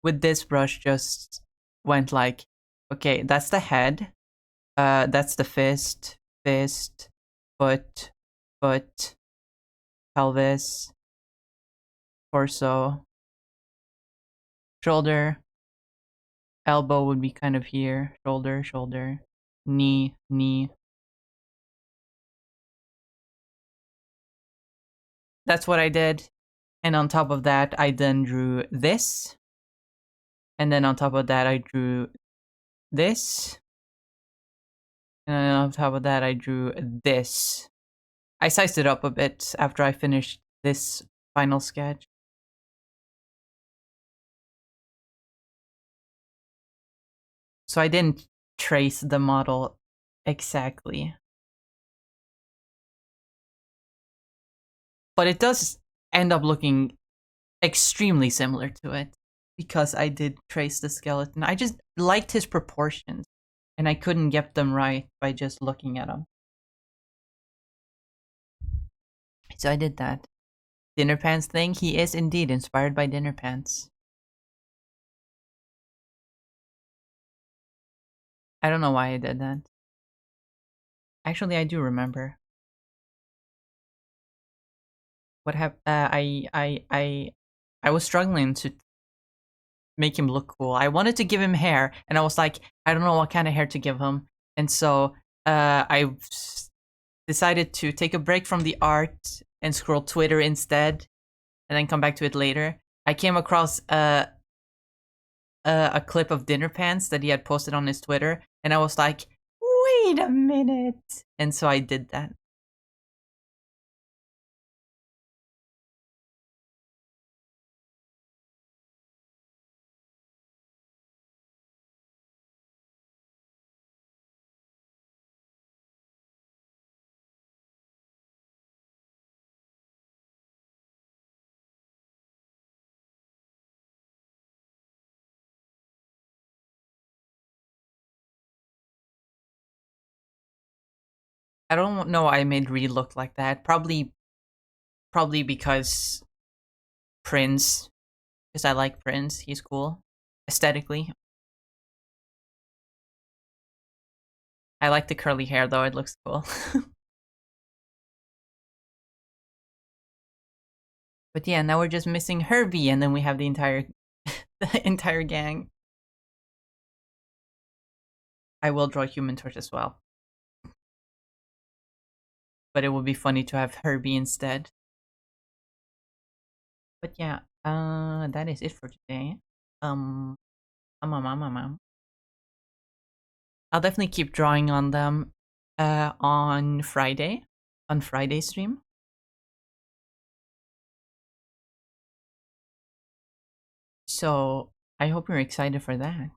with this brush just went like, okay, that's the head, that's the fist, foot, pelvis, torso, shoulder, elbow would be kind of here, shoulder, knee. That's what I did. And on top of that, I then drew this. And then on top of that, I drew this. And then on top of that, I drew this. I sized it up a bit after I finished this final sketch. So I didn't trace the model exactly. But it does end up looking extremely similar to it because I did trace the skeleton. I just liked his proportions and I couldn't get them right by just looking at them. So I did that. Dinner Pants thing, he is indeed inspired by Dinner Pants. I don't know why I did that. Actually, I do remember. What happened? I was struggling to make him look cool. I wanted to give him hair, and I was like, I don't know what kind of hair to give him, and so I decided to take a break from the art and scroll Twitter instead, and then come back to it later. I came across a clip of Dinner Pants that he had posted on his Twitter, and I was like, wait a minute, and so I did that. I don't know why I made Reed look like that. Probably because Prince, because I like Prince. He's cool aesthetically. I like the curly hair though; it looks cool. But yeah, now we're just missing Herbie, and then we have the entire the entire gang. I will draw Human Torch as well, but it would be funny to have Herbie instead. But yeah, that is it for today. Um, um. I'll definitely keep drawing on them on Friday stream. So I hope you're excited for that.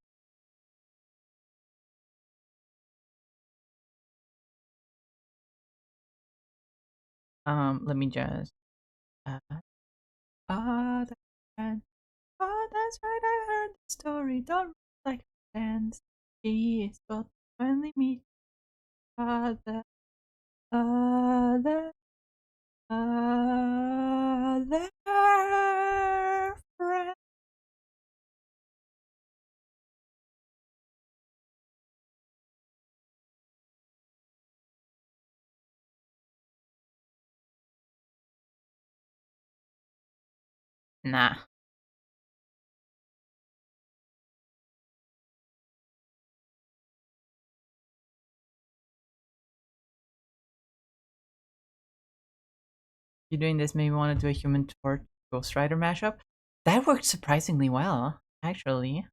Let me just. Uh, that's right. Oh, that's right. I heard the story. Don't like friends. She is both finally meet other, other, other friend. Nah, you doing this made me want to do a Human Torch Ghost Rider mashup. That worked surprisingly well, actually.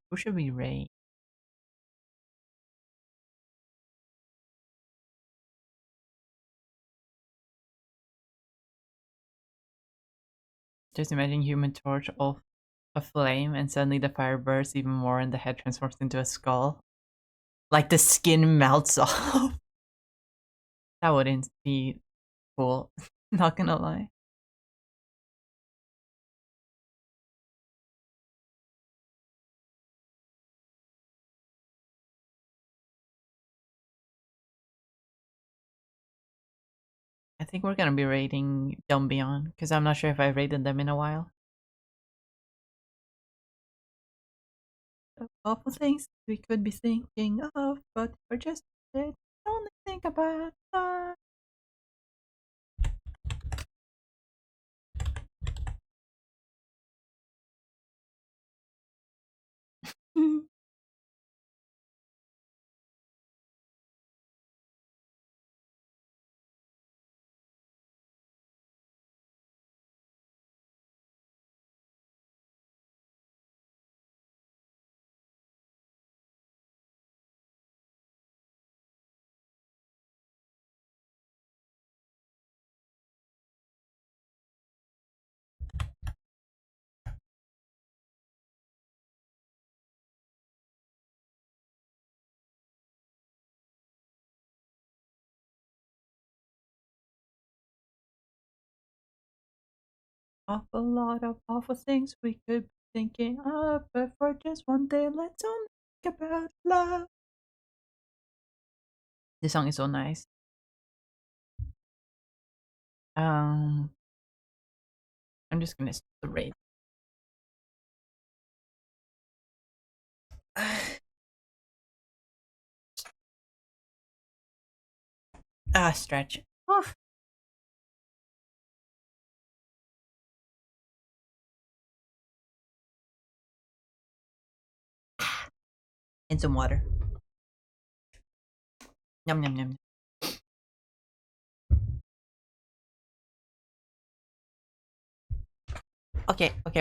Who should we rate? Just imagine Human Torch all aflame, and suddenly the fire bursts even more, and the head transforms into a skull. Like the skin melts off. That wouldn't be cool. Not gonna lie. I think we're gonna be rating Dumb Beyond because I'm not sure if I've rated them in a while. Awful things we could be thinking of, but we're just dead. Only think about that. Awful lot of awful things we could be thinking of, but for just one day, let's only think about love. This song is so nice. Um, I'm just gonna rate. Stretch. Oof. And some water. Yum yum yum. Okay. Okay.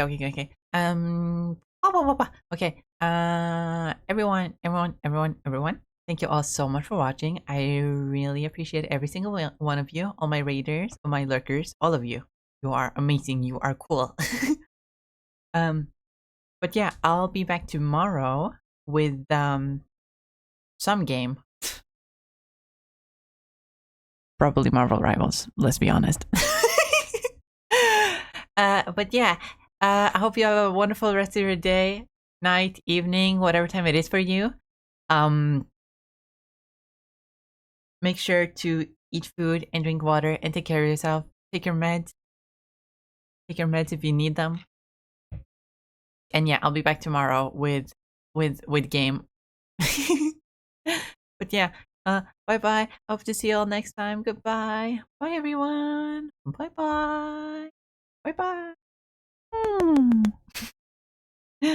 Everyone. Thank you all so much for watching. I really appreciate every single one of you, all my raiders, all my lurkers, all of you. You are amazing. You are cool. But yeah, I'll be back tomorrow with some game. Probably Marvel Rivals, let's be honest. But yeah, I hope you have a wonderful rest of your day, night, evening, whatever time it is for you. Make sure to eat food and drink water and take care of yourself. Take your meds. Take your meds if you need them. And yeah, I'll be back tomorrow with game. But yeah, bye bye. Hope to see you all next time. Goodbye. Bye everyone. Bye bye. Bye bye.